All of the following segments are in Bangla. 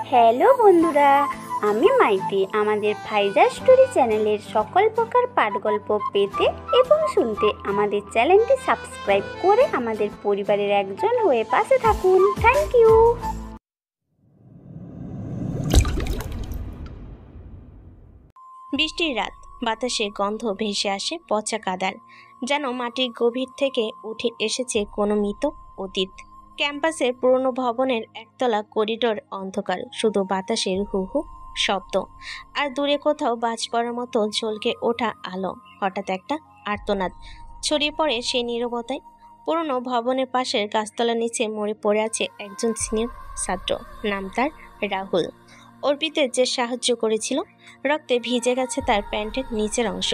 হ্যালো বন্ধুরা, আমি মাইতি। আমাদের ফাইজা স্টোরি চ্যানেলের সকল প্রকার পাঠগল্প পেতে এবং শুনতে আমাদের চ্যানেলটি সাবস্ক্রাইব করে আমাদের পরিবারের একজন হয়ে পাশে থাকুন। Thank you. বৃষ্টির রাত, বাতাসে গন্ধ ভেসে আসে পচা কাদার, যেন মাটির গভীর থেকে উঠে এসেছে কোনো মৃত অতীত। ক্যাম্পাসের পুরনো ভবনের একতলা করিডোর অন্ধকার, শুধু বাতাসের হু হু শব্দ আর দূরে কোথাও বাজ পড়ার মতো ঝলকে ওঠা আলো। হঠাৎ একটা আর্তনাদ ছড়িয়ে পড়ে সেই নীরবতায়। পুরনো ভবনের পাশের গাছতলার নিচে মরে পড়ে আছে একজন সিনিয়র ছাত্র, নাম তার রাহুল। অর্পিতে যে সাহায্য করেছিল, রক্তে ভিজে গেছে তার প্যান্টের নিচের অংশ,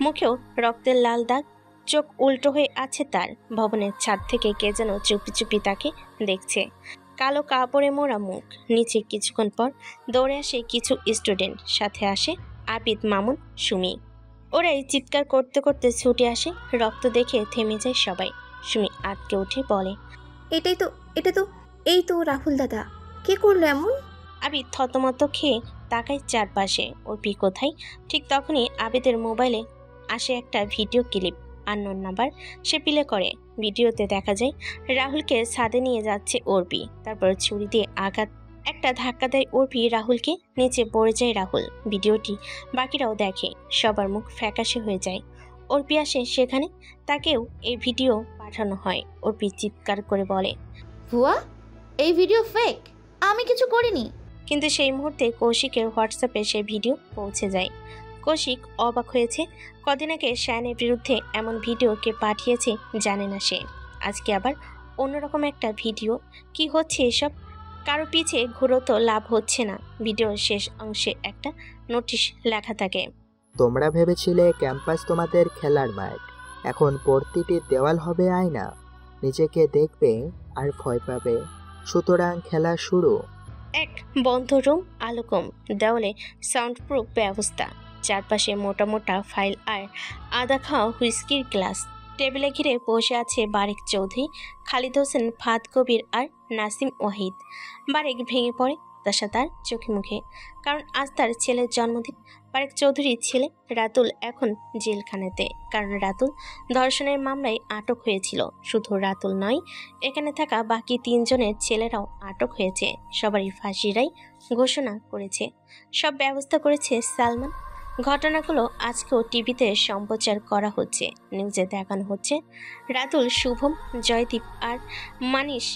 মুখেও রক্তের লাল দাগ, চোখ উল্টো হয়ে আছে তার। ভবনের ছাদ থেকে কে যেন চুপি চুপি তাকে দেখছে, কালো কাপড়ে মোড়া মুখ। নিচে কিছুক্ষণ পর দৌড়ে আসে কিছু স্টুডেন্ট, সাথে আসে আবিদ, মামুন, সুমি। ওরাই চিৎকার করতে করতে ছুটে আসে। রক্ত দেখে থেমে যায় সবাই। সুমি আটকে উঠে বলে, এই তো রাহুল দাদা, কে করলো এমন? আবিদ থতমত খেয়ে তাকায় চারপাশে, অর্পি কোথায়। ঠিক তখনই আবিদের মোবাইলে আসে একটা ভিডিও ক্লিপ, আননোন নাম্বার। সে প্লে করে। ভিডিওতে দেখা যায় রাহুলকে ছাদে নিয়ে যাচ্ছে অর্পি, তারপর ছুরি দিয়ে আঘাত, একটা ধাক্কা দেয় অর্পি রাহুলকে, নিচে পড়ে যায় রাহুল। ভিডিওটি বাকিরাও দেখে, সবার মুখ ফ্যাকাশে হয়ে যায়। অর্পি আসে সেখানে, তাকেও এই ভিডিও পাঠানো হয়। অর্পি চিৎকার করে বলে, ভুয়া, এই ভিডিও ফেক, আমি কিছু করিনি। কিন্তু সেই মুহূর্তে কৌশিকের হোয়াটসঅ্যাপে সে ভিডিও পৌঁছে যায়। কৌশিক অবাক হয়েছে। কদিন আগে শায়ানের বিরুদ্ধে এমন ভিডিও কে পাঠিয়েছে জানে না সে। আজকে আবার অন্যরকম একটা ভিডিও। কি হচ্ছে এসব? কারো পিছে ঘুরো তো লাভ হচ্ছে না। ভিডিওর শেষ অংশে একটা নোটিশ লেখা থাকে, তোমরা ভেবেছিলে ক্যাম্পাস তোমাদের খেলার মাঠ, এখন প্রতিটি দেওয়াল হবে আয়না, নিজেকে দেখবে আর ভয় পাবে, সুতরাং খেলা শুরু। এক বন্ধ রুম, আলো কম, দেওয়ালে সাউন্ডপ্রুফ ব্যবস্থা, চারপাশে মোটা মোটা ফাইল আর আদা খাওয়া হুইস্কির গ্লাস। টেবিলে ঘিরে বসে আছে বারেক চৌধুরী, খালিদ হোসেন, ফাদ কবির আর নাসিম ওয়াহিদ। বারেক ভেঙে পড়ে হতাশা তার চোখে মুখে, কারণ আজ তার ছেলের জন্মদিন। বারেক চৌধুরীর ছেলে রাতুল এখন জেলখানাতে, কারণ রাতুল ধর্ষণের মামলায় আটক হয়েছিল। শুধু রাতুল নয়, এখানে থাকা বাকি 3 জনের ছেলেরাও আটক হয়েছে। সবারই ফাঁসির রায় ঘোষণা করেছে। সব ব্যবস্থা করেছে সালমান। ঘটনাগুলো আজকেও টিভিতে সম্প্রচার করা হচ্ছে। নিউজে দেখানো হচ্ছে রাতুল, শুভম, জয়দীপ আর মানিশ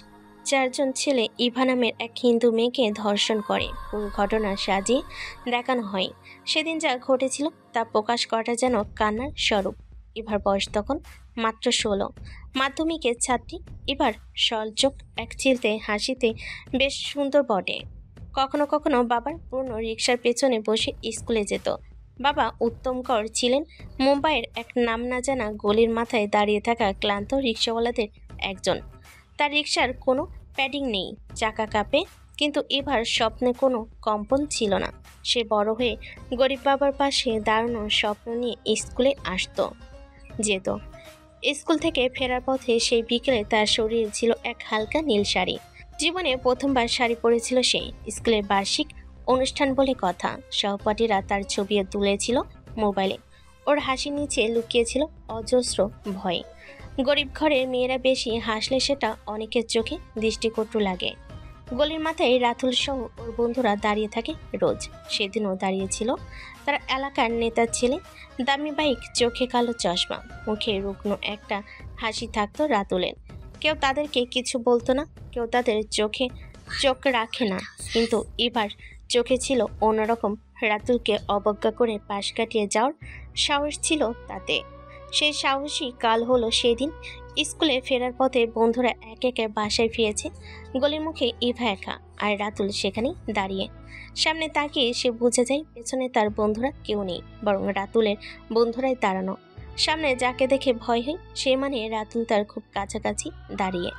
4 জন ছেলে ইভা নামের এক হিন্দু মেয়েকে ধর্ষণ করে। পুরো ঘটনা সাজিয়ে দেখানো হয়। সেদিন যা ঘটেছিল তা প্রকাশ করাটা যেন কান্নার স্বরূপ। ইভার বয়স তখন মাত্র 16, মাধ্যমিকের ছাত্রী। এবার সলচোখ, এক চিলতে হাসিতে বেশ সুন্দর বটে। কখনো কখনো বাবার পুরনো রিক্সার পেছনে বসে স্কুলে যেত। বাবা উত্তম কর ছিলেন মুম্বাইয়ের এক নাম না জানা গলির মাথায় দাঁড়িয়ে থাকা ক্লান্ত রিক্সাওয়ালাদের একজন। তার রিক্সার কোনো প্যাডিং নেই, চাকা কাঁপে, কিন্তু এবার স্বপ্নে কোনো কম্পন ছিল না। সে বড় হয়ে গরিব বাবার পাশে দাঁড়ানোর স্বপ্ন নিয়ে স্কুলে আসতো, যেত। স্কুল থেকে ফেরার পথে সেই বিকেলে তার শরীরে ছিল এক হালকা নীল শাড়ি। জীবনে প্রথমবার শাড়ি পরেছিল সে। স্কুলের বার্ষিক অনুষ্ঠান বলে কথা। সহপাঠীরা তার ছবি তুলেছিল মোবাইলে। ওর হাসির নিচে লুকিয়েছিল অজস্র ভয়। গরিব ঘরের মেয়েরা বেশি হাসলে সেটা অনেকের চোখে দৃষ্টিকটু লাগে। গলির মাথায় রাতুল সহ ওর বন্ধুরা দাঁড়িয়ে থাকে রোজ। সেদিনও দাঁড়িয়েছিল তার এলাকার নেতার ছেলে, দামি বাইক, চোখে কালো চশমা, মুখে রুগ্ন একটা হাসি থাকতো রাতুলের। কেউ তাদেরকে কিছু বলতো না, কেউ তাদের চোখে চোখ রাখে না, কিন্তু এবার চোখে ছিল অন্যরকম। রাতুলকে অবজ্ঞা করে পাশ কাটিয়ে যাওয়ার সাহস ছিল তাতে। সেই সাহসী কাল হলো সেদিন। স্কুলে ফেরার পথে বন্ধুরা এক একে বাসায় ফিরেছে। গলির মুখে ইভা একা, আর রাতুল সেখানেই দাঁড়িয়ে। সামনে তাকিয়ে সে বুঝে যায় পেছনে তার বন্ধুরা কেউ নেই, বরং রাতুলের বন্ধুরাই দাঁড়ানো। সামনে যাকে দেখে ভয় হয়, সে মানে রাতুল তার খুব কাছাকাছি দাঁড়িয়ে।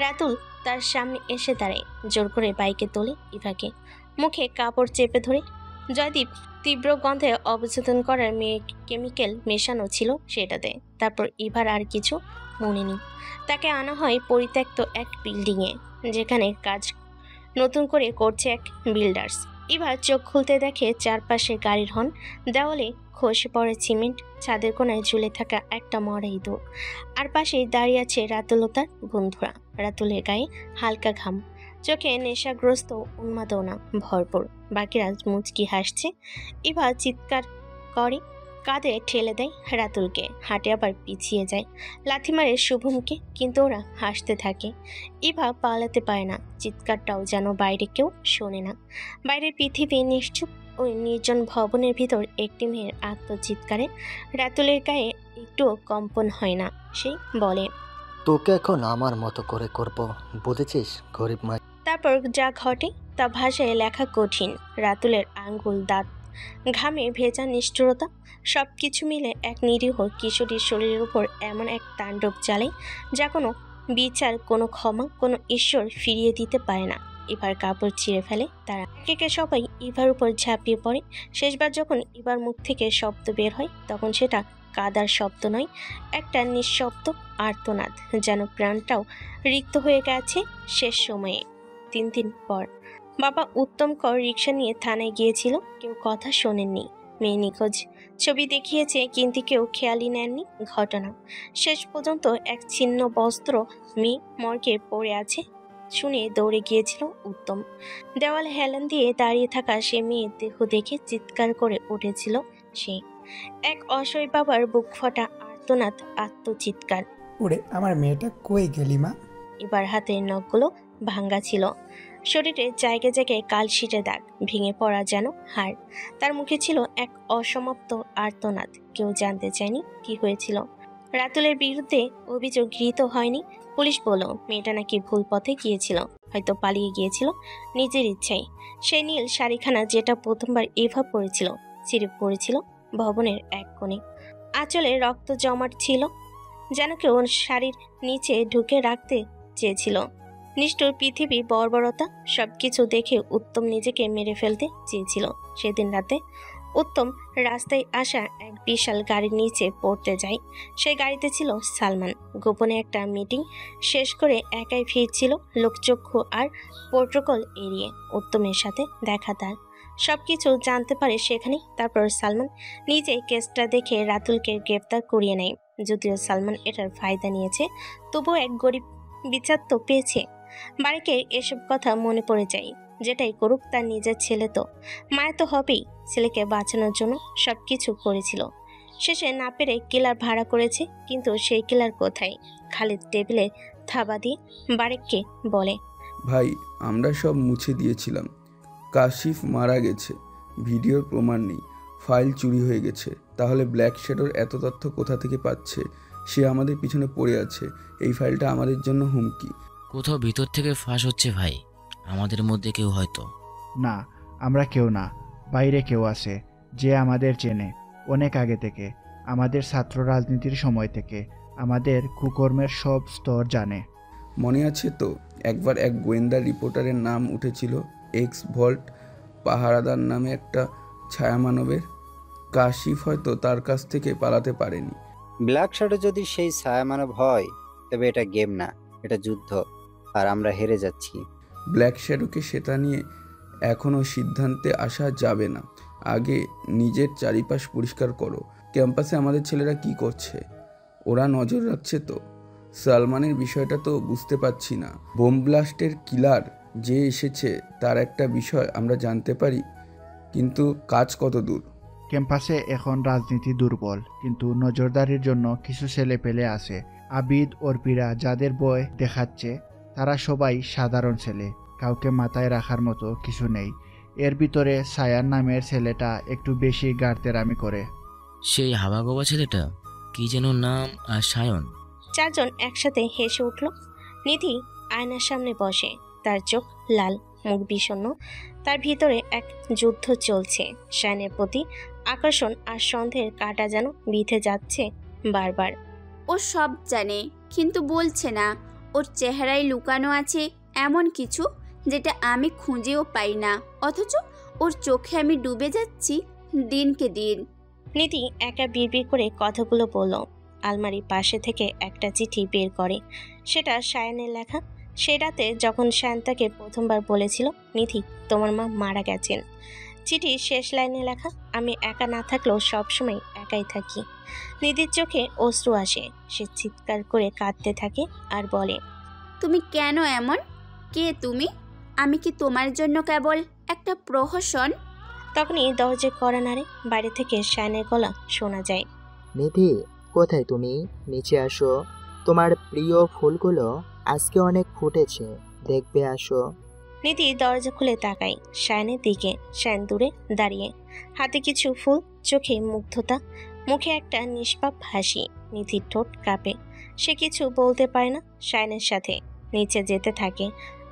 রাতুল তার সামনে এসে দাঁড়ায়, জোর করে বাইকে তোলে ইভাকে, মুখে কাপড় চেপে ধরে। জয়দীপ তীব্র গন্ধে অবচেতন করার কেমিক্যাল মেশানো ছিল সেটাতে। তারপর ইভার আর কিছু মনে নেই। তাকে আনা হয় পরিত্যক্ত এক বিল্ডিংয়ে, যেখানে কাজ নতুন করে করছে এক বিল্ডার্স। এবার চোখ খুলতে দেখে চারপাশে গাড়ির হর্ন, দেওয়ালে খসে পড়ে সিমেন্ট, ছাদের কোণায় ঝুলে থাকা একটা মরা ইঁদুর, আর পাশেই দাঁড়িয়ে আছে রাতুল ও তার বন্ধুরা। রাতুলের গায়ে হালকা ঘাম, চোখে নেশাগ্রস্ত উন্মাদনা ভরপুর। বাকিরা মুচকি হাসছে। এবার চিৎকার করে, কাঁধে ঠেলে দেয় রাতুলকে, হাঁটে আবার পিছিয়ে যায়, লাথি মারে শুভমকে, কিন্তু ওরা হাসতে থাকে। ইভা পালাতে পারে না, চিৎকারটাও যেন বাইরে কেউ শোনে না। বাইরের পৃথিবী নিশ্চুপ। ওই নির্জন ভবনের ভিতর একটি মেয়ের আত্মচিৎকারে রাতুলের গায়ে একটুও কম্পন হয় না। সে বলে, তোকে এখন আমার মতো করে করব, বুঝেছিস গরিব মা? তারপর যা ঘটে তা ভাষায় লেখা কঠিন। রাতুলের আঙ্গুল, দাঁত, ঘামে ভেজা নিষ্ঠুরতা, সব কিছু মিলে এক নিরীহ কিশোরীর শরীরের উপর এমন এক তাণ্ডব চালায় যা কোনো বিচার, কোনো ক্ষমা, কোনো ঈশ্বর ফিরিয়ে দিতে পারে না। এবার কাপড় ছিঁড়ে ফেলে তারা। একে সবাই ইভার উপর ঝাঁপিয়ে পড়ে। শেষবার যখন ইভার মুখ থেকে শব্দ বের হয়, তখন সেটা কাদার শব্দ নয়, একটা নিঃশব্দ আর্তনাদ, যেন প্রাণটাও রিক্ত হয়ে গেছে শেষ সময়ে। 3 দিন পর বাবা উত্তম কর রিক্সা নিয়ে থানায় গিয়েছিল। কেউ কথা শোনেননি। মেয়ে নিখোঁজ ছবি দেখিয়েছে, কিন্তু কেউ খেয়ালই নেননি ঘটনা। শেষ পর্যন্ত এক ছিন্ন বস্ত্র মেয়ে মর্গে পড়ে আছে শুনে দৌড়ে গিয়েছিল উত্তম। দেওয়াল হেলান দিয়ে দাঁড়িয়ে থাকা সে মেয়ের দেহ দেখে চিৎকার করে উঠেছিল সে। এক অসহায় বাবার বুক ফাটা আর্তনাদ, আত্মচিৎকার। ওরে আমার মেয়েটা কই গেলি মা? এবার হাতের নখগুলো ভাঙ্গা ছিল, শরীরে জায়গায় জায়গায় কালশিটে দাগ, ভেঙে পড়া যেন হাড়। তার মুখে ছিল এক অসমাপ্ত আর্তনাদ। কেউ জানতে চায়নি কি হয়েছিল। রাতুলের বিরুদ্ধে অভিযোগ গৃহীত হয়নি। পুলিশ বলল মেয়েটা নাকি ভুল পথে গিয়েছিল, হয়তো পালিয়ে গিয়েছিল নিজের ইচ্ছায়। সেই নীল শাড়িখানা যেটা প্রথমবার এভা পরেছিল, ছিঁড়ে পড়েছিল ভবনের এক কোণে। আঁচলে রক্ত জমাট ছিল, যেন কেউ শাড়ির নিচে ঢুকে রাখতে চেয়েছিল। নিষ্ঠুর পৃথিবী, বর্বরতা, সবকিছু দেখে উত্তম নিজেকে মেরে ফেলতে চেয়েছিল। সেদিন রাতে উত্তম রাস্তায় আসা এক বিশাল গাড়ির নিচে পড়তে যায়। সেই গাড়িতে ছিল সালমান। গোপনে একটা মিটিং শেষ করে একাই ফিরছিল, লোকচক্ষু আর প্রোটোকল এড়িয়ে। উত্তমের সাথে দেখা তার, সবকিছু জানতে পারে সেখানে। তারপর সালমান নিজে কেসটা দেখে রাতুলকে গ্রেপ্তার করিয়ে নেয়। যদিও সালমান এটার ফায়দা নিয়েছে, তবুও এক গরিব বিচার তো পেয়েছে। বাড়িকে এসব কথা মনে পড়ে যায়। যেটাই করুক তার নিজের ছেলে তো, মায়ের তো হবেই। ছেলেকে বাঁচানোর জন্য সবকিছু করেছিল। শেষে না পেরে কিলার ভাড়া করেছে, কিন্তু সেই কিলার কোথায়? খালিদ টেবিলে থাবা দিয়ে বারেককে বলে, ভাই আমরা সব মুছে দিয়েছিলাম। কাশিফ মারা গেছে, ভিডিওর প্রমাণ নেই, ফাইল চুরি হয়ে গেছে। তাহলে ব্ল্যাক শ্যাডোর এত তথ্য কোথা থেকে পাচ্ছে? সে আমাদের পিছনে পড়ে আছে। এই ফাইলটা আমাদের জন্য হুমকি। কোথাও ভিতর থেকে ফাঁস হচ্ছে ভাই, আমাদের মধ্যে কেউ হয়তো। না, আমরা কেউ না, বাইরে কেউ আছে যে আমাদের চেনে অনেক আগে থেকে, আমাদের ছাত্র রাজনীতির সময় থেকে, আমাদের কুকর্মের সব স্তর জানে। মনে আছে তো একবার এক গোয়েন্দা রিপোর্টারের নাম উঠেছিল, এক্স ভল্ট পাহারাদার নামে একটা ছায়ামানবের? কাশিফ হয়তো তার কাছ থেকে পালাতে পারেনি। ব্ল্যাক শ্যাডো যদি সেই ছায়ামানব হয়, তবে এটা গেম না, এটা যুদ্ধ, আর আমরা হেরে যাচ্ছি। ব্ল্যাক শ্যাডোকে সেটা নিয়ে এখনও সিদ্ধান্তে আসা যাবে না। আগে নিজের চারিপাশ পরিষ্কার করো। ক্যাম্পাসে আমাদের ছেলেরা কি করছে? ওরা নজর রাখছে তো? সালমানের বিষয়টা তো বুঝতে পারছি না। বোম ব্লাস্টের কিলার যে এসেছে তার একটা বিষয় আমরা জানতে পারি, কিন্তু কাজ কত দূর? ক্যাম্পাসে এখন রাজনীতি দুর্বল, কিন্তু নজরদারির জন্য কিছু ছেলে পেলে আছে। আবিদ, অর্পিরা যাদের বয় দেখাচ্ছে, তারা সবাই সাধারণ ছেলে, কাউকে মাথায় রাখার মতো কিছু নেই। এর ভিতরে সায়ান নামের ছেলেটা একটু বেশি গাড়তেরামি করে। সেই হাবাগোবা ছেলেটা কি যেন নাম? আর সায়ন। চারজন একসাথে হেসে উঠল। নিধি আয়নার সামনে বসে, তার চোখ লাল, মুখ বিষণ্ণ। তার ভিতরে এক যুদ্ধ চলছে। সায়নের প্রতি আকর্ষণ আর সন্দেহের কাঁটা যেন বিঁধে যাচ্ছে বারবার। ও সব জানে, কিন্তু বলছে না। ওর চেহারায় লুকানো আছে এমন কিছু যেটা আমি খুঁজেও পাই না, অথচ ওর চোখে আমি ডুবে যাচ্ছি দিনকে দিন। নিধি একা বিড়বিড় করে কথাগুলো বলল। আলমারির পাশে থেকে একটা চিঠি বের করে। সেটা সায়ানের লেখা। সেই রাতে যখন সায়ান তাকে প্রথমবার বলেছিল, নিধি তোমার মা মারা গেছেন। চিঠির শেষ লাইনে লেখা, আমি একা না থাকলেও সবসময় একাই থাকি। নিধির চোখে অশ্রু আসে। সে চিৎকার করে কাঁদতে থাকে আর বলে, তুমি কেন এমন? কে তুমি? আমি কি তোমার জন্য কেবল একটা প্রহসন? তখনই দরজা কড়া নাড়ে। বাইরে থেকে সায়ানের গলা শোনা যায়। নিধি, কোথায় তুমি? নিচে আসো। তোমার প্রিয় ফুলগুলো আজকে অনেক ফুটেছে, দেখবে, আসো। নিধি দরজা খুলে তাকায় সায়ানের দিকে। সায়ান দূরে দাঁড়িয়ে, হাতে কিছু ফুল, চোখে মুগ্ধতা, মুখে একটা নিষ্পাপ হাসি। নিধির ঠোঁট কাঁপে। সে কিছু বলতে পারে না। সায়ানের সাথে নিচে যেতে থাকে।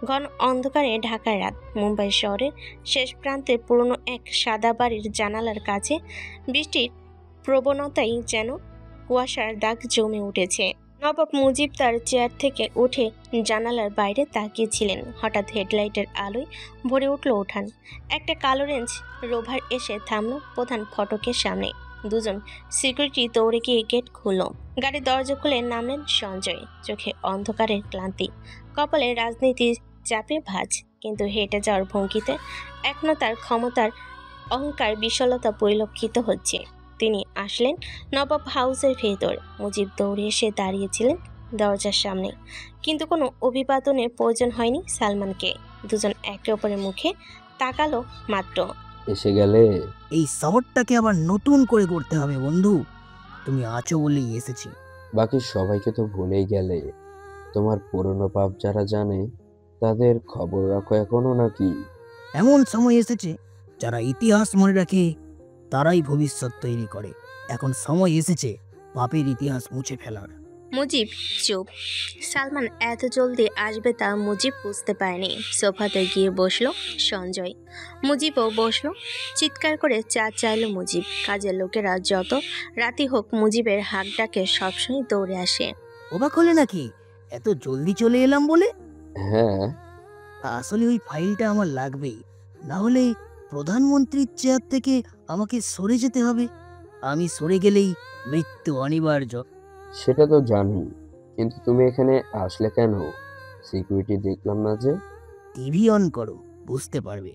ঘন অন্ধকারে ঢাকার রাত। মুম্বাই শহরের শেষ প্রান্তে পুরনো এক সাদা বাড়ির জানালার কাছে বৃষ্টির প্রবণতাই যেন কুয়াশার দাগ জমে উঠেছে। নবাব মুজিব তার চেয়ার থেকে উঠে জানালার বাইরে তাকিয়েছিলেন। হঠাৎ হেডলাইটের আলোয় ভরে উঠল উঠান। একটা কালো রেঞ্জ রোভার এসে থামল প্রধান ফটকের সামনে। দুজন সিকিউরিটি দৌড়ে গিয়ে গেট খুলল। গাড়ির দরজা খুলে নামলেন সঞ্জয়। চোখে অন্ধকারের ক্লান্তি, কপালে রাজনীতির চাপে ভাঁজ, কিন্তু হেঁটে যাওয়ার ভঙ্গিতে এখনো তার ক্ষমতার অহংকার বিশালতা পরিলক্ষিত হচ্ছে। তিনি আসলেন নবাব হাউসের ভেতর। মুজিব দৌড়ে এসে দাঁড়িয়েছিলেন দরজার সামনে, কিন্তু কোনো অভিবাদনের প্রয়োজন হয়নি সালমানকে। দুজন একে অপরের মুখে তাকালো মাত্র। এসে গেলে? এই শহরটাকে আবার নতুন করে করতে হবে বন্ধু। তুমি আছো বলেই এসেছি। বাকি সবাইকে তো ভুলেই গেলে। তোমার পুরনো পাপ যারা জানে তাদের খবর রাখো এখনো নাকি? এমন সময় এসেছে, যারা ইতিহাস মনে রাখে তারাই ভবিষ্যৎ তৈরি করে। এখন সময় এসেছে পাপের ইতিহাস মুছে ফেলার। মুজিব চুপ। সালমান এত জলদি আসবে তা মুজিব বুঝতে পারেনি। সোফাতে গিয়ে বসলো সঞ্জয়। মুজিবও বসলো। চিৎকার করে চা চাইল মুজিব। কাজের লোকেরা যত রাতি হোক মুজিবের হাক ডাকে সবসময় দৌড়ে আসে। অবাক হলে নাকি এত জলদি চলে এলাম বলে? হ্যাঁ, আসলে ওই ফাইলটা আমার লাগবেই, না হলে প্রধানমন্ত্রীর চেয়ার থেকে আমাকে সরে যেতে হবে। আমি সরে গেলেই মৃত্যু অনিবার্য। সেটা তো জানি, কিন্তু তুমি এখানে আসলে কেন? সিকিউরিটি দেখলাম না যে। টিভি অন করো, বুঝতে পারবে।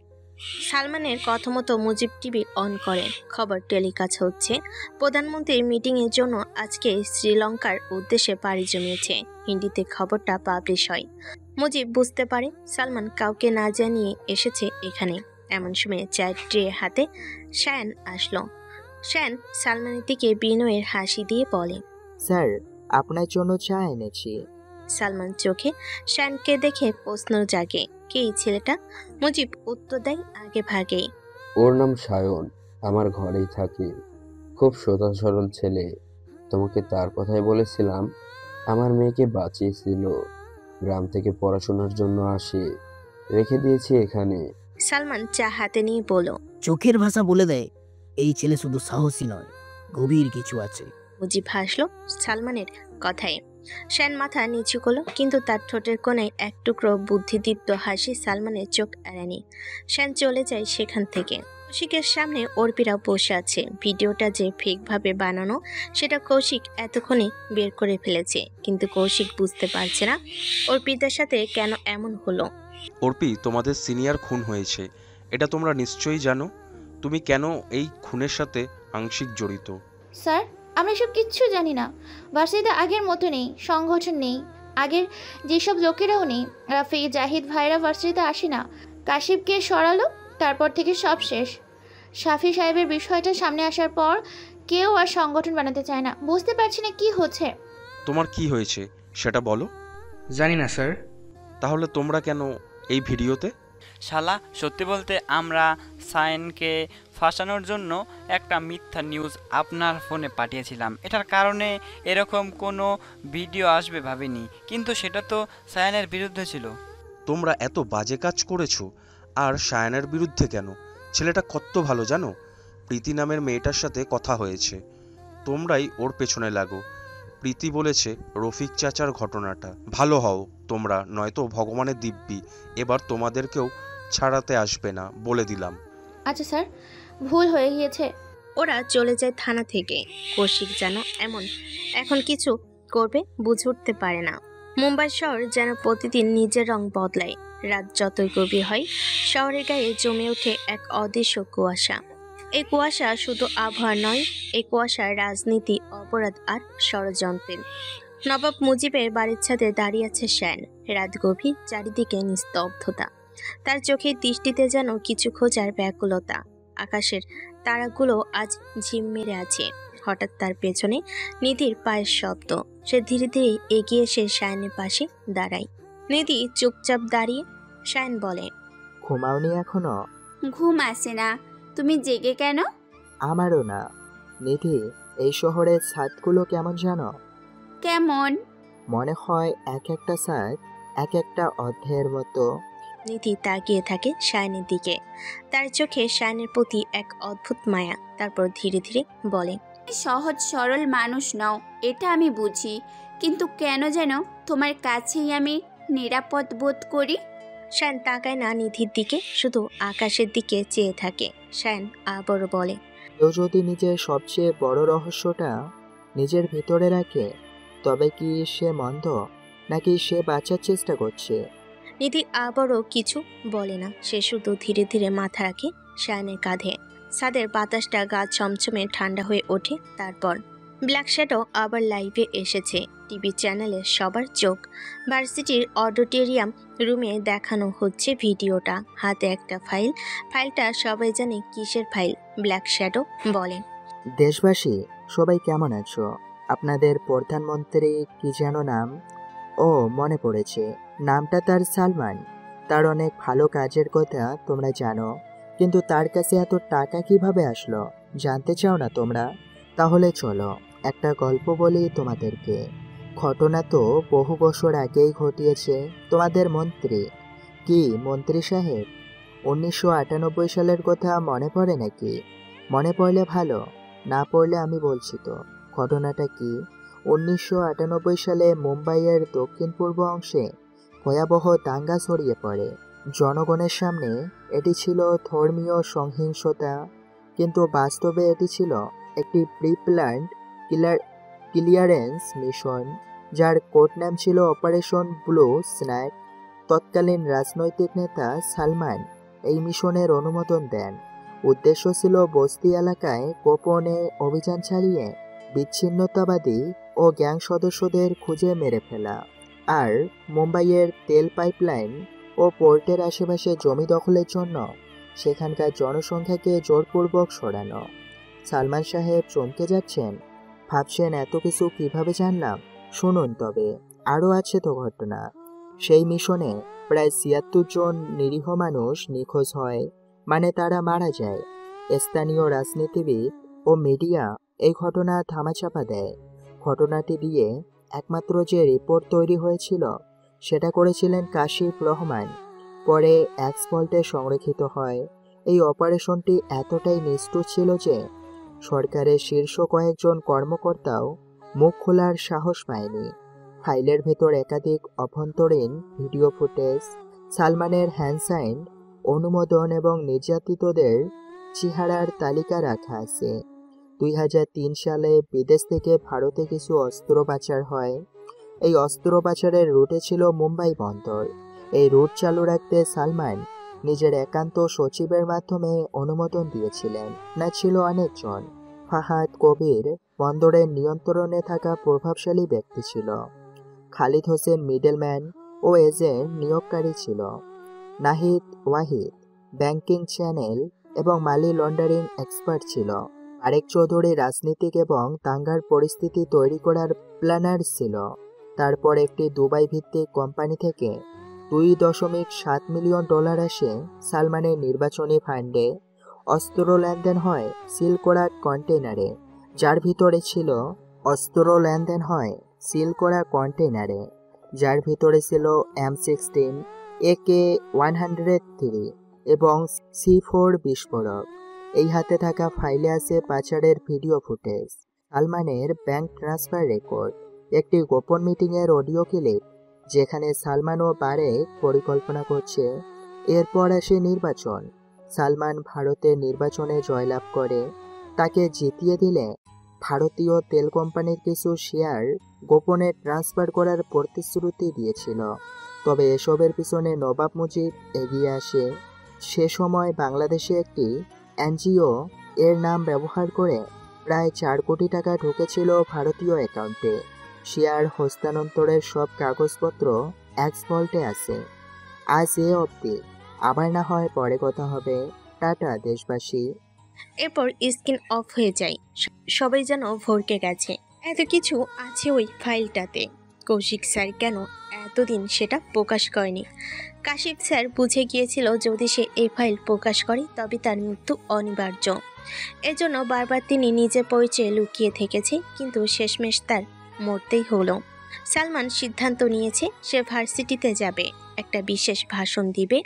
সালমানের কথা মতো মুজিব টিভি অন করে। খবর টেলিকাস্ট হচ্ছে। প্রধানমন্ত্রীর মিটিংয়ের জন্য আজকে শ্রীলঙ্কার উদ্দেশ্যে পাড়ি জমিয়েছে। হিন্দিতে খবরটা পাবলিশ হয়। মুজিব বুঝতে পারে সালমান কাউকে না জানিয়ে এসেছে এখানে। এমন সময় চায়ের ট্রে হাতে সায়ান আসলো। সায়ান সালমানের দিকে বিনয়ের হাসি দিয়ে বলে, স্যার, আপনার জন্য চা এনেছি। সালমান চোখে সায়ানকে দেখে প্রশ্ন জাগে, কে এই ছেলেটা? মুজিব উত্তর দেয় আগে ভাগে, ওর নাম সায়ন, আমার ঘরেই থাকে। খুব সোজা সরল ছেলে। তোমাকে তার কথাই বলেছিলাম। আমার মেয়েকে বাঁচিয়েছিল। গ্রাম থেকে পড়াশোনার জন্য আসে, রেখে দিয়েছি এখানে। সালমান চা হাতে নিয়ে বলল, চোখের ভাষা বলে দেয় এই ছেলে শুধু সাহসী নয়, গভীর কিছু আছে। মুজিব হাসলো সালমানের কথায়। শান মাথা নিচু করলো, কিন্তু তার ঠোঁটের কোণায় এক টুকরো বুদ্ধিদীপ্ত হাসি সালমানের চোখ এড়ায়নি। শান চলে যায় সেখান থেকে। কৌশিকের সামনে অর্পিরা বসে আছে। ভিডিওটা যে ফেকভাবে বানানো সেটা কৌশিক এতক্ষণে বের করে ফেলেছে, কিন্তু কৌশিক বুঝতে পারছে না অর্পিতার সাথে কেন এমন হলো। অর্পি, তোমাদের সিনিয়র খুন হয়েছে, এটা তোমরা নিশ্চয়ই জানো। তুমি কেন এই খুনের সাথে আংশিক জড়িত? স্যার, আমরা এসব কিচ্ছু জানি না। ভার্সিটিতে আগের মতো নেই, সংগঠন নেই, আগের যেসব লোকেরাও নেই। রাফি, জাহিদ ভাইরা ভার্সিটিতে আসে না। কাশিফকে সরালো, তারপর থেকে সব শেষ। শাফি সাহেবের বিষয়টা সামনে আসার পর কেউ আর সংগঠন বানাতে চায় না। বুঝতে পারছি না কি হচ্ছে। তোমার কি হয়েছে সেটা বলো। জানি না স্যার। তাহলে তোমরা কেন এই ভিডিওতে? শালা, সত্যি বলতে আমরা সায়েনকে ফাঁসানোর জন্য একটা মিথ্যা নিউজ আপনার ফোনে পাঠিয়েছিলাম। এটার কারণে এরকম কোনো ভিডিও আসবে ভাবিনি, কিন্তু সেটা তো সায়েনের বিরুদ্ধে ছিল। তোমরা এত বাজে কাজ করেছো, আর সায়ানের বিরুদ্ধে কেন? ছেলেটা কত ভালো জানো। প্রীতি নামের মেয়েটার সাথে কথা হয়েছে, তোমরাই ওর পেছনে লাগো। প্রীতি বলেছে রফিক চাচার ঘটনাটা। ভালো হও তোমরা, নয়তো ভগবানের দিব্যি এবার তোমাদেরকেও ছাড়াতে আসবে না, বলে দিলাম। আচ্ছা স্যার, ভুল হয়ে গিয়েছে। ওরা চলে যায় থানা থেকে। কৌশিক যেন এখন কিছু করবে বুঝে উঠতে পারে না। মুম্বাই শহর যেন প্রতিদিন নিজের রং বদলায়। রাত যতই গভীর হয়, শহরের গায়ে জমে ওঠে এক অদৃশ্য কুয়াশা। এই কুয়াশা শুধু আবহাওয়া নয়, এই কুয়াশা রাজনীতি, অপরাধ আর ষড়যন্ত্রের। নবাব মুজিবের বাড়ির ছাদে দাঁড়িয়ে আছে শ্যান। রাত গভীর, চারিদিকে নিস্তব্ধতা। তার চোখের দৃষ্টিতে যেন কিছু খোঁজার ব্যাকুলতা। আকাশের তারাগুলো আজ ঝিম মেরে আছে। হঠাৎ তার পেছনে নিধির পায়ের শব্দ। সে ধীরে ধীরে এগিয়ে এসে শায়নের পাশে দাঁড়ায়। নিধি চুপচাপ দাঁড়িয়ে। শায়ন বলে, ঘুমাওনি এখনো? ঘুম আসে না। তুমি জেগে কেন? আমারও না। নিধি, এই শহরের ছাদগুলো কেমন জানো? কেমন? মনে হয় এক একটা ছাদ এক একটা অধ্যায়ের মতো। নিধি তাকিয়ে থাকে শায়নের দিকে। তার চোখে শায়নের প্রতি এক অদ্ভুত মায়া। তারপর ধীরে ধীরে বলে, সহজ সরল মানুষ নও, এটা আমি বুঝি, কিন্তু কেন যেন তোমার কাছেই আমি নিরাপদ বোধ করি। শায়ন তাকায় না নিধির দিকে, শুধু আকাশের দিকে চেয়ে থাকে। শায়ন আবারও বলে, কেউ যদি নিজের সবচেয়ে বড় রহস্যটা নিজের ভিতরে রাখে, তবে কি সে মন্দ, নাকি সে বাঁচার চেষ্টা করছে? নিধি আবারও কিছু বলে না। সে শুধু ধীরে ধীরে মাথা রাখে শায়নের কাঁধে। ছাদের বাতাসটা গা ছমছমে ঠান্ডা হয়ে ওঠে। তারপর ব্ল্যাক শ্যাডো আবার লাইভে এসেছে। টিভি চ্যানেলে সবার চোখ। ভার্সিটির অডিটোরিয়াম রুমে দেখানো হচ্ছে ভিডিওটা। হাতে একটা ফাইল। ফাইলটা সবাই জানে কিসের ফাইল। ব্ল্যাক শ্যাডো বলে, দেশবাসী সবাই কেমন আছো? আপনাদের প্রধানমন্ত্রী কি যেন নাম? ও, মনে পড়েছে, নামটা তার সালমান। তার অনেক ভালো কাজের কথা তোমরা জানো, কিন্তু তার কাছে এত টাকা কিভাবে আসলো জানতে চাও না তোমরা? তাহলে চলো একটা গল্প বলি তোমাদেরকে। ঘটনা তো বহু বছর আগেই ঘটিয়েছে। তোমাদের মন্ত্রী, কি মন্ত্রী সাহেব, 1998 সালের কথা মনে পড়ে নাকি? মনে পড়লে ভালো, না পড়লে আমি বলছি তো ঘটনাটা কি। 1998 সালে মুম্বাইয়ের দক্ষিণ পূর্ব অংশে ভয়াবহ দাঙ্গা ছড়িয়ে পড়ে। জনগণের সামনে এটি ছিল ধর্মীয় সহিংসতা, কিন্তু বাস্তবে এটি ছিল একটি প্রি-প্ল্যান্ড ক্লিয়ারেন্স মিশন, যার কোড নাম ছিল অপারেশন ব্লু স্ন্যাক। তৎকালীন রাজনৈতিক নেতা সালমান এই মিশনের অনুমোদন দেন। উদ্দেশ্য ছিল বস্তি এলাকায় গোপনে অভিযান চালিয়ে বিচ্ছিন্নতাবাদী ও গ্যাং সদস্যদের খুঁজে মেরে ফেলা, আর মুম্বাইয়ের তেল পাইপলাইন ও পোর্টের আশেপাশে জমি দখলের জন্য সেখানকার জনসংখ্যাকে জোরপূর্বক সরানো। সালমান সাহেব চমকে যাচ্ছেন, ভাবছেন এত কিছু কিভাবে জানলাম? শুনুন তবে, আরও আছে তো ঘটনা। সেই মিশনে প্রায় ৭৬ জন নিরীহ মানুষ নিখোঁজ হয়, মানে তারা মারা যায়। স্থানীয় রাজনীতিবিদ ও মিডিয়া এই ঘটনা ধামাচাপা দেয়। ঘটনাটি দিয়ে একমাত্র যে রিপোর্ট তৈরি হয়েছিল সেটা করেছিলেন কাশিফ রহমান, পরে এক্সপল্টে সংরক্ষিত হয়। এই অপারেশনটি এতটাই নিষ্ঠুর ছিল যে সরকারের শীর্ষ কয়েকজন কর্মকর্তাও মুখ খোলার সাহস পায়নি। ফাইলের ভেতর একাধিক অভ্যন্তরীণ ভিডিও ফুটেজ, সালমানের হ্যান্ডসাইন, অনুমোদন এবং নির্যাতিতদের চেহারার তালিকা রাখা আছে। 2003 সালে বিদেশ থেকে ভারতে কিছু অস্ত্র পাচার হয়। এই অস্ত্র পাচারের রুটে ছিল মুম্বাই বন্দর। এই রুট চালু রাখতে সালমান নিজের একান্ত সচিবের মাধ্যমে অনুমোদন দিয়েছিলেন। না ছিল অনেকজন। ফাহাদ কবির বন্দরের নিয়ন্ত্রণে থাকা প্রভাবশালী ব্যক্তি ছিল। খালিদ হোসেন মিডলম্যান ও এজেন্ট নিয়োগকারী ছিল। নাহিদ ওয়াহিদ ব্যাংকিং চ্যানেল এবং মানি লন্ডারিং এক্সপার্ট ছিল। আরেক চৌধুরী রাজনীতিক এবং দাঙ্গার পরিস্থিতি তৈরি করার প্ল্যানার ছিল। তারপর একটি দুবাই ভিত্তিক কোম্পানি থেকে $2.7 মিলিয়ন আসে সালমানের নির্বাচনী ফান্ডে। অস্ত্র লেনদেন হয় সিল করা কন্টেইনারে, যার ভিতরে ছিল M16, AK-103 এবং C4 বিস্ফোরক। এই হাতে থাকা ফাইলে আছে পাচারের ভিডিও ফুটেজ, সালমানের ব্যাংক ট্রান্সফার রেকর্ড, একটি গোপন মিটিংয়ের অডিও ক্লিপ যেখানে সালমান ও বারেক পরিকল্পনা করছে। এরপর আসে নির্বাচন। সালমান ভারতের নির্বাচনে জয়লাভ করে। তাকে জিতিয়ে দিলে ভারতীয় তেল কোম্পানির কিছু শেয়ার গোপনে ট্রান্সফার করার প্রতিশ্রুতি দিয়েছিল। তবে এসবের পিছনে নবাব মুজিব এগিয়ে আসে। সে সময় বাংলাদেশে একটি এনজিও এর নাম ব্যবহার করে প্রায় 4 কোটি টাকা ঢুকেছিল ভারতীয় অ্যাকাউন্টে। শেয়ার হস্তান্তরের সব কাগজপত্র এক্সভল্টে আছে। আজ এ অবধি, আবার না হয় পরে কথা হবে। টাটা দেশবাসী। এরপর স্ক্রিন অফ হয়ে যায়। সবাই যেন ভরকে গেছে। এত কিছু আছে ওই ফাইলটাতে। কৌশিক স্যার কেন এতদিন সেটা প্রকাশ করেনি? কাশিফ স্যার বুঝে গিয়েছিল যদি সে এই ফাইল প্রকাশ করে তবে তার মৃত্যু অনিবার্য। এজন্য বারবার তিনি নিজের পরিচয় লুকিয়ে থেকেছে, কিন্তু শেষমেশ তার মরতেই হলো। সালমান সিদ্ধান্ত নিয়েছে সে ভার্সিটিতে যাবে, একটা বিশেষ ভাষণ দিবে।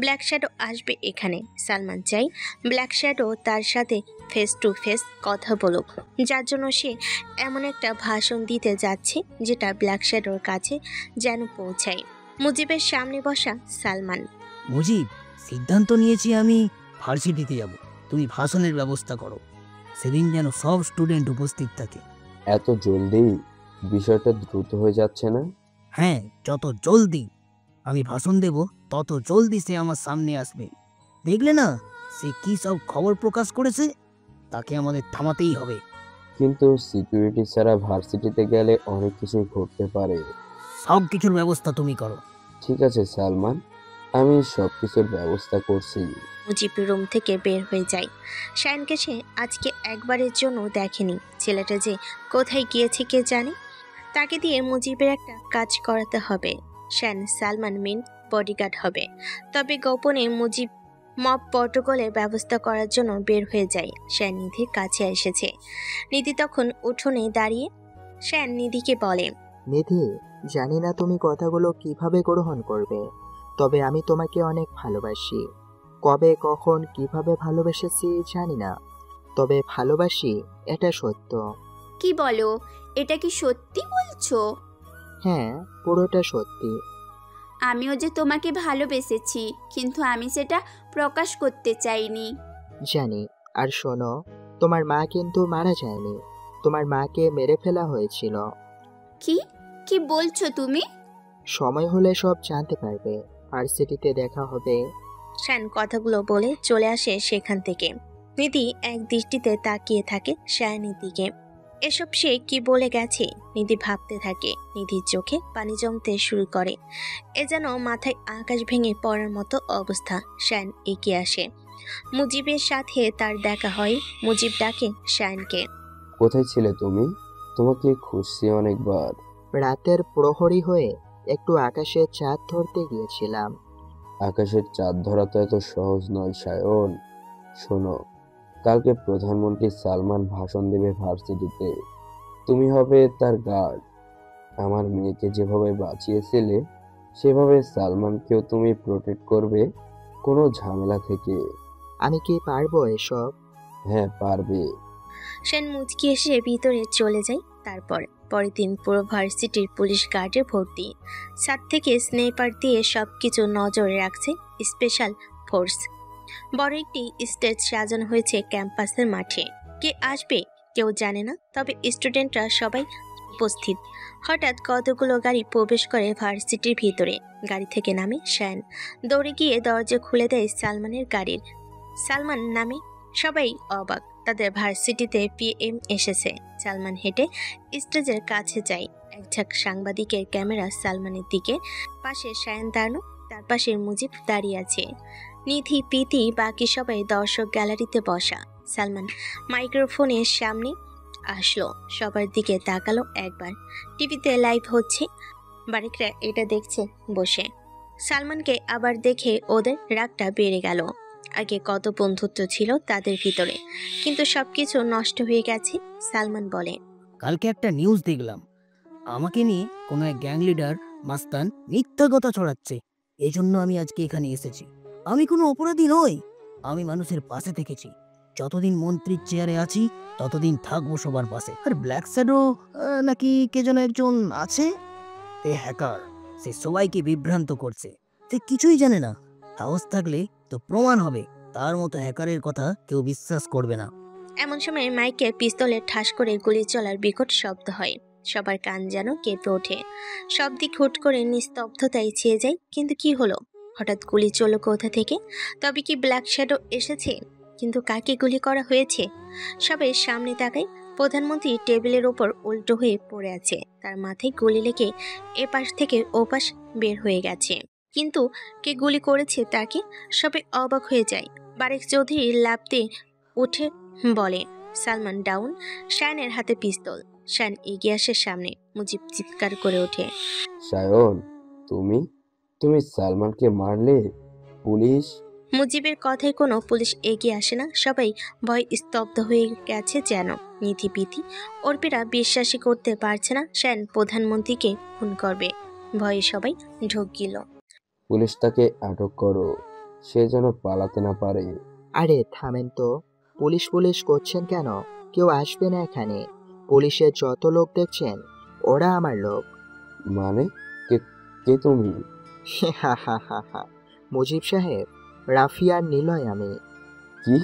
ব্ল্যাক শ্যাডো আসবে এখানে। সালমান চাই ব্ল্যাক শ্যাডো তার সাথে ফেস টু ফেস কথা বলুক, যার জন্য সে এমন একটা ভাষণ দিতে যাচ্ছে যেটা ব্ল্যাক শ্যাডোর কাছে যেন পৌঁছায়। মুজিবের সামনে বসা সালমান। মুজিব, সিদ্ধান্ত নিয়েছি আমি ভার্সিটিতে যাব। তুমি ভাষণের ব্যবস্থা করো, সেদিন যেন সব স্টুডেন্ট উপস্থিত থাকে। এত জলদি? বিষয়টা দ্রুত হয়ে যাচ্ছে না? হ্যাঁ, যত জলদি আমি ভাষণ দেব তত জলদি সে আমার সামনে আসবে। দেখলে না সে কি সব খবর প্রকাশ করেছে? তাকে আমাদের থামাতেই হবে। কিন্তু সিকিউরিটি ছাড়া ভার্সিটিতে গেলে অনেক কিছুই ঘটতে পারে। সব কিছুর ব্যবস্থা তুমি করো। ঠিক আছে সালমান, আমি সব কিছুর ব্যবস্থা করছি। মুজিব রুম থেকে বের হয়ে যায়। শায়নকে সে আজকে একবারের জন্য দেখেনি। ছেলেটা যে কোথায় গিয়েছে কে জানে। তাকে দিয়ে মুজিবের একটা কাজ করাতে হবে। শায়ন সালমান মেন বডিগার্ড হবে। তবে গোপনে মুজিব মব প্রটোকলের ব্যবস্থা করার জন্য বের হয়ে যায়। শায়ন নিধির কাছে এসেছে। নিধি তখন উঠোনে দাঁড়িয়ে। শায়ন নিধিকে বলে, নিধি, জানি না তুমি কথাগুলো কিভাবে গ্রহণ করবে, তবে আমি তোমাকে অনেক ভালোবাসি। কবে, কখন, কিভাবে ভালোবেসেছি জানি না, তবে ভালোবাসি, এটা সত্য। কি বলো, এটা কি সত্যি বলছো? হ্যাঁ, পুরোটা সত্যি। আমিও যে তোমাকে ভালোবেসেছি, কিন্তু আমি সেটা প্রকাশ করতে চাইনি। জানি। আর শোনো, তোমার মা কিন্তু মারা যায়নি, তোমার মাকে মেরে ফেলা হয়েছিল। কি কি বলছো তুমি? সময় হলে সব জানতে পারবে। ভার্সিটিতে দেখা হবে। শায়ন কথাগুলো বলে চলে আসে সেখান থেকে। নিধি এক দৃষ্টিতে তাকিয়ে থাকে শায়নের দিকে। এসব সে কি বলে গেছে? নিধি ভাবতে থাকে। নিধির চোখে পানি জমতে শুরু করে। এ যেন মাথায় আকাশ ভেঙে পড়ার মতো অবস্থা। শায়ন এগিয়ে আসে। মুজিবের সাথে তার দেখা হয়। মুজিব ডাকে শায়নকে। কোথায় ছিলে তুমি? তোমাকে খুঁজছি অনেকবার। রাতের প্রহরী হয়ে একটু আকাশে চাঁদ ধরতে গিয়েছিলাম। আকাশের চাঁদ ধরা তো এত সহজ নয় সায়ন। শোনো, কালকে প্রধানমন্ত্রী সালমান ভাষণ দেবে ভার্সিটিতে। তুমি হবে তার গার্ড। আমার মেয়েকে যেভাবে বাঁচিয়েছিলে সেভাবে সালমানকেও তুমি প্রোটেক্ট করবে কোনো ঝামেলা থেকে। আমি কি পারবো এসব? হ্যাঁ, পারবে। শায়ন মুচকি এসে ভিতরে চলে যায়। পরের দিন পুরো ভার্সিটির পুলিশ গার্ডে ভর্তি। ছাদ থেকে স্নাইপার দিয়ে সবকিছু নজরে রাখছে স্পেশাল ফোর্স। বড় একটি স্টেজ সাজানো হয়েছে ক্যাম্পাসের মাঠে। কে আসবে কেউ জানে না, তবে স্টুডেন্টরা সবাই উপস্থিত। হঠাৎ কতগুলো গাড়ি প্রবেশ করে ভার্সিটির ভিতরে। গাড়ি থেকে নামে শায়ন। দৌড়ে গিয়ে দরজা খুলে দেয় সালমানের গাড়ির। সালমান নামে। সবাই অবাক। তাদের ভার্সিটিতে পিএম এসেছে। সালমান হেঁটে স্টেজের কাছে যায়। এক ঝাঁক সাংবাদিকের ক্যামেরা সালমানের দিকে। পাশে শায়ন দাঁড়ানো, তার পাশে মুজিব দাঁড়িয়ে আছে। নিধি, প্রীতি, বাকি সবাই দর্শক গ্যালারিতে বসা। সালমান মাইক্রোফোনের সামনে আসলো। সবার দিকে তাকালো একবার। টিভিতে লাইভ হচ্ছে। বারেকরা এটা দেখছে বসে। সালমানকে আবার দেখে ওদের রাগটা বেড়ে গেল। আগে কত বন্ধুত্ব ছিল তাদের ভিতরে, কিন্তু সবকিছু নষ্ট হয়ে গেছে। সালমান বলে, কালকে একটা নিউজ দেখলাম, আমাকে নিয়ে কোনো এক গ্যাং লিডার মাস্তান মিথ্যা কথা ছড়াচ্ছে। এই জন্য আমি আজকে এখানে এসেছি। আমি কোনো অপরাধী নই, আমি মানুষের পাশে থেকেছি। যতদিন মন্ত্রীর চেয়ারে আছি ততদিন থাকবো সবার পাশে। আর ব্ল্যাক শ্যাডো নাকি কে যেন একজন আছে, এ হ্যাকার, সে সবাইকে বিভ্রান্ত করছে। সে কিছুই জানে না। সাহস থাকলে তো প্রমাণ হবে। তার মতো হ্যাকারের কথা কেউ বিশ্বাস করবে না। এমন সময় মাইকে পিস্তলে ঠাস করে গুলি চলার বিকট শব্দ হয়। সবার কান যেন কেঁপে ওঠে। সব দিক হুট করে নিস্তব্ধতায় ছেয়ে যায়। কিন্তু কি হলো? হঠাৎ গুলি চলো কোথা থেকে? তবে কি ব্ল্যাক শ্যাডো এসেছে? কিন্তু কাকে গুলি করা হয়েছে? সবাই সামনে তাকায়। প্রধানমন্ত্রী টেবিলের ওপর উল্টো হয়ে পড়ে আছে। তার মাথায় গুলি লেগে এপাশ থেকে ওপাশ বের হয়ে গেছে। কিন্তু কে গুলি করেছে তাকে? সবাই অবাক হয়ে যায়। বারেক চৌধুরী লাফ দিয়ে উঠে বলে, সালমান ডাউন। শায়নের হাতে পিস্তল। শায়ন এগিয়ে আসে সামনে। মুজিব চিৎকার করে ওঠে, সায়ন, তুমি তুমি সালমানকে মারলে? পুলিশ? মুজিবের কথায় কোনো পুলিশ এগিয়ে আসে না। সবাই ভয় স্তব্ধ হয়ে গেছে যেন। নীতিবিধি অর্পিরা বিশ্বাসই করতে পারছে না শায়ন প্রধানমন্ত্রীকে খুন করবে। ভয়ে সবাই ঢোক গেল। পুলিশ তাকে আটক করো, সে যেন পালাতে না পারে। আরে থামেন তো, পুলিশ পুলিশ করছেন কেন? কেউ আসবে না এখানে। পুলিশের যত লোক দেখছেন ওরা আমার লোক। মানে কে কে তুমি? হা হা হা হা, মুজিব সাহেব, রাফিয়ার নিলয় আমি। কি?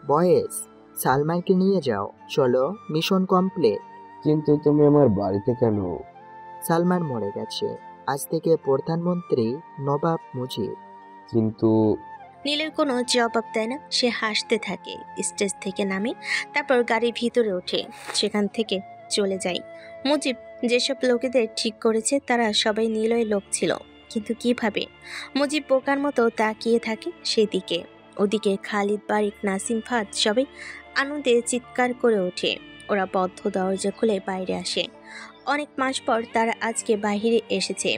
বয়েস, সালমানকে নিয়ে যাও, চলো, মিশন কমপ্লিট। কিন্তু তুমি আমার বাড়িতে কেন? সালমান মরে গেছে, আজ থেকে প্রধানমন্ত্রী নবাব মুজিব। কিন্তু নীলের কোনো জবাব দেয় না। সে হাসতে থাকে। স্টেজ থেকে নামে, তারপর গাড়ির ভিতরে ওঠে, সেখান থেকে চলে যায়। মুজিব যেসব লোকেদের ঠিক করেছে তারা সবাই নিলয় লোক ছিল। কিন্তু কিভাবে? মুজিব বোকার মতো তাকিয়ে থাকে সেদিকে। ওদিকে খালিদ, বারিক, নাসিম, ফাদ সবাই আনন্দে চিৎকার করে ওঠে। ওরা বদ্ধ দরজা খুলে বাইরে আসে। অনেক মাস পর তারা আজকে বাইরে এসেছে।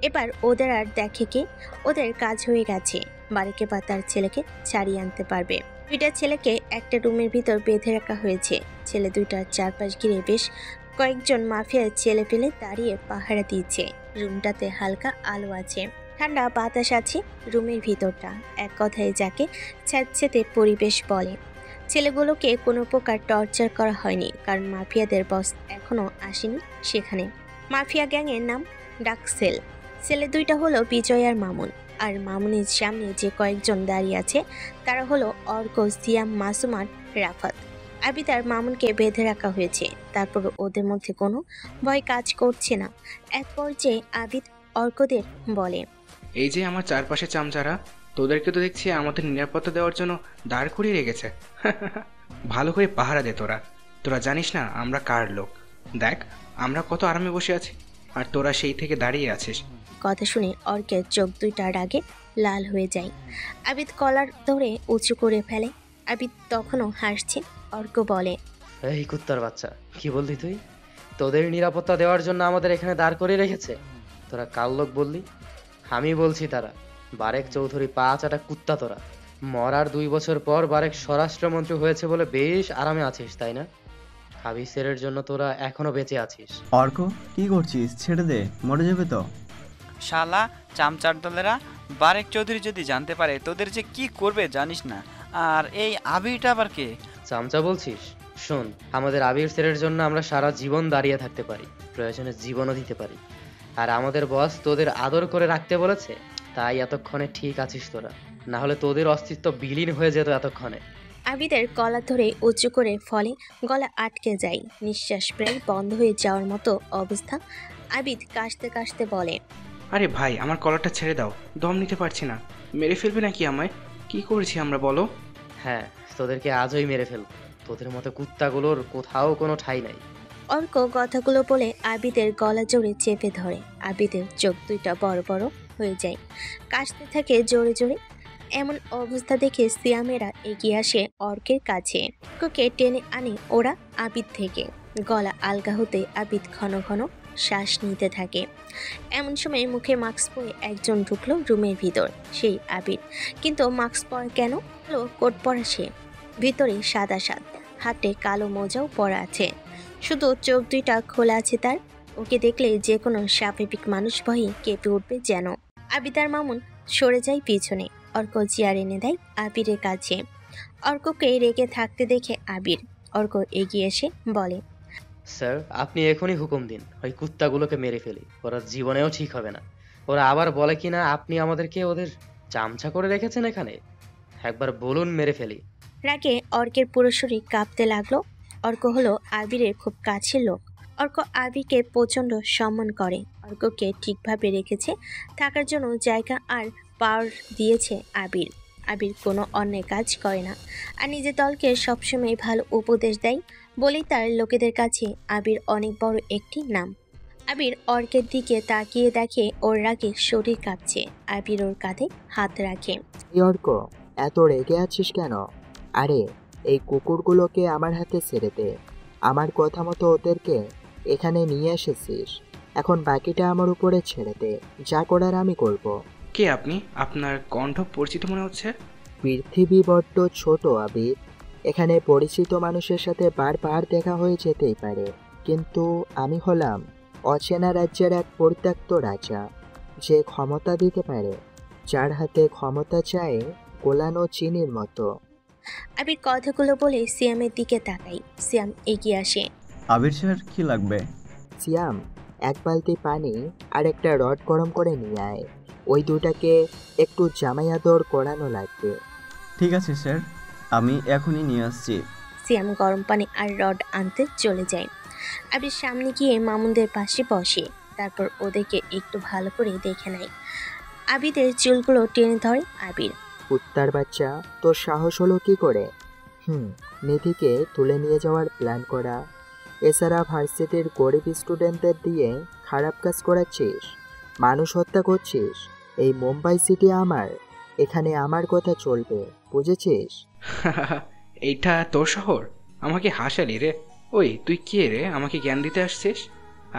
এবার ওদের আর দেখে কে? ওদের কাজ হয়ে গেছে। বারিকে বা তার ছেলেকে ছাড়িয়ে আনতে পারবে। দুইটা ছেলেকে একটা রুমের ভিতর বেঁধে রাখা হয়েছে। ছেলে দুইটার চারপাশ ঘিরে বেশ কয়েকজন মাফিয়ার ছেলে পেলে দাঁড়িয়ে পাহারা দিয়েছে। রুমটাতে হালকা আলো আছে, ঠান্ডা বাতাস আছে রুমের ভিতরটা। এক কথায় যাকে স্যাঁতসেঁতে পরিবেশ বলে। ছেলেগুলোকে কোনো প্রকার টর্চার করা হয়নি, কারণ মাফিয়াদের বস এখনো আসেনি সেখানে। মাফিয়া গ্যাংয়ের নাম ডাকসেল। ছেলে দুইটা হলো বিজয় আর মামুন। আর মামুনের সামনে যে কয়েকজন দাঁড়িয়ে আছে তারা হলো অর্ক, সিয়াম, মাসুম আর রাফাত। আবিদ আর মামুনকে বেঁধে রাখা হয়েছে। তারপর ওদের মধ্যে কোনো ভয় কাজ করছে না। এক পর্যায়ে আবিদ অর্কদের বলে, এই যে আমার চারপাশে চামচারা, তোদেরকে তো দেখছি আমাদের নিরাপত্তা দেওয়ার জন্য দাঁড় করিয়ে রেখেছে। ভালো করে পাহারা দে তোরা। তোরা জানিস না আমরা কার লোক। দেখ আমরা কত আরামে বসে আছি, আর তোরা সেই থেকে দাঁড়িয়ে আছিস। কথা শুনে অর্কের চোখ দুইটা রাগে লাল হয়ে যায়। আবিদ কলার ধরে উঁচু করে ফেলে। আবিদ তখনও হাসছে। অর্ক বলে, এই কুত্তার বাচ্চা, কি বললি তুই? তোদের নিরাপত্তা দেওয়ার জন্য আমাদের এখানে দাঁড় করে রেখেছে? তোরা কাল লোক বললি? আমি বলছি তারা বারেক চৌধুরী পা চাটা কুত্তা। তোরা মরার 2 বছর পর বারেক স্বরাষ্ট্রমন্ত্রী হয়েছে বলে বেশ আরামে আছিস, তাই না? হাবিসের জন্য তোরা এখনো বেঁচে আছিস। অর্ক, কি করছিস? ছেড়ে দে, মরে যাবে তো। শালা চামচার দলেরা, বারেক চৌধুরী যদি জানতে পারে তোদের যে কি করবে জানিস না। আর এই আবিরটা আবার কে? চামচা বলছিস? শোন, আমাদের আবির স্যারের জন্য আমরা সারা জীবন দাঁড়িয়ে থাকতে পারি, প্রয়োজনে জীবনও দিতে পারি। আর আমাদের বস তোদের আদর করে রাখতে বলেছে, তাই এতক্ষণে ঠিক আছিস তোরা। না হলে তোদের অস্তিত্ব বিলীন হয়ে যেত এতক্ষণে। আবিদের গলা ধরে উঁচু করে ফলে গলা আটকে যায়। নিঃশ্বাস প্রায় বন্ধ হয়ে যাওয়ার মতো অবস্থা। আবিদ কাশতে কাশতে বলে, আরে ভাই, আমার কলারটা ছেড়ে দাও, দম নিতে পারছি না। মেরে ফেলবে নাকি আমায়? কি করেছি আমরা বলো? হ্যাঁ, তোদেরকে আজই মেরে ফেলব। তোদের মতো কুত্তাগুলোর কোথাও কোনো ঠাঁই নাই। অর্ক কথাগুলো বলে আবিদের গলা জোরে চেপে ধরে। আবিদের চোখ দুইটা বড় বড় হয়ে যায়, কাশতে থাকে জোরে জোরে। এমন অবস্থা দেখে সিয়ামেরা এগিয়ে আসে অর্কের কাছে। অর্ককে টেনে আনে ওরা আবিদ থেকে। গলা আলগা হতে আবিদ ঘন ঘন শ্বাস নিতে থাকে। এমন সময় মুখে মাস্ক পরে একজন ঢুকলো রুমের ভিতর। সেই আবিদ, কিন্তু মাস্ক পরা কেন? কোট পরা সে, ভিতরে সাদা সাদ, হাতে কালো মোজাও পরা আছে, শুধু চোখ দুইটা খোলা আছে তার। ওকে দেখলে যে কোনো স্বাভাবিক মানুষ ভয়ে কেঁপে উঠবে যেন। আবিদ আর মামুন সরে যায় পিছনে। অর্ক চেয়ার এনে দেয় আবিরের কাছে। অর্ককে রেগে থাকতে দেখে আবির। অর্ক এগিয়ে এসে বলে, স্যার, আপনি এখনই হুকুম দিন, ওই কুত্তাগুলোকে মেরে ফেলি। ওরা জীবনেও ঠিক হবে না। ওরা আবার বলে কিনা আপনি আমাদেরকে ওদের চামচা করে রেখেছেন এখানে। একবার বলুন, মেরে ফেলি। রাগে অর্কের পুরো শরীর কাঁপতে লাগলো। অর্ক হলো আবিরের খুব কাছের লোক। অর্ক আবিরকে প্রচণ্ড সম্মান করে। অর্ককে ঠিকভাবে রেখেছে থাকার জন্য জায়গা আর পাওয়ার দিয়েছে আবির। আবির কোনো অন্যায় কাজ করে না আর নিজের দলকে সবসময় ভালো উপদেশ দেয় বলেই তার লোকেদের কাছে আবির অনেক বড় একটি নাম। আবির অর্কের দিকে তাকিয়ে দেখে ওর রাগে শরীর কাঁপছে। আবির ওর কাঁধে হাত রাখে। এই অর্ক, এত রেগে আছিস কেন? আরে এই কুকুরগুলোকে আমার হাতে ছেড়ে দে। আমার কথা মতো ওদেরকে এখানে নিয়ে এসেছিস, এখন বাকিটা আমার উপরে ছেড়ে দে। যা করার আমি করব। কে আপনি? আপনার কণ্ঠ পরিচিত মনে হচ্ছে। পৃথিবী বড্ড ছোট আবির, এখানে পরিচিত মানুষের সাথে বারবার দেখা হয়ে যেতেই পারে, কিন্তু আমি হলাম অচেনা রাজ্যের এক পরিত্যক্ত রাজা, যে ক্ষমতা দিতে পারে, যার হাতে ক্ষমতা চায় গোলানো চিনির মতো। আবির কথাগুলো বলে সিয়ামের দিকে তাকাই। সিয়াম এগিয়ে আসে। আবির স্যার, কি লাগবে? সিয়াম, এক বালতি পানি আর একটা রড গরম করে নিয়ে আয়। ওই দুটাকে একটু জামাই আদর করানো লাগবে। ঠিক আছে স্যার, আমি এখনই নিয়ে আসছি। সিয়াম গরম পানি আর রড আনতে চলে যায়। আবির সামনে গিয়ে মামুনদের পাশে বসে, তারপর ওদেরকে একটু ভালো করে দেখে নেয়। আবিদের চুলগুলো টেনে ধরে আবির। কুত্তার বাচ্চা, তোর সাহস হলো কি করে? নিধিকে তুলে নিয়ে যাওয়ার প্ল্যান করা, এছাড়া ভার্সিটির গরিব স্টুডেন্টদের দিয়ে খারাপ কাজ করাচ্ছিস, মানুষ হত্যা করছিস। এই মুম্বাই সিটি আমার, এখানে আমার কথা চলবে, বুঝেছিস? এইটা তোর শহর? আমাকে হাসালি রে। ওই তুই কে রে, আমাকে জ্ঞান দিতে আসছিস?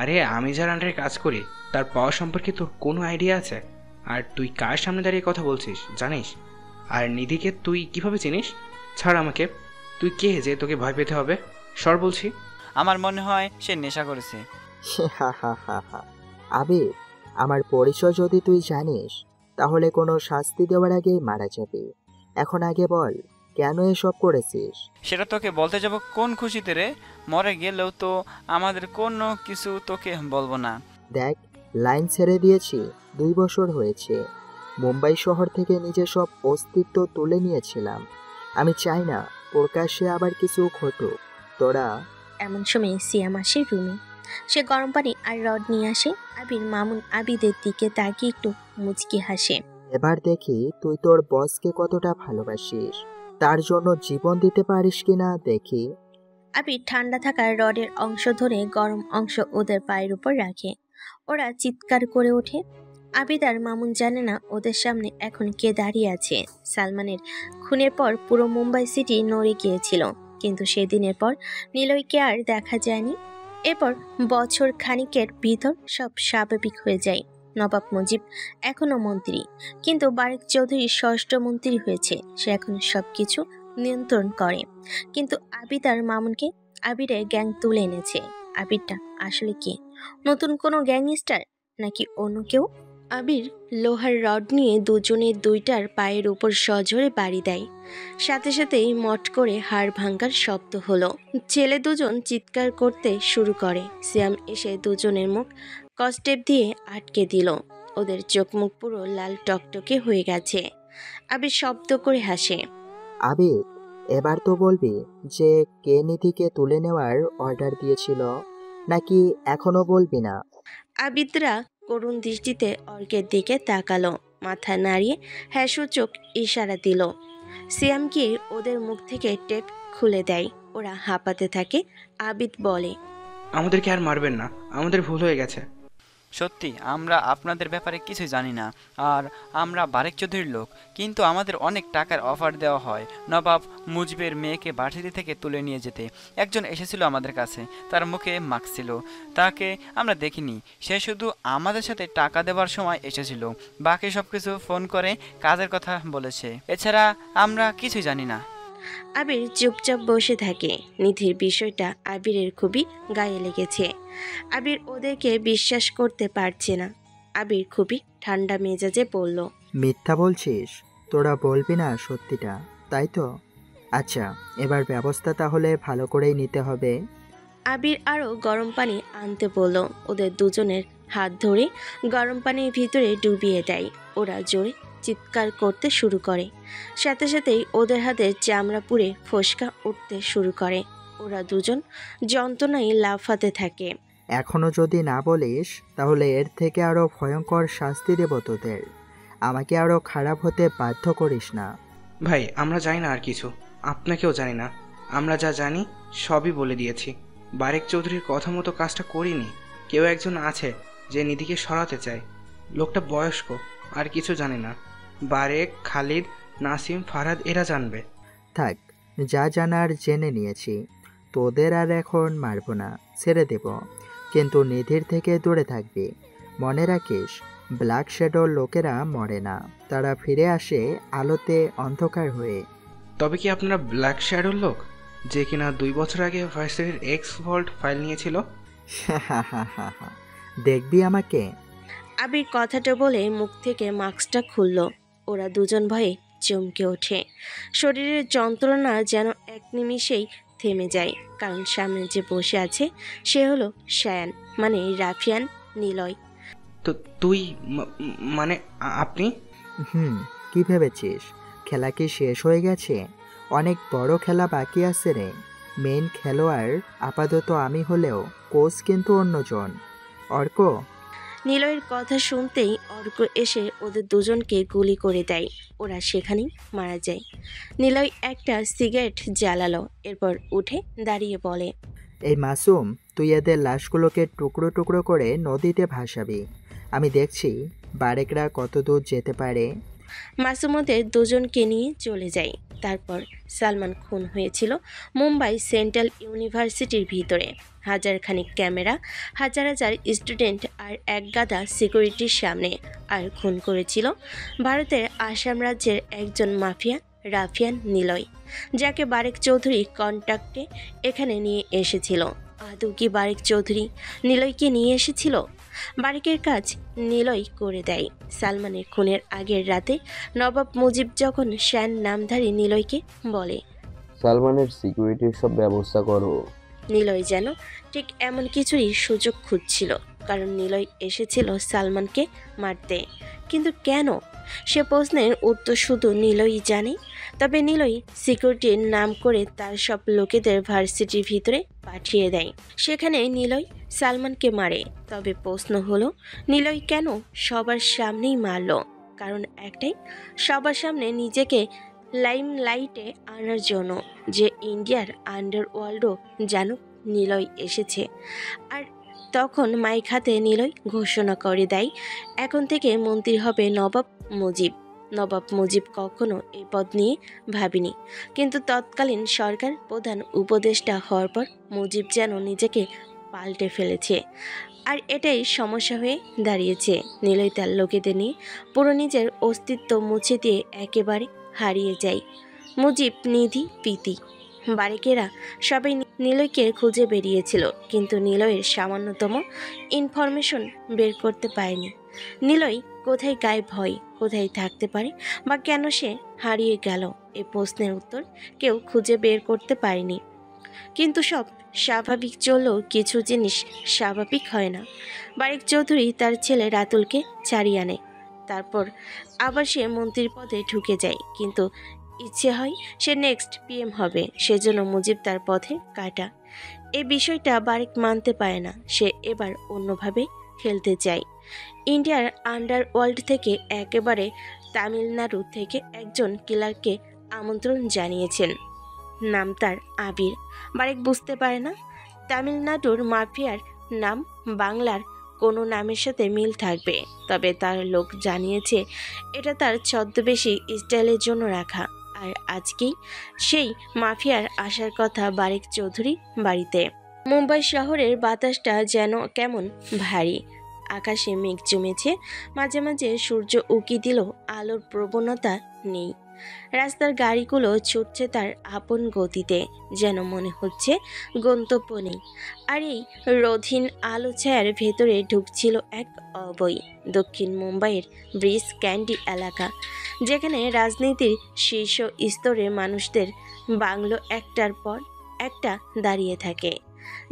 আরে আমি যার আন্ডারে কাজ করি তার পাওয়া সম্পর্কে তোর কোনো আইডিয়া আছে? আর তুই কার সামনে দাঁড়িয়ে কথা বলছিস জানিস? আর নিধিকে তুই কিভাবে চিনিস? ছাড় আমাকে। তুই কে যে তোকে ভয় পেতে হবে? সর বলছি। আমার মনে হয় সে নেশা করেছে। আবির, আমার পরিচয় যদি তুই জানিস তাহলে কোনো শাস্তি দেওয়ার আগেই মারা যাবে। এখন আগে বল, কেন এসব করেছিস? সেটা তোকে বলতে যাব কোন খুশিতে রে? মরে গেলেও তো আমাদের কোনো কিছু তোকে বলবো না। দেখ, লাইন ছেড়ে দিয়েছি 2 বছর হয়েছে। মুম্বাই শহর থেকে নিজের সব অস্তিত্ব তুলে নিয়েছিলাম। আমি চাই না প্রকাশ্যে আবার কিছু ঘটুক। তোরা। এমন সময় সিয়াম আসে রুমে। সে গরম পানি আর রড নিয়ে আসে। আবির মামুন আবিদের দিকে তাকিয়ে একটু মুচকি হাসে। এবার দেখি তুই তোর বসকে কতটা ভালোবাসিস, তার জন্য জীবন দিতে পারিস কিনা দেখি। আবির ঠান্ডা থাকা রডের অংশ ধরে গরম অংশ ওদের পায়ের উপর রাখে। ওরা চিৎকার করে ওঠে। আবিদ আর মামুন জানে না ওদের সামনে এখন কে দাঁড়িয়ে আছে। সালমানের খুনের পর পুরো মুম্বাই সিটি নড়ে গিয়েছিল, কিন্তু সেদিনের পর নিলয়কে আর দেখা যায়নি। এরপর বছর খানিকের ভিতর সব স্বাভাবিক হয়ে যায়। নবাব মুজিব এখনো মন্ত্রী, কিন্তু বারেক চৌধুরী ষষ্ঠ মন্ত্রী হয়েছে। সে এখন সবকিছু নিয়ন্ত্রণ করে। কিন্তু আবিদ আর মামুনকে আবিরের গ্যাং তুলে এনেছে। আবিরটা আসলে কে? নতুন কোনো গ্যাংস্টার নাকি অন্য কেউ? আবির লোহার রড নিয়ে দুজনের দুইটার পায়ের উপর সজোরে বাড়ি দেয়। সাথে সাথেই মট করে হাড় ভাঙ্গার শব্দ হলো। ছেলে দুজন চিৎকার করতে শুরু করে। সিয়াম এসে দুজনের মুখ কস্টেপ দিয়ে আটকে দিল। ওদের চোখ মুখ পুরো লাল টকটকে হয়ে গেছে। আবির শব্দ করে হাসে। আবির, এবার তো বলবি যে কে নিধিকে তুলে নেওয়ার অর্ডার দিয়েছিল, নাকি এখনো বলবি না? আবিদরা করুণ দৃষ্টিতে অর্কের দিকে তাকালো, মাথা নাড়িয়ে হ্যাঁ সূচক ইশারা দিল। সিয়াম গিয়ে ওদের মুখ থেকে টেপ খুলে দেয়। ওরা হাঁপাতে থাকে। আবিদ বলে, আমাদেরকে আর মারবেন না, আমাদের ভুল হয়ে গেছে। সত্যি আমরা আপনাদের ব্যাপারে কিছুই জানি না। আর আমরা বারেক চৌধুরীর লোক, কিন্তু আমাদের অনেক টাকার অফার দেওয়া হয় নবাব মুজিবের মেয়েকে ভার্সিটি থেকে তুলে নিয়ে যেতে। একজন এসেছিল আমাদের কাছে, তার মুখে মাস্ক ছিল, তাকে আমরা দেখিনি। সে শুধু আমাদের সাথে টাকা দেওয়ার সময় এসেছিল, বাকি সব কিছু ফোন করে কাজের কথা বলেছে। এছাড়া আমরা কিছুই জানি না। আবির চুপচাপ বসে থাকে। নিধির বিষয়টা আবিরের খুবই গায়ে লেগেছে। আবির ওদেরকে বিশ্বাস করতে পারছে না। আবির খুবই ঠান্ডা মেজাজে বলল, মিথ্যা বলছিস? তোরা বলবি না সত্যিটা, তাই তো? আচ্ছা, এবার ব্যবস্থা তাহলে ভালো করেই নিতে হবে। আবির আরও গরম পানি আনতে বলল। ওদের দুজনের হাত ধরে গরম পানির ভিতরে ডুবিয়ে দেয়। ওরা জোরে চিৎকার করতে শুরু করে। সাথে সাথেই ওদের হাতের চামড়া পুড়ে ফোসকা উঠতে শুরু করে। ওরা দুজন যন্ত্রণায় লাফাতে থাকে। এখনো যদি না বলিস তাহলে এর থেকে আরো ভয়ঙ্কর শাস্তি দেব তোদের। আমাকে আরো খারাপ হতে বাধ্য করিস না। ভাই আমরা জানি না আর কিছু, আপনাকেও জানি না। আমরা যা জানি সবই বলে দিয়েছি। বারেক চৌধুরীর কথা মতো কাজটা করিনি। কেউ একজন আছে যে নিধিকে সরাতে চায়। লোকটা বয়স্ক, আর কিছু জানে না। বারেক, খালিদ, নাসিম, ফারহাদ এরা জানবে। থাক, যা জানার জেনে নিয়েছি। তোদের আর এখন মারবো না, ছেড়ে দেব। কিন্তু নিধির থেকে দূরে থাকবি। মনে রাখিস, ব্ল্যাক শ্যাডোর লোকেরা মরে না, তারা ফিরে আসে আলোতে অন্ধকার হয়ে। তবে কি আপনারা ব্ল্যাক শ্যাডোর লোক, যে কিনা 2 বছর আগে ভার্সিটির এক্স ভল্ট ফাইল নিয়েছিল? দেখবি আমাকে। আবির কথাটা বলে মুখ থেকে মাস্কটা খুলল। ওরা দুজন ভয়ে চমকে ওঠে। শরীরের যন্ত্রণা যেন এক নিমিষেই থেমে যায়, কারণ সামনে যে বসে আছে সে হলো শায়ান, মানে রাফিয়ান নিলয়। তো তুই মানে আপনি? কি ভেবেছিস খেলা কি শেষ হয়ে গেছে? অনেক বড় খেলা বাকি আছে রে। মেইন খেলোয়াড় আপাতত আমি হলেও কোচ কিন্তু অন্যজন। অর্ক। নিলয়ের কথা শুনতেই অর্ক এসে ওদের দুজনকে গুলি করে দেয়। ওরা সেখানেই মারা যায়। নিলয় একটা সিগারেট জ্বালালো, এরপর উঠে দাঁড়িয়ে বলে, এই মাসুম, তুই এদের লাশগুলোকে টুকরো টুকরো করে নদীতে ভাসাবি। আমি দেখছি বারেকরা কত দূর যেতে পারে। মাসুম ওদের দুজনকে নিয়ে চলে যায়। তারপর সালমান খুন হয়েছিল মুম্বাই সেন্ট্রাল ইউনিভার্সিটির ভিতরে। হাজারখানিক ক্যামেরা, হাজার হাজার স্টুডেন্ট আর এক গাদা সিকিউরিটির সামনে। আর খুন করেছিল ভারতের আসাম রাজ্যের একজন মাফিয়া রাফিয়ান নিলয়, যাকে বারেক চৌধুরী কন্ট্যাক্টে এখানে নিয়ে এসেছিল। আদৌ কি বারেক চৌধুরী নিলয়কে নিয়ে এসেছিল? বারেকের কাজ নিলয় করে দেয়। সালমানের খুনের আগের রাতে নবাব মুজিব যখন শ্যান নামধারী নিলয়কে বলে, সালমানের সিকিউরিটির সব ব্যবস্থা করো। নিলয় যেন ঠিক এমন কিছুরই সুযোগ খুঁজছিল, কারণ নিলয় এসেছিল সালমানকে মারতে। কিন্তু কেন? সে প্রশ্নের উত্তর শুধু নিলয়ই জানে। তবে নিলয় সিকিউরিটির নাম করে তার সব লোকেদের ভার্সিটির ভিতরে পাঠিয়ে দেয়। সেখানে নিলয় সালমানকে মারে। তবে প্রশ্ন হলো, নিলয় কেন সবার সামনেই মারল? কারণ একটাই, সবার সামনে নিজেকে লাইমলাইটে আনার জন্য, যে ইন্ডিয়ার আন্ডারওয়ার্ল্ডও জানুক নিলয় এসেছে। আর তখন মাইক হাতে নিলয় ঘোষণা করে দেয়, এখন থেকে মন্ত্রী হবে নবাব মুজিব। নবাব মুজিব কখনো এই পদ নিয়ে ভাবিনি, কিন্তু তৎকালীন সরকার প্রধান উপদেষ্টা হওয়ার পর মুজিব যেন নিজেকে পাল্টে ফেলেছে। আর এটাই সমস্যা হয়ে দাঁড়িয়েছে। নিলয় তার লোকেদের নিয়ে পুরো নিজের অস্তিত্ব মুছে দিয়ে একেবারে হারিয়ে যায়। মুজিব, নিধি, প্রীতি, বারেকেরা সবাই নিলয়কে খুঁজে বেরিয়েছিল, কিন্তু নিলয়ের সামান্যতম ইনফরমেশন বের করতে পারেনি। নিলয় কোথায় গায়েব হয়, কোথায় থাকতে পারে, বা কেন সে হারিয়ে গেল, এই প্রশ্নের উত্তর কেউ খুঁজে বের করতে পারেনি। কিন্তু সব স্বাভাবিক চললেও কিছু জিনিস স্বাভাবিক হয় না। বারেক চৌধুরী তার ছেলে রাতুলকে ছাড়িয়ে আনে, তারপর আবার সে মন্ত্রীর পদে ঢুকে যায়। কিন্তু ইচ্ছে হয় সে নেক্সট পিএম হবে, সেজন্য মুজিব তার পথে কাটা। এই বিষয়টা বারেক মানতে পারে না। সে এবার অন্যভাবে খেলতে চায়। ইন্ডিয়ার আন্ডারওয়ার্ল্ড থেকে একেবারে তামিলনাড়ু থেকে একজন কিলারকে আমন্ত্রণ জানিয়েছেন। নাম তার আবির। বারেক বুঝতে পারে না তামিলনাড়ুর মাফিয়ার নাম বাংলার কোনো নামের সাথে মিল থাকবে, তবে তার লোক জানিয়েছে এটা তার ছদ্মবেশী স্টাইলের জন্য রাখা। আর আজকেই সেই মাফিয়ার আসার কথা বারেক চৌধুরী বাড়িতে। মুম্বাই শহরের বাতাসটা যেন কেমন ভারী। আকাশে মেঘ জমেছে, মাঝে মাঝে সূর্য উকি দিল, আলোর প্রবণতা নেই। রাস্তার গাড়িগুলো ছুটছে তার আপন গতিতে, যেন মনে হচ্ছে গন্তব্য নেই। আর এই রোধহীন আলো ছায়ার ভেতরে ঢুকছিল এক অবৈ দক্ষিণ মুম্বাইয়ের ব্রিজ ক্যান্ডি এলাকা, যেখানে রাজনীতির শীর্ষ স্তরের মানুষদের বাংলো একটার পর একটা দাঁড়িয়ে থাকে।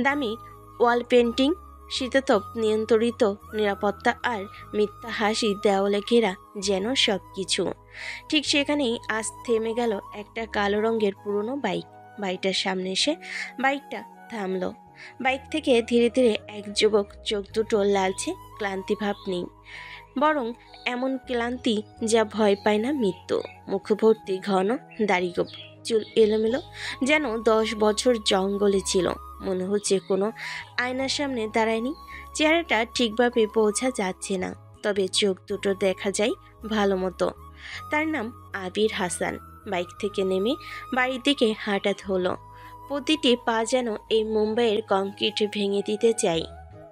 দামি ওয়াল পেন্টিং, শীতাতপ নিয়ন্ত্রিত নিরাপত্তা আর মিথ্যা হাসি দেওয়ালে ঘেরা যেন সব কিছু। ঠিক সেখানেই আজ থেমে গেল একটা কালো রঙের পুরনো বাইক। বাড়িটার সামনে এসে বাইকটা থামলো। বাইক থেকে ধীরে ধীরে এক যুবক, চোখ দুটো লালচে, ক্লান্তি ভাব নেই, বরং এমন ক্লান্তি যা ভয় পায় না মৃত্যু। মুখ ভর্তি ঘন দাড়িগোপ, চুল এলোমেলো, যেন 10 বছর জঙ্গলে ছিল। মনে হচ্ছে কোনো আয়নার সামনে দাঁড়ায়নি। চেহারাটা ঠিকভাবে বোঝা যাচ্ছে না, তবে চোখ দুটো দেখা যায় ভালো মতো। তার নাম আবির হাসান। বাইক থেকে নেমে বাড়ির দিকে হাঁটা হলো। প্রতিটি পা যেন এই মুম্বাইয়ের কংক্রিট ভেঙে দিতে চাই।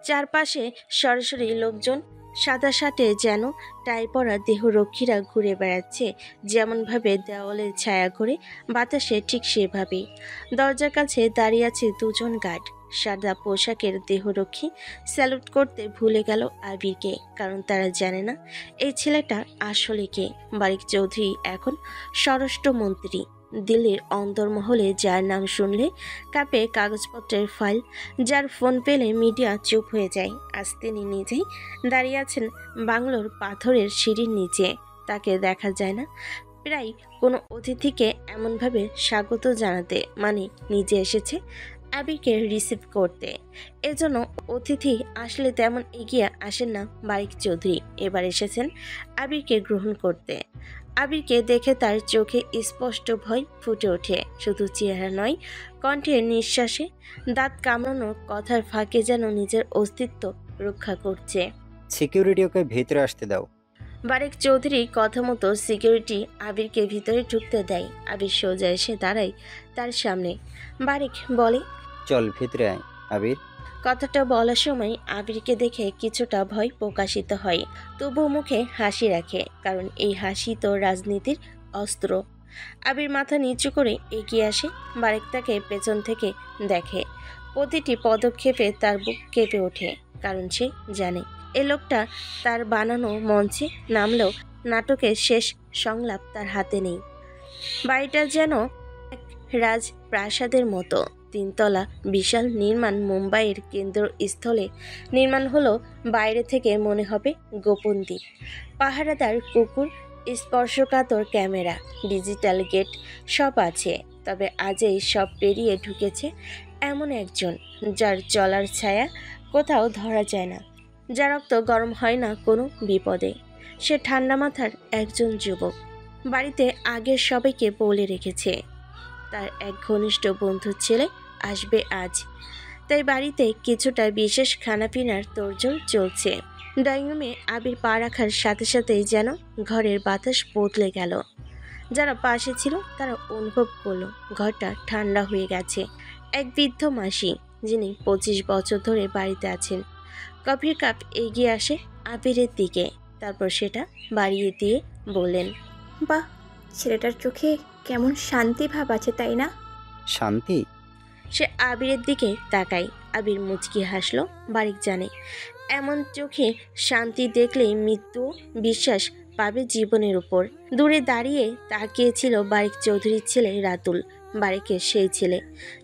চারপাশে সরাসরি লোকজন, সাদা শার্টে যেন টাই পরা দেহরক্ষীরা ঘুরে বেড়াচ্ছে, যেমনভাবে দেওয়ালের ছায়া করে বাতাসে, ঠিক সেভাবেই। দরজার কাছে দাঁড়িয়ে আছে দুজন গার্ড। সাদা পোশাকের দেহরক্ষী স্যালুট করতে ভুলে গেল আবিরকে, কারণ তারা জানে না এই ছেলেটা আসলে কে। বারিক চৌধুরী এখন স্বরাষ্ট্রমন্ত্রী। দিল্লির অন্দরমহলে যার নাম শুনলে কাঁপে কাগজপত্রের ফাইল, যার ফোন পেলে মিডিয়া চুপ হয়ে যায়। আজ তিনি নিজেই দাঁড়িয়ে আছেন বাংলোর পাথরের সিঁড়ির নিচে। তাকে দেখা যায় না। প্রায় কোনো অতিথিকে এমনভাবে স্বাগত জানাতে মানে নিজে এসেছে আবিরকে রিসিভ করতে। এজন্য অতিথি আসলে তেমন এগিয়ে আসেন না বারিক চৌধুরী। এবার এসেছেন আবিরকে গ্রহণ করতে। আবিরকে দেখে তার চোখে স্পষ্ট ভয় ফুটে ওঠে। শুধু চেহারা নয়, কণ্ঠে, নিঃশ্বাসে, দাঁত কামড়ানোর কথার ফাঁকে যেন নিজের অস্তিত্ব রক্ষা করছে। সিকিউরিটি ওকে ভেতরে আসতে দাও। বারিক চৌধুরী কথা মতো সিকিউরিটি আবিরকে ভিতরে ঢুকতে দেয়। আবির সোজা এসে দাঁড়ায় তার সামনে। বারিক বলে, চল ভেতরে আয় আবির। কথাটা বলার সময় আবিরকে দেখে কিছুটা ভয় প্রকাশিত হয়, তবুও মুখে হাসি রাখে, কারণ এই হাসি তো রাজনীতির অস্ত্র। আবির মাথা নিচু করে এগিয়ে আসে। বারিক তাকে পেছন থেকে দেখে। প্রতিটি পদক্ষেপে তার বুক কেঁপে ওঠে, কারণ সে জানে এ লোকটা তার বানানো মঞ্চে নামলেও নাটকের শেষ সংলাপ তার হাতে নেই। বাড়িটা যেন এক রাজপ্রাসাদের মতো। 3 তলা বিশাল নির্মাণ, মুম্বাইয়ের কেন্দ্রস্থলে নির্মাণ হলো। বাইরে থেকে মনে হবে গোপন দ্বীপ। পাহারাদার কুকুর, স্পর্শকাতর ক্যামেরা, ডিজিটাল গেট সব আছে। তবে আজই সব পেরিয়ে ঢুকেছে এমন একজন, যার চলার ছায়া কোথাও ধরা যায় না, যার রক্ত গরম হয় না কোনো বিপদে। সে ঠান্ডা মাথার একজন যুবক। বাড়িতে আগের সবাইকে বলে রেখেছে তার এক ঘনিষ্ঠ বন্ধুর ছেলে আসবে আজ। তাই বাড়িতে কিছুটা বিশেষ খানাপিনার তোড়জোড় চলছে। ড্রয়িং রুমে আবির পা রাখার সাথে সাথেই যেন ঘরের বাতাস বদলে গেল। যারা পাশে ছিল তারা অনুভব করলো ঘরটা ঠান্ডা হয়ে গেছে। এক বৃদ্ধ মাসি, যিনি 25 বছর ধরে বাড়িতে আছেন, কফির কাপ এগিয়ে আসে আবিরের দিকে, তারপর সেটা বাড়িয়ে দিয়ে বললেন, বাহ, ছেলেটার চোখে কেমন শান্তি ভাব আছে, তাই না? শান্তি? সে আবিরের দিকে তাকায়। আবির মুচকি হাসলো। বারিক জানে এমন চোখে শান্তি দেখলেই মৃত্যু বিশ্বাস পাবে জীবনের উপর। দূরে দাঁড়িয়ে তাকিয়েছিল বারিক চৌধুরীর ছেলে রাতুল। বারিকের সেই ছেলে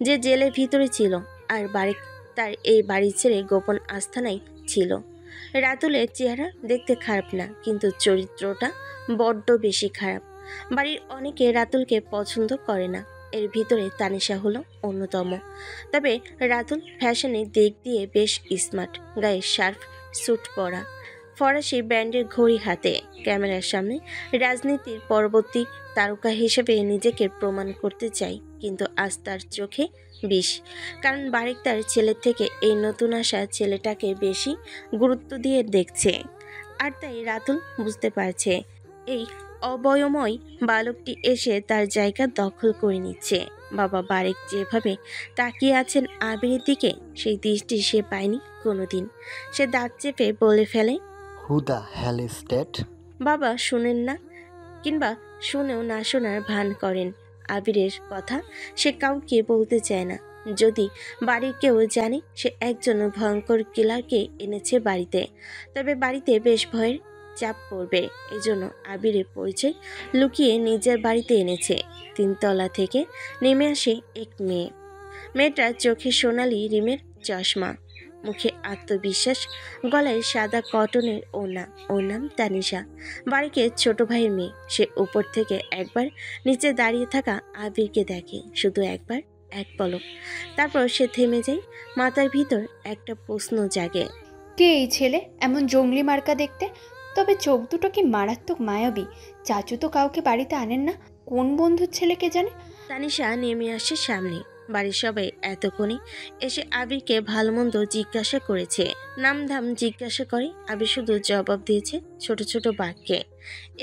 যে জেলের ভিতরে ছিল, আর বারিক তার এই বাড়ি ছেড়ে গোপন আস্থানায় ছিল। রাতুলের চেহারা দেখতে খারাপ না, কিন্তু চরিত্রটা বড্ড বেশি খারাপ। বাড়ির অনেকে রাতুলকে পছন্দ করে না, এর ভিতরে তানিশা হলো অন্যতম। তবে রাতুল ফ্যাশনের দিক দিয়ে বেশ স্মার্ট। গায়ে শার্প স্যুট পরা, ফরাসি ব্র্যান্ডের ঘড়ি হাতে, ক্যামেরার সামনে রাজনীতির পরবর্তী তারকা হিসেবে নিজেকে প্রমাণ করতে চাই। কিন্তু আজ তার চোখে বিষ, কারণ বারিক তার ছেলের থেকে এই নতুন আসা ছেলেটাকে বেশি গুরুত্ব দিয়ে দেখছে। আর তাই রাতুল বুঝতে পারছে এই অবয়ময় বালকটি এসে তার জায়গা দখল করে নিচ্ছে। বাবা বারিক যেভাবে তাকিয়ে আছেন আবিরের দিকে, সেই দৃষ্টি সে পায়নি কোনোদিন। সে দাঁত চেপে বলে ফেলে, who the hell is that? বাবা শুনেন না, কিংবা শুনেও না শোনার ভান করেন। আবিরের কথা সে কাউকে বলতে চায় না। যদি বাড়ির কেউ জানে সে একজন ভয়ঙ্কর কিলারকে এনেছে বাড়িতে, তবে বাড়িতে বেশ ভয়ের চাপ পড়বে। এজন্য আবিরের পরিচয় লুকিয়ে নিজের বাড়িতে এনেছে। 3 তলা থেকে নেমে আসে এক মেয়ে। মেয়েটার চোখে সোনালি রিমের চশমা, মুখে আত্মবিশ্বাস, গলায় সাদা কটনের ওড়না। ওর নাম তানিশা, বাড়িকে ছোট ভাইয়ের মেয়ে। সে উপর থেকে একবার নিচে দাঁড়িয়ে থাকা আবিরকে দেখে, শুধু একবার, এক পলক। তারপর সে থেমে যায়। মাথার ভিতর একটা প্রশ্ন জাগে। কে এই ছেলে? এমন জঙ্গলি মার্কা দেখতে, তবে চোখ দুটো কি মারাত্মক মায়াবী। চাচু তো কাউকে বাড়িতে আনেন না, কোন বন্ধুর ছেলেকে জানে? তানিশা নেমে আসে সামনে। বাড়ির সবাই এতক্ষণে এসে আবিরকে ভালো মন্দ জিজ্ঞাসা করেছে, নাম ধাম জিজ্ঞাসা করে। আবির শুধু জবাব দিয়েছে ছোট ছোট বাক্যে।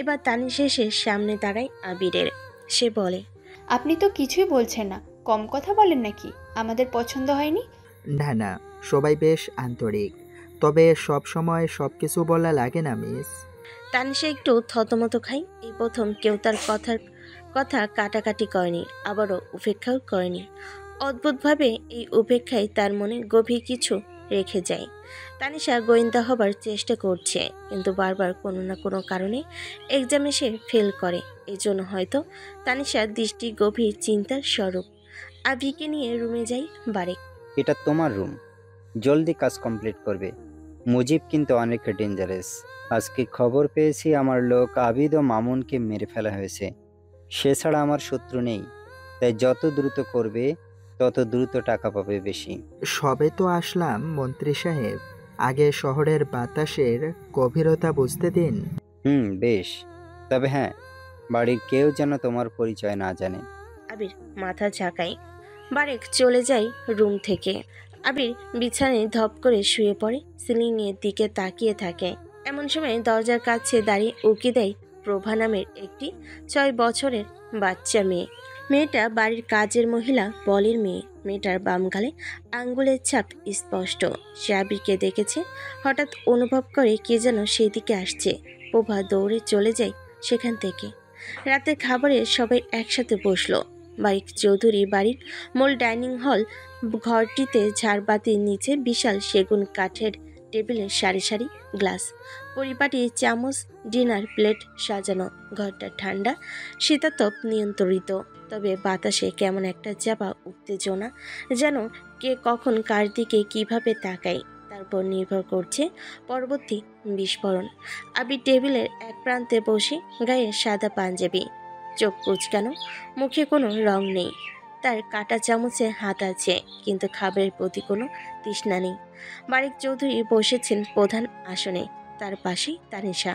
এবার তানিশা এসে সামনে দাঁড়ায় আবিরের। সে বলে, আপনি তো কিছুই বলছেন না, কম কথা বলেন নাকি? আমাদের পছন্দ হয়নি? না না, সবাই বেশ আন্তরিক, তবে সব সময় সব কিছু বলা লাগে না মিস। তানিশা একটু থতমত খায়। এই প্রথম কেউ তার কথা কাটাকাটি করেনি, আবারও উপেক্ষাও করেনি। অদ্ভুতভাবে এই উপেক্ষায় তার মনে গভীর কিছু রেখে যায়। তানিশা গোয়েন্দা হবার চেষ্টা করছে, কিন্তু বারবার কোনো না কোনো কারণে এক্সামে সে ফেল করে। এজন্য হয়তো তানিশার দৃষ্টি গভীর চিন্তার স্বরূপ। আবিকে নিয়ে রুমে যাই বারেক। এটা তোমার রুম, জলদি কাজ কমপ্লিট করবে। মুজিব কিন্তু অনেক ডেঞ্জারাস। আজকে খবর পেয়েছি আমার লোক আবিদ ও মামুনকে মেরে ফেলা হয়েছে। সে ছাড়া আমার শত্রু নেই, তাই যত দ্রুত করবে তত দ্রুত টাকা পাবে বেশি। সবে তো আসলাম মন্ত্রী সাহেব, আগে শহরের বাতাসের গভীরতা বুঝতে দিন। বেশ, তবে হ্যাঁ, বাড়ির কেউ যেন তোমার পরিচয় না জানে। আবির মাথা ঝাঁকায়। বারেক চলে যায় রুম থেকে। আবির বিছানায় ধপ করে শুয়ে পড়ে, সিলিংয়ের দিকে তাকিয়ে থাকে। এমন সময় দরজার কাছে দাঁড়িয়ে উকি দেয় প্রভা নামের একটি 6 বছরের বাচ্চা মেয়ে। মেয়েটা বাড়ির কাজের মহিলা পলির মেয়ে। মেয়েটার বাম গালে আঙ্গুলের ছাপ স্পষ্ট। সে আবিরকে দেখেছে, হঠাৎ অনুভব করে কে যেন সেদিকে আসছে। প্রভা দৌড়ে চলে যায় সেখান থেকে। রাতে খাবারে সবাই একসাথে বসলো। বারিক চৌধুরী বাড়ির মূল ডাইনিং হল ঘরটিতে ঝাড়বাতির নিচে বিশাল সেগুন কাঠের টেবিলে সারি সারি গ্লাস, পরিপাটি চামচ, ডিনার প্লেট সাজানো। ঘরটা ঠান্ডা, শীতাতপ নিয়ন্ত্রিত, তবে বাতাসে কেমন একটা চাপা উত্তেজনা, যেন কে কখন কার দিকে কিভাবে তাকায় তারপর নির্ভর করছে পরবর্তী বিস্ফোরণ। আবির টেবিলের এক প্রান্তে বসে, গায়ে সাদা পাঞ্জাবি, চোখ কুচকানো, মুখে কোনো রং নেই। তার কাটা চামচে হাত আছে, কিন্তু খাবারের প্রতি কোনো তৃষ্ণা নেই। বারিক চৌধুরী বসেছেন প্রধান আসনে, তার পাশে তানিশা,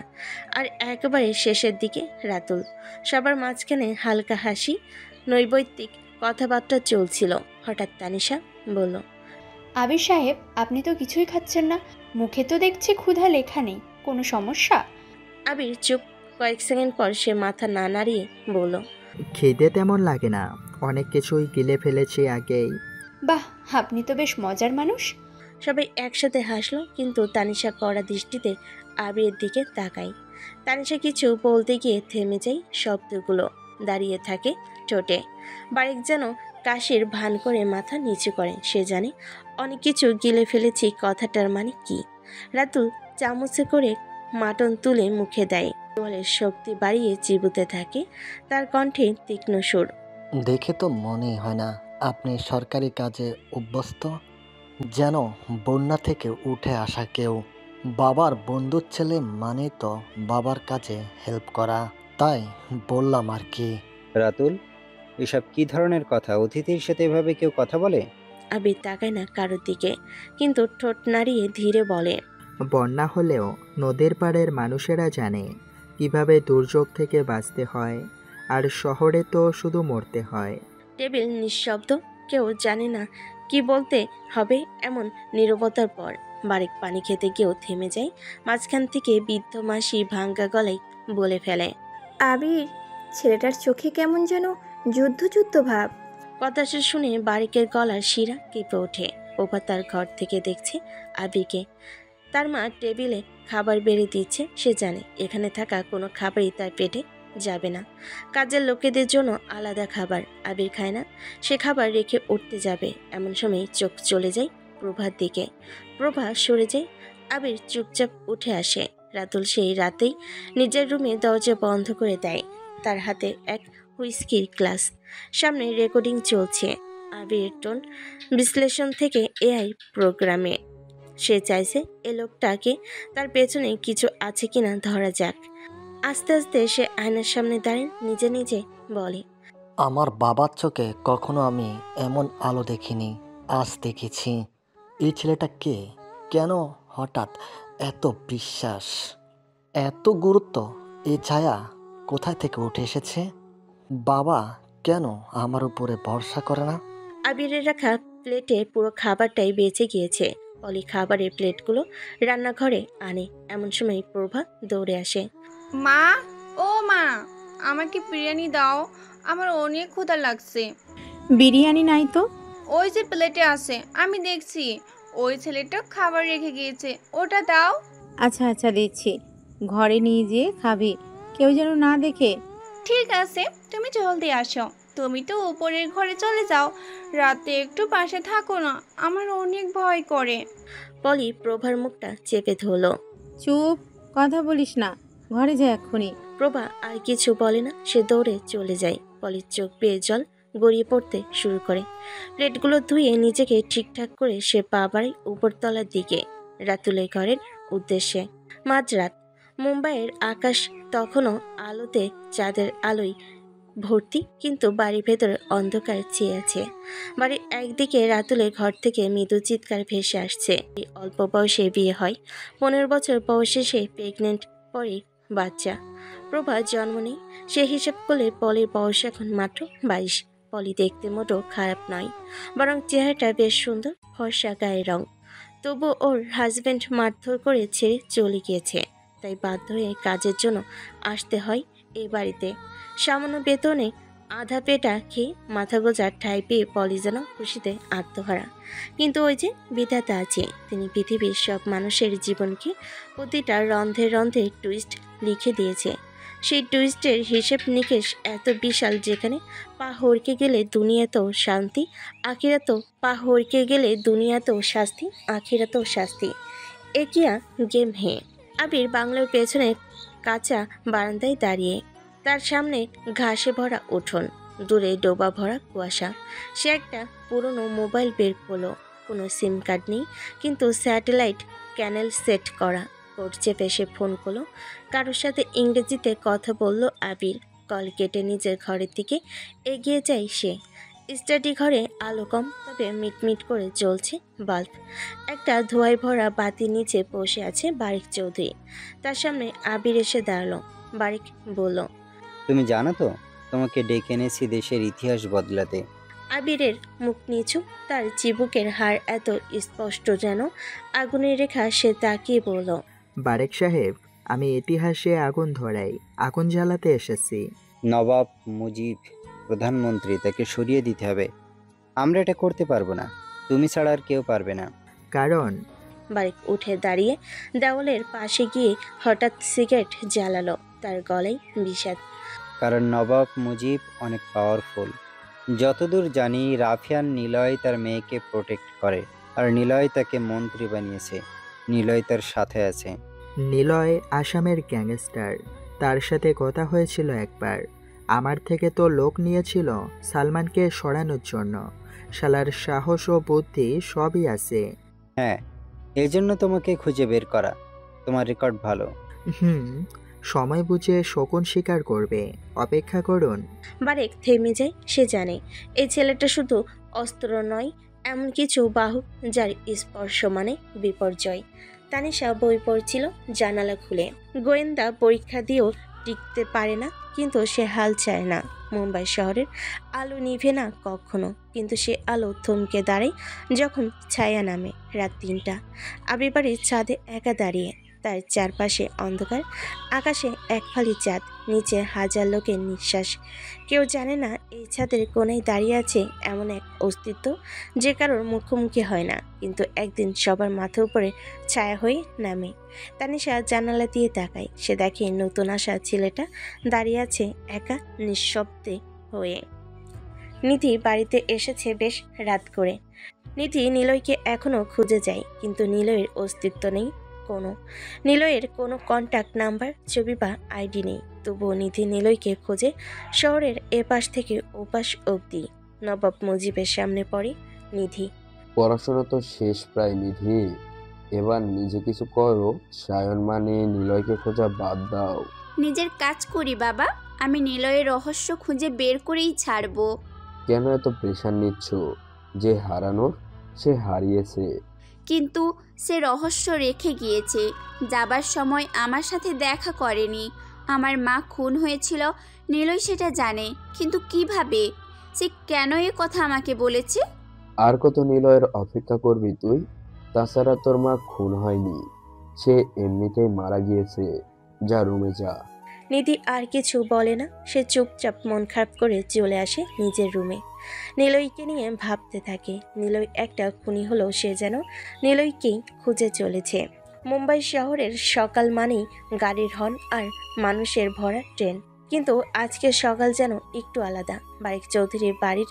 আর একেবারে শেষের দিকে রাতুল। সবার মাঝখানে হালকা হাসি, নৈবৈত্তিক কথাবার্তা চলছিল। হঠাৎ তানিশা বলল, আবির সাহেব, আপনি তো কিছুই খাচ্ছেন না, মুখে তো দেখছি ক্ষুধা লেখা নেই, কোনো সমস্যা? আবির চুপ। কয়েক সেকেন্ড পর সে মাথা না নাড়িয়ে বলল, খিদে তেমন লাগে না, অনেক কিছুই গিলে ফেলেছি আগেই। বাহ, আপনি তো বেশ মজার মানুষ। সবাই একসাথে হাসলো, কিন্তু তানিশা কড়া দৃষ্টিতে আবিরের দিকে তাকায়। তানিশা কিছু বলতে গিয়ে থেমে যায়, শব্দগুলো দাঁড়িয়ে থাকে ঠোঁটে। বারিক যেন কাশির ভান করে মাথা নিচু করে। সে জানে অনেক কিছু গিলে ফেলেছি, কথাটার মানে কি। রাতুল চামচে করে মাটন তুলে মুখে দেয়, তোয়ালের শক্তি বাড়িয়ে চিবুতে থাকে। তার কণ্ঠে তীক্ষ্ণ সুর। দেখে তো মনেই হয় না আপনি সরকারি কাজে অভ্যস্ত, যেন বন্যা থেকে উঠে আসা কেউ। বাবার বন্ধুর ছেলে মানে তো বাবার কাজে হেল্প করা, তাই বললাম আর কি। রাতুল, এসব কি ধরনের কথা? অতিথির সাথে এভাবে কেউ কথা বলে? আবির তাকায় না কারোর দিকে, কিন্তু ঠোঁট নাড়িয়ে ধীরে বলে, বন্যা হলেও নদীর পাড়ের মানুষেরা জানে কিভাবে দুর্যোগ থেকে বাঁচতে হয়, আর শহরে তো শুধু মরতে হয়। টেবিল নিঃশব্দ, কেউ জানে না কি বলতে হবে। এমন নীরবতার পর বারিক পানি খেতে গিয়েও থেমে যায়। মাঝখান থেকে বৃদ্ধ মাসি ভাঙ্গা গলায় বলে ফেলে, আবির, ছেলেটার চোখে কেমন যেন যুদ্ধ যুদ্ধ ভাব। কথা শুনে বারিকের গলার শিরা কেঁপে ওঠে। ওপা তার ঘর থেকে দেখছে আবিরকে। তার মা টেবিলে খাবার বেড়ে দিচ্ছে। সে জানে এখানে থাকা কোনো খাবারই তার পেটে যাবে না। কাজের লোকেদের জন্য আলাদা খাবার। আবির খায় না, সে খাবার রেখে উঠতে যাবে, এমন সময় চোখ চলে যায় প্রভার দিকে। প্রভা সরে যায়। আবির চুপচাপ উঠে আসে। রাতুল সেই রাতেই নিজের রুমে দরজা বন্ধ করে দেয়। তার হাতে এক হুইস্কির গ্লাস, সামনে রেকর্ডিং চলছে। আবিরের টোন বিশ্লেষণ থেকে এআই প্রোগ্রামে। সে চাইছে এ লোকটাকে তার পেছনে কিছু আছে কিনা ধরা যাক। আস্তে আস্তে সে আয়নার সামনে দাঁড়িয়ে নিজে নিজে বলে, আমার বাবার চোখে কখনো আমি এমন আলো দেখিনি, আজ দেখেছি। এই ছেলেটা কে? কেন হঠাৎ এত বিশ্বাস, এত গুরুত্ব? এই ছায়া কোথায় থেকে উঠে এসেছে? বাবা কেন আমার উপরে ভরসা করে না? আবিরের রাখা প্লেটে পুরো খাবারটাই বেঁচে গিয়েছে। পলি খাবারের প্লেটগুলো রান্নাঘরে আনে। এমন সময় প্রভা দৌড়ে আসে। মা, ও মা, আমাকে বিরিয়ানি দাও, আমার অনেক ক্ষুধা লাগছে। বিরিয়ানি নাই তো? ওই যে প্লেটে আছে, আমি দেখছি। ওই ছেলেটা খাবার রেখে গিয়েছে, ওটা দাও। আচ্ছা আচ্ছা দিচ্ছি, ঘরে নিয়ে যেয়ে খাবি, কেউ যেন না দেখে। ঠিক আছে, তুমি জলদি আসো। তুমি তো উপরের ঘরে চলে যাও, রাতে একটু পাশে থাকো না, আমার অনেক ভয় করে। পলি প্রভার মুখটা চেপে ধরল। চুপ, কথা বলিস না, ঘরে যা এক্ষুনি। প্রভা আর কিছু বলে না, সে দৌড়ে চলে যায়। পলির চোখ বেয়ে জল গড়িয়ে পড়তে শুরু করে। প্লেটগুলো ধুয়ে নিজেকে ঠিকঠাক করে সে পা বাড়ায় উপরতলার দিকে, রাতুলের ঘরের উদ্দেশ্যে। মাঝরাত, মুম্বাইয়ের আকাশ তখনও আলোতে, চাঁদের আলোয় ভর্তি, কিন্তু বাড়ির ভেতরে অন্ধকার চেয়ে আছে। বাড়ির একদিকে রাতুলের ঘর থেকে মৃদু চিৎকার ভেসে আসছে। এই অল্প বয়সে বিয়ে হয়, 15 বছর বয়সে সে প্রেগনেন্ট, পরে বাচ্চা। প্রভা জন্ম নেই, সে হিসাব করলে পলির বয়স এখন মাত্র 22। পলি দেখতে মোটেও খারাপ নয়, বরং চেহারাটা বেশ সুন্দর, ফর্সা গায়ের রং। তবু ওর হাজব্যান্ড মারধর করে ছেড়ে চলে গিয়েছে, তাই বাধ্য হয়ে কাজের জন্য আসতে হয় এই বাড়িতে। সামান্য বেতনে আধা পেটা খেয়ে মাথা গোজার ঠাঁই পেয়ে পলি যেন খুশিতে আত্মহারা। কিন্তু ওই যে বিধাতা আছে, তিনি পৃথিবীর সব মানুষের জীবনকে প্রতিটা রন্ধে রন্ধে টুইস্ট লিখে দিয়েছে। সেই টুইস্টের হিসেব নিকেশ এত বিশাল, যেখানে পা হড়কে গেলে দুনিয়াতেও শান্তি, আখিরাতেও পা হড়কে গেলে দুনিয়াতেও শাস্তি, আখিরাতেও শাস্তি। একিয়া গেম হে। আবির বাংলার পেছনে কাঁচা বারান্দায় দাঁড়িয়ে, তার সামনে ঘাসে ভরা উঠোন, দূরে ডোবা ভরা কুয়াশা। সে একটা পুরনো মোবাইল বের করলো। কোনো সিম কার্ড নেই, কিন্তু স্যাটেলাইট ক্যানেল সেট করা। কোড চেপে সে ফোন করলো। কারোর সাথে ইংরেজিতে কথা বলল আবির। কল কেটে নিজের ঘরের দিকে এগিয়ে যায় সে। স্টাডি ঘরে আলো কম, তবে মিটমিট করে জ্বলছে বাল্ব। একটা ধোঁয়ায় ভরা বাতির নিচে বসে আছে বারিক চৌধুরী। তার সামনে আবির এসে দাঁড়ালো। বারিক বলল, তুমি জানো তো, তোমাকে ডেকে এনেছি দেশের ইতিহাস বদলাতে। আবিরের মুখ নিচু, তার চিবুকের হাড় এত স্পষ্ট যেন আগুনের রেখা। সে তাকিয়ে বলল, বারেক সাহেব, আমি ইতিহাসে আগুন ধরাই, আগুন জ্বালাতে এসেছি। নবাব মুজিব প্রধানমন্ত্রী, তাকে সরিয়ে দিতে হবে। আমরা এটা করতে পারবো না, তুমি ছাড়া আর কেউ পারবে না। কারণ? বারিক উঠে দাঁড়িয়ে দেওয়ালের পাশে গিয়ে হঠাৎ সিগারেট জ্বালালো। তার গলায় বিষাদ। কারণ নবাব মুজিব অনেক পাওয়ারফুল। যতদূর জানি রাফিয়ান নিলয় তার মেয়েকে প্রোটেক্ট করে, আর নিলয় তাকে মন্ত্রী বানিয়েছে। নিলয় তার সাথে আছে। নিলয় আসামের গ্যাংস্টার, তার সাথে কথা হয়েছিল একবার। আমার থেকে তো লোক নিয়েছিল সালমানকে সরানোর জন্য। শালার সাহস ও বুদ্ধি সবই আছে। হ্যাঁ, এই জন্য তোমাকে খুঁজে বের করা। তোমার রেকর্ড ভালো। সময় বুঝে শকুন শিকার করবে, অপেক্ষা করুন। বারেক থেমে যায়। সে জানে এই ছেলেটা শুধু অস্ত্র নয়, এমন কিছু বাহুক যার স্পর্শ মানে বিপর্যয়। তানিশা বই পড়ছিল জানালা খুলে। গোয়েন্দা পরীক্ষা দিয়েও টিকতে পারে না, কিন্তু সে হাল চায় না। মুম্বাই শহরের আলো নিভে না কখনো, কিন্তু সে আলো থমকে দাঁড়ায় যখন ছায়া নামে। রাত 3টা। আবির বাড়ির ছাদে একা দাঁড়িয়ে, তার চারপাশে অন্ধকার, আকাশে এক ফালি চাঁদ, নিচে হাজার লোকের নিঃশ্বাস। কেউ জানে না এই ছাদের কোণায় দাঁড়িয়ে আছে এমন এক অস্তিত্ব যে কারোর মুখোমুখি হয় না, কিন্তু একদিন সবার মাথার উপরে ছায়া হয়ে নামে। তানিশা জানালা দিয়ে তাকায়। সে দেখে নতুন আসা ছেলেটা দাঁড়িয়ে আছে একা, নিঃশব্দে হয়ে। নিধি বাড়িতে এসেছে বেশ রাত করে। নিধি নিলয়কে এখনো খুঁজে যায়, কিন্তু নিলয়ের অস্তিত্ব নেই কোনো। নিলয়ের কোনো কন্ট্যাক্ট নাম্বার, ছবি বা আইডি নেই। তবুও নিধি নিলয়কে খোঁজে শহরের এপাশ থেকে ওপাশ অবধি। নবাব মুজিবের সামনে পড়ে নিধি। পড়াশোনা তো শেষ প্রায় নিধি, এবার নিজে কিছু করো। সায়ন মানে নিলয়কে খোঁজা বাদ দাও। নিজের কাজ করি বাবা, আমি নিলয়ের রহস্য খুঁজে বের করেই ছাড়বো। কেন এত প্রেশার নিচ্ছ? যে হারানোর সে হারিয়েছে। কিন্তু সে রহস্য রেখে গিয়েছে। যাবার সময় আমার সাথে দেখা করেনি। আমার মা খুন হয়েছিল, নিলয় সেটা জানে, কিন্তু কিভাবে? সে কেন এ কথা আমাকে বলেছে? আর কত নিলয়ের অপেক্ষা করবি তুই? তাছাড়া তোর মা খুন হয়নি, সে এমনিতেই মারা গিয়েছে। যা রুমে যা। নিধি আর কিছু বলে না, সে চুপচাপ মন খারাপ করে চলে আসে নিজের রুমে। নিলয়কে নিয়ে ভাবতে থাকে। নিলয় একটা খুনি হলেও সে যেন নিলয়কেই খুঁজে চলেছে। মুম্বাই শহরের সকাল মানেই গাড়ির হর্ন আর মানুষের ভরা ট্রেন, কিন্তু আজকের সকাল যেন একটু আলাদা। বারিক চৌধুরীর বাড়ির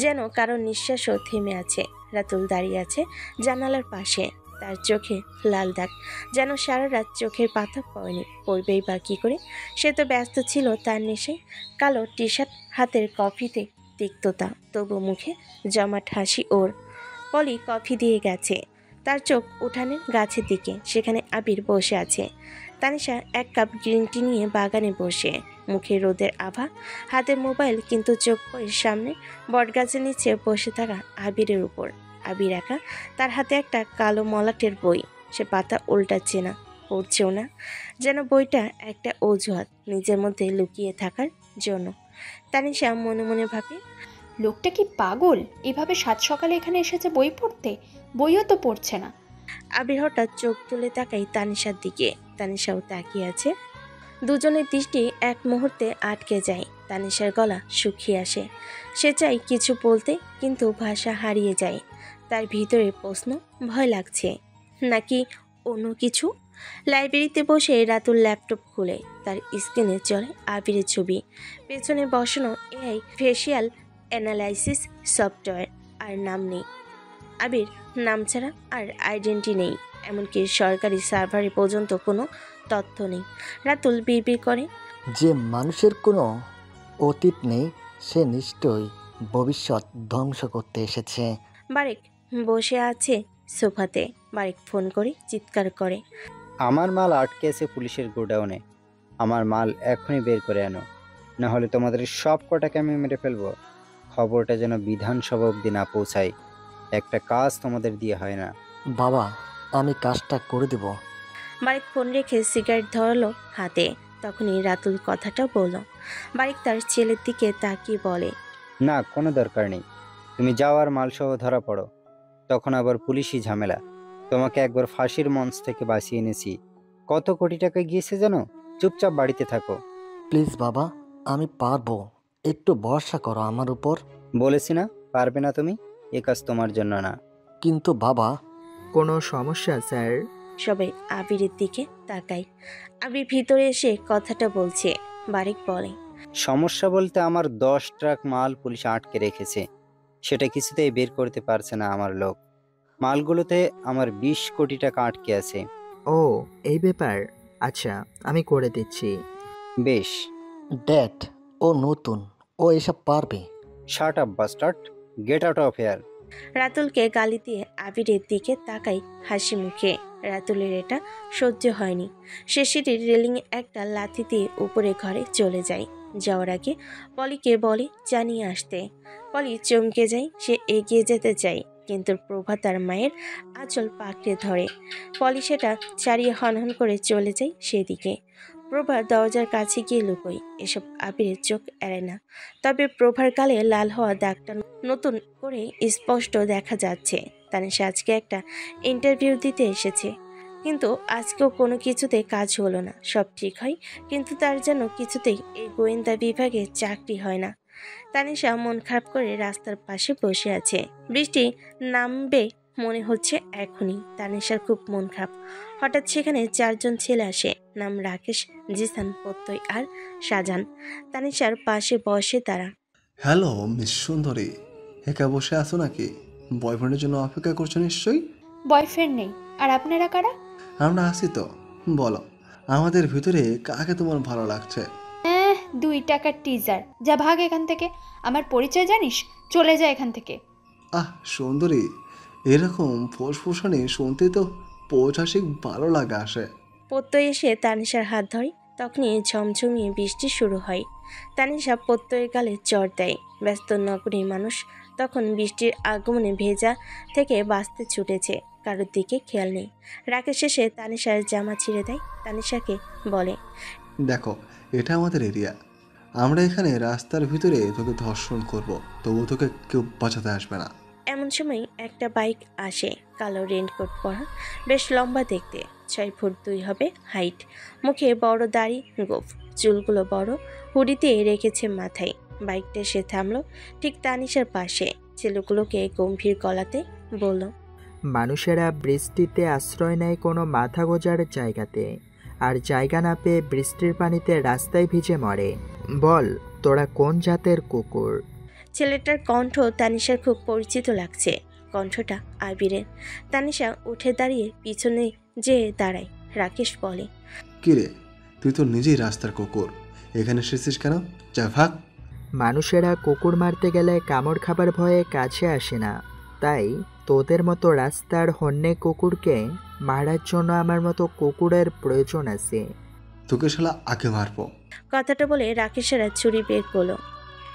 যেন কারো নিঃশ্বাসও থেমে আছে। রাতুল দাঁড়িয়ে আছে জানালার পাশে, তার চোখে লাল দাগ, যেন সারা রাত চোখের পাতা পড়েনি। পড়বেই বা কী করে? সে তো ব্যস্ত ছিল তার নেশায়। কালো টি শার্ট, হাতের কফিতে তিক্ততা, তবু মুখে জমাট হাসি ওর। পলি কফি দিয়ে গেছে। তার চোখ উঠানের গাছের দিকে, সেখানে আবির বসে আছে। তানিশা এক কাপ গ্রিন টি নিয়ে বাগানে বসে, মুখে রোদের আভা, হাতে মোবাইল, কিন্তু চোখ পড়ে সামনে বটগাছের নিচে বসে থাকা আবিরের উপর। আবির একা, তার হাতে একটা কালো মলাটের বই। সে পাতা উল্টাচ্ছে না, পড়ছেও না, যেন বইটা একটা অজুহাত নিজের মধ্যে লুকিয়ে থাকার জন্য। তানিশা মনে মনে ভাবে, লোকটা কি পাগল? এভাবে সাত সকালে এখানে এসেছে বই পড়তে? বইও তো পড়ছে না। আবির হঠাৎ চোখ তুলে তাকাই তানিশার দিকে। তানিশাও তাকিয়ে আছে। দুজনের দৃষ্টি এক মুহূর্তে আটকে যায়। তানিশার গলা শুকিয়ে আসে। সে চায় কিছু বলতে, কিন্তু ভাষা হারিয়ে যায়। তার ভিতরে প্রশ্ন, ভয় লাগছে নাকি অন্য কিছু। লাইব্রেরিতে বসে রাতুল ল্যাপটপ খুলে তার স্ক্রিনে চলে আবিরের ছবি। পেছনে বসানো এআই ফেসিয়াল অ্যানালাইসিস সফটওয়্যার, আর নাম নেই আবির। নাম ছাড়া আর আইডেন্টি নেই, এমনকি সরকারি সার্ভারে পর্যন্ত কোনো তথ্য নেই। রাতুল বিড়বিড় করে, যে মানুষের কোনো অতীত নেই সে নিশ্চয়ই ভবিষ্যৎ ধ্বংস করতে এসেছে। বারেক বসে আছে সোফাতে। বারেক ফোন করে চিৎকার করে, আমার মাল আটকে আছে পুলিশের গোডাউনে। আমার মাল এখনই বের করে আনো, না হলে তোমাদের সব কটাকে আমি মেরে ফেলবো। খবরটা যেন বিধানসভা অবধি না পৌঁছায়। একটা কাজ তোমাদের দিয়ে হয় না। বাবা, আমি কাজটা করে দেব। বারেক ফোন রেখে সিগারেট ধরালো হাতে। তখনই রাতুল কথাটা বলল। বারেক তার ছেলের দিকে তাকিয়ে বলে, না, কোনো দরকার নেই। তুমি যাও আর মালসহ ধরা পড়ো, তখন আবার পুলিশি ঝামেলা। তোমাকে একবার ফাঁসির মঞ্চ থেকে বাঁচিয়ে এনেছি। কত কোটি টাকা গিয়েছে জানো? চুপচাপ বাড়িতে থাকো। প্লিজ বাবা, আমি পারবো, একটু ভরসা করো আমার উপর। বলেছি না পারবে না তুমি? এ কাজ তোমার জন্য না। কিন্তু বাবা। কোনো সমস্যা স্যার? সবাই আবিরের দিকে তাকায়। আবির ভিতরে এসে কথাটা বলছে। বারেক বলে, সমস্যা বলতে আমার 10 ট্রাক মাল পুলিশ আটকে রেখেছে, সেটা কিছুতেই বের করতে পারছে না আমার লোক। মালগুলোতে আমার 20 কোটি টাকা আটকে আছে। ও, এই ব্যাপার। আচ্ছা, আমি করে দিচ্ছি। বেশ। ড্যাড, ও নতুন, ও এসব পারবে। Shut up bastard, get out of here. রাতুলকে গালি দিয়ে আবিরের দিকে তাকাই হাসি মুখে। রাতুলের এটা সহ্য হয়নি। সে সিঁড়ির রেলিংয়ে একটা লাথি দিয়ে উপরে ঘরে চলে যায়। যাওয়ার আগে পলিকে বলে জানিয়ে আসতে। পলি চমকে যায়। সে এগিয়ে যেতে চায়, কিন্তু প্রভা তার মায়ের আঁচল পাকড়ে ধরে। পলি সেটা ছাড়িয়ে হনহন করে চলে যায় সেদিকে। প্রভা দরজার কাছে গিয়ে লুকোয়। এসব আবিরের চোখ এড়ায় না। তবে প্রভার গালে লাল হওয়া দাগটা নতুন করে স্পষ্ট দেখা যাচ্ছে। তানিশা আজকে একটা ইন্টারভিউ দিতে এসেছে, কিন্তু আজকেও কোনো কিছুতে কাজ হলো না। সব ঠিক হয়, কিন্তু তার যেন কিছুতেই এই গোয়েন্দা বিভাগে চাকরি হয় না। তানিশা মন খারাপ করে রাস্তার পাশে বসে আছে। বৃষ্টি নামবে মনে হচ্ছে এখনই। তানিশার খুব মন খারাপ। হঠাৎ সেখানে 4 জন ছেলে আসে। নাম রাকেশ, জিসান, প্রত্যয় আর শাহজাহান। তানিশার পাশে বসে তারা। হ্যালো মিস সুন্দরী, একা বসে আছো নাকি? বয়ফ্রেন্ডের জন্য অপেক্ষা করছো নিশ্চয়ই। বয়ফ্রেন্ড নেই। আর আপনারা কারা? আমরা আছি তো। বলো, আমাদের ভিতরে কাকে তোমার ভালো লাগছে? 2 টাকার টিজার, যা ভাগ এখান থেকে। আমার পরিচয় জানিস? চলে যা এখান থেকে। আহ সুন্দরী, এরকম ফুসফুসানি শুনতে তো পৌঁছাসিক ভালো লাগা আসে। প্রত্যয় এসে তানিশার হাত ধরে, তখনই ঝমঝমিয়ে বৃষ্টি শুরু হয়। তানিশা প্রত্যয়ের গালে চড় দেয়। ব্যস্ত নগরীর মানুষ তখন বৃষ্টির আগমনে ভেজা থেকে বাঁচতে ছুটেছে, কারোর দিকে খেয়াল নেই। রাকেশ এসে তানিশার জামা ছিঁড়ে দেয়, তানিশাকে বলে, দেখো, এটা আমাদের এরিয়া। আমরা এখানে রাস্তার ভিতরে তোকে ধর্ষণ করব, তবু তোকে কেউ বাঁচাতে আসবে না। এমন সময় একটা বাইক আসে, কালো রেনকোট পরা, বেশ লম্বা দেখতে, 6 ফুট 2 হবে হাইট, মুখে বড় দাড়ি গোঁফ, চুলগুলো বড়, হুডিতে রেখেছে মাথায়। বাইকটা এসে থামলো ঠিক তানিশার পাশে। ছেলেগুলোকে গম্ভীর গলাতে বলল, মানুষেরা বৃষ্টিতে আশ্রয় নেয় কোনো মাথা গোজার জায়গাতে, আর জায়গা না পেয়ে বৃষ্টির পানিতে রাস্তায় ভিজে মরে। বল, তোরা কোন জাতের কুকুর? ছেলেটার কণ্ঠ তানিশার খুব পরিচিত লাগছে, কণ্ঠটা আবিরের। তানিশা উঠে দাঁড়িয়ে পিছনে যেয়ে দাঁড়ায়। রাকেশ বলে, কিরে, তুই তো নিজেই রাস্তার কুকুর, এখানে এসেছিস কেন? যা ভাগ। মানুষেরা কুকুর মারতে গেলে কামড় খাবার ভয়ে কাছে আসে না, তাই তোদের মতো রাস্তার হন্যে কুকুরকে মারার জন্য আমার মতো কুকুরের প্রয়োজন আছে। তোকে শালা আগে মারবো। কথাটা বলে রাকেশেরা ছুরি বের করলো,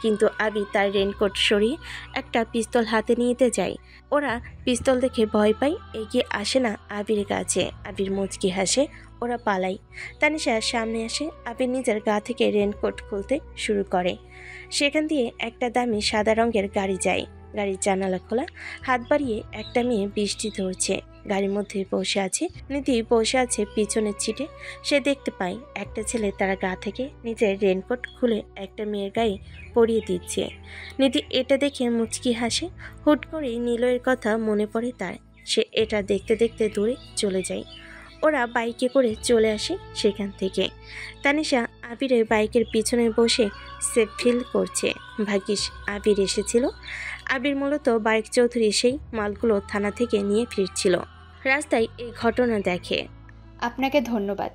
কিন্তু আবির তার রেনকোট সরিয়ে একটা পিস্তল হাতে নিতে যায়। ওরা পিস্তল দেখে ভয় পায়, এগিয়ে আসে না আবিরের কাছে। আবির মুচকি হাসে, ওরা পালায়। তানিশা সামনে আসে, আবির নিজের গা থেকে রেনকোট খুলতে শুরু করে। সেখান দিয়ে একটা দামি সাদা রঙের গাড়ি যায়। গাড়ির জানালা খোলা, হাত বাড়িয়ে একটা মেয়ে বৃষ্টি ধরছে। গাড়ির মধ্যে বসে আছে নীতি, বসে আছে পিছনের সিটে। সে দেখতে পায় একটা ছেলে তার গা থেকে নিজের রেনকোট খুলে একটা মেয়ের গায়ে পরিয়ে দিচ্ছে। নীতি এটা দেখে মুচকি হাসে। হুট করে নিলয়ের কথা মনে পড়ে তার। সে এটা দেখতে দেখতে দূরে চলে যায়। ওরা বাইকে করে চলে আসে সেখান থেকে। তানিশা আবিরের বাইকের পিছনে বসে সেফ ফিল করছে। ভাগ্যিস আবির এসেছিল। আবির মূলত বাইক চৌধুরী সেই মালগুলো থানা থেকে নিয়ে ফিরছিল। রাস্তায় এই ঘটনা দেখে। আপনাকে ধন্যবাদ।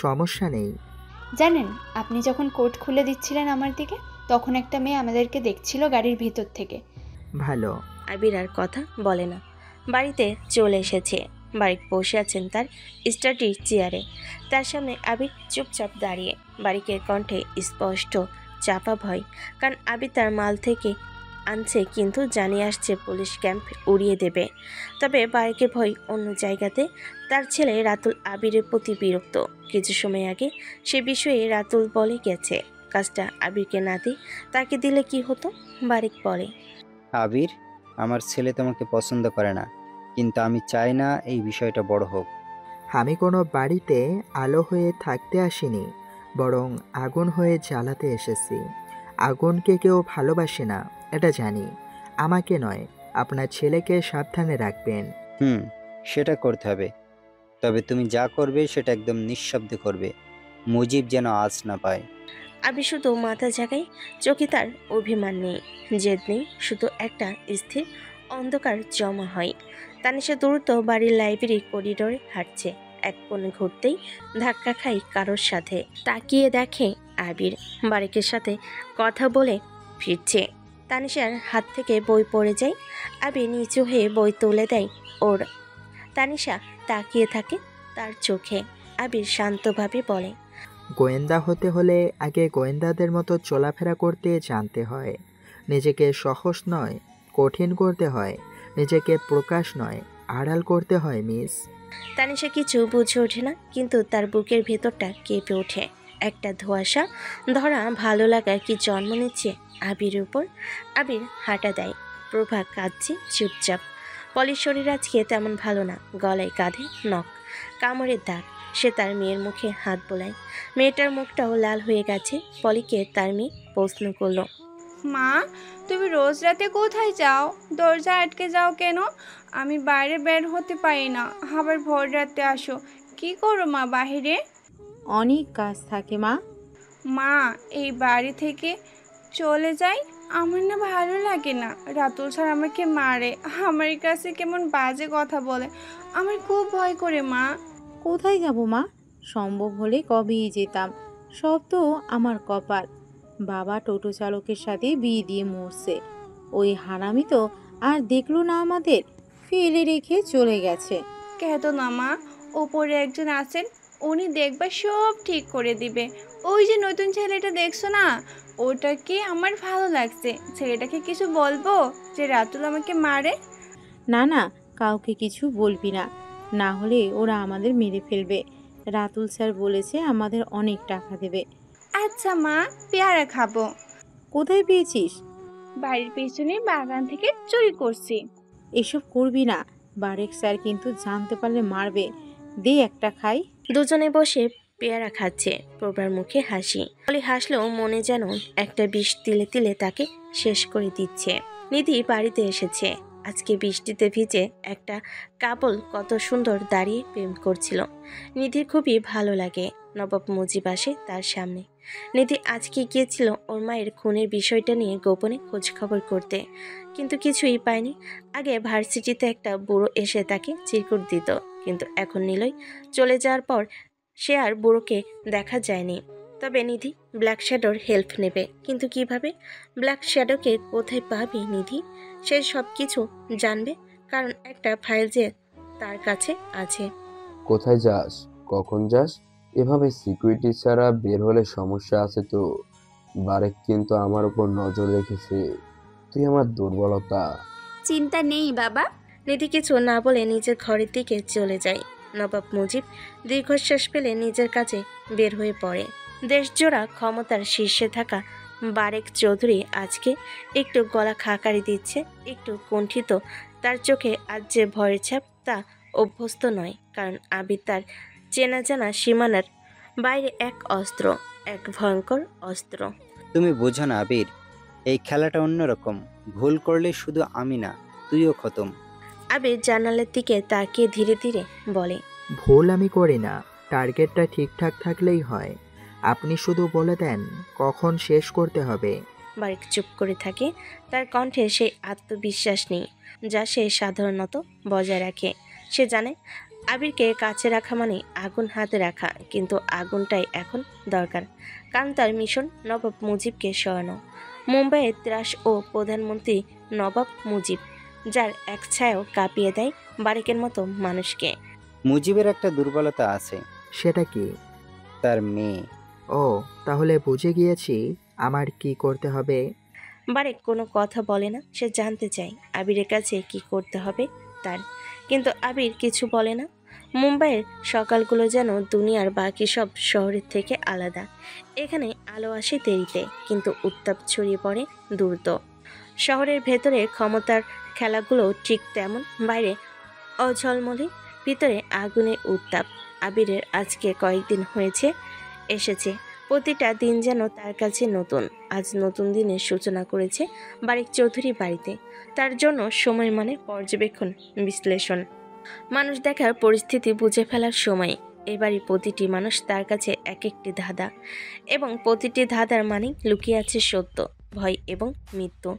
সমস্যা নেই। জানেন, আপনি যখন কোট খুলে দিচ্ছিলেন আমার দিকে, তখন একটা মেয়ে আমাদেরকে দেখছিল গাড়ির ভিতর থেকে। ভালো। আবির আর কথা বলে না, বাড়িতে চলে এসেছে। বাড়ি বসে আছেন তার স্টাডির চেয়ারে। তার সামনে আবির চুপচাপ দাঁড়িয়ে। বাড়িকের কণ্ঠে স্পষ্ট চাপা ভয়, কারণ আবির তার মাল থেকে আনছে, কিন্তু জানিয়ে আসছে পুলিশ ক্যাম্প উড়িয়ে দেবে। তবে বাড়িকে ভয় অন্য জায়গাতে। তার ছেলে রাতুল আবিরের প্রতি বিরক্ত। কিছু সময় আগে সে বিষয়ে রাতুল বলে গেছে, কাজটা আবিরকে না দিই, তাকে দিলে কি হতো। বারিক বলে, আবির, আমার ছেলে তোমাকে পছন্দ করে না, কিন্তু আমি চাই না এই বিষয়টা বড় হোক। আমি কোনো বাড়িতে আলো হয়ে থাকতে আসিনি, বরং আগুন হয়ে জ্বালাতে এসেছি। আগুনকে কেউ ভালোবাসে না, এটা জানি। আমাকে নয়, আপনার ছেলেকে সাবধানে রাখবেন। সেটা করতে হবে, তবে তুমি যা করবে সেটা একদম নিঃশব্দে করবে, মুজিব যেন আজ না পায়। আবির শুধু মাথা জাগায়, চোখে তার অভিমান নেই, জেদ নেই, শুধু একটা স্থির অন্ধকার জমা হয়। তানিশা দ্রুত বাড়ির লাইব্রেরি করিডোরে হাঁটছে। এক কোণে ঘুরতেই ধাক্কা খাই কারোর সাথে। তাকিয়ে দেখে আবির বারিকের সাথে কথা বলে ফিরছে। তানিশার হাত থেকে বই পড়ে যায়। আবির নিচু হয়ে বই তুলে দেয় ওর। তানিশা তাকিয়ে থাকে তার চোখে। আবির শান্তভাবে বলে, গোয়েন্দা হতে হলে আগে গোয়েন্দাদের মতো চলাফেরা করতে জানতে হয়। নিজেকে সহজ নয়, কঠিন করতে হয়। নিজেকে প্রকাশ নয়, আড়াল করতে হয় মিস। তানিশা কিছু বুঝে ওঠে না, কিন্তু তার বুকের ভেতরটা কেঁপে ওঠে। একটা ধোঁয়াশা ধরা ভালো লাগা কি জন্ম নিচ্ছে আবির উপর। আবির হাঁটা দেয়। প্রভা কাঁদছে চুপচাপ। পলির শরীর আজকে তেমন ভালো না, গলায় কাঁধে নখ, কামড়ের দাগ। সে তার মেয়ের মুখে হাত বোলায়। মেয়েটার মুখটাও লাল হয়ে গেছে। পলিকে তার মেয়ে প্রশ্ন করলো, মা, তুমি রোজ রাতে কোথায় যাও? দরজা আটকে যাও কেন? আমি বাইরে বের হতে পারি না, আবার ভোর রাতে আসো। কি করো মা বাহিরে? অনেক কাজ থাকে মা। মা, এই বাড়ি থেকে চলে যাই, আমার না ভালো লাগে না। রাতুল স্যার আমাকে মারে, আমার কাছে কেমন বাজে কথা বলে, আমার খুব ভয় করে মা। কোথায় যাব মা? সম্ভব হলে কবেই যেতাম, সব তো আমার কপাল। বাবা টোটো চালকের সাথে বিয়ে দিয়ে মরছে। ওই হারামি তো আর দেখলো না আমাদের, ফেলে রেখে চলে গেছে। কেঁদো না মা, ওপরে একজন আছেন, উনি দেখবা সব ঠিক করে দিবে। ওই যে নতুন ছেলেটা দেখছো না, ওটাকে আমার ভালো লাগছে। ছেলেটাকে কিছু বলবো যে রাতুল আমাকে মারে? না না, কাউকে কিছু বলবি না, না হলে ওরা আমাদের মেরে ফেলবে। রাতুল স্যার বলেছে আমাদের অনেক টাকা দেবে। আচ্ছা মা, পেয়ারা খাবো। কোথায় পেয়েছিস? বাড়ির পেছনে বাগান থেকে চুরি করছি। এসব করবি না, বারেক স্যার কিন্তু জানতে পারলে মারবে। দে একটা খাই। দুজনে বসে পেয়ারা খাচ্ছে। প্রভার মুখে হাসি। অলি হাসলেও মনে যেন একটা বিষ তিলে তিলে তাকে শেষ করে দিচ্ছে। নিধি বাড়িতে এসেছে। আজকে বৃষ্টিতে ভিজে একটা কাপল কত সুন্দর দাঁড়িয়ে প্রেম করছিল। নিধির খুবই ভালো লাগে। নবাব মুজিব আসে তার সামনে। নিধি আজকে গিয়েছিল ওর মায়ের খুনের বিষয়টা নিয়ে গোপনে খোঁজখবর করতে, কিন্তু কিছুই পায়নি। আগে ভার্সিটিতে একটা বুড়ো এসে তাকে চিরকুট দিত, কিন্তু এখন নিলয় চলে যাওয়ার পর সে আর বুড়োকে দেখা যায়নি। তবে নিধি ব্ল্যাক শ্যাডোর হেল্প নেবে, কিন্তু কিভাবে? ব্ল্যাক শ্যাডোকে কোথায় পাবি নিধি? সে সব কিছু জানবে, কারণ একটা ফাইল যে তার কাছে আছে। কোথায় যাস, কখন যাস? এভাবে সিকিউরিটি ছাড়া বের হলে সমস্যা আছে তো। বারেক কিন্তু আমার উপর নজর রেখেছে, তুই আমার দুর্বলতা। চিন্তা নেই বাবা। নিধি কিছু না বলে নিজের ঘরের দিকে চলে যায়। নবাব মুজিব দীর্ঘশ্বাস ফেলে নিজের কাছে বের হয়ে পড়ে। দেশজোড়া ক্ষমতার শীর্ষে থাকা বারেক চৌধুরী আজকে একটু গলা খাকারি দিচ্ছে, একটু কুণ্ঠিত। তার চোখে আজ যে ভয়ের ছাপ তা অভ্যস্ত নয়, কারণ আবির তার চেনা জানা সীমানার বাইরে এক অস্ত্র, এক ভয়ঙ্কর অস্ত্র। তুমি বোঝো না আবির, এই খেলাটা অন্যরকম। ভুল করলে শুধু আমি না, তুইও খতম। আবির জানালার দিকে তাকিয়ে ধীরে ধীরে বলে, ভুল আমি করি না, টার্গেটটা ঠিকঠাক থাকলেই হয়। আপনি শুধু বলে দেন কখন শেষ করতে হবে। বারেক চুপ করে থাকে। তার কণ্ঠে সেই আত্মবিশ্বাস নেই যা সে সাধারণত বজায় রাখে। সে জানে আবিরকে কাছে রাখা মানে আগুন হাতে রাখা, কিন্তু আগুনটাই এখন দরকার, কারণ তার মিশন নবাব মুজিবকে সরানো। মুম্বাইয়ের ত্রাস ও প্রধানমন্ত্রী নবাব মুজিব, যার এক ছায়াও কাঁপিয়ে দেয় বারেকের মতো মানুষকে। মুজিবের একটা দুর্বলতা আছে। সেটা কি? তার মেয়ে। ও, তাহলে বুঝে গিয়েছি আমার কি করতে হবে। বারেক কোনো কথা বলে না। সে জানতে চায় আবিরের কাছে কি করতে হবে তার, কিন্তু আবির কিছু বলে না। মুম্বাইয়ের সকালগুলো যেন দুনিয়ার বাকি সব শহরের থেকে আলাদা। এখানে আলো আসে দেরিতে, কিন্তু উত্তাপ ছড়িয়ে পড়ে দ্রুত। শহরের ভেতরে ক্ষমতার খেলাগুলো ঠিক তেমন, বাইরে অঝলমলে, ভিতরে আগুনের উত্তাপ। আবিরের আজকে কয়েকদিন হয়েছে এসেছে। প্রতিটা দিন যেন তার কাছে নতুন। আজ নতুন দিনের সূচনা করেছে বারেক চৌধুরী বাড়িতে। তার জন্য সময় মানে পর্যবেক্ষণ, বিশ্লেষণ, মানুষ দেখার, পরিস্থিতি বুঝে ফেলার সময়। এবারই প্রতিটি মানুষ তার কাছে এক একটি ধাঁধা, এবং প্রতিটি ধাঁধার মানে লুকিয়ে আছে সত্য, ভয় এবং মৃত্যু।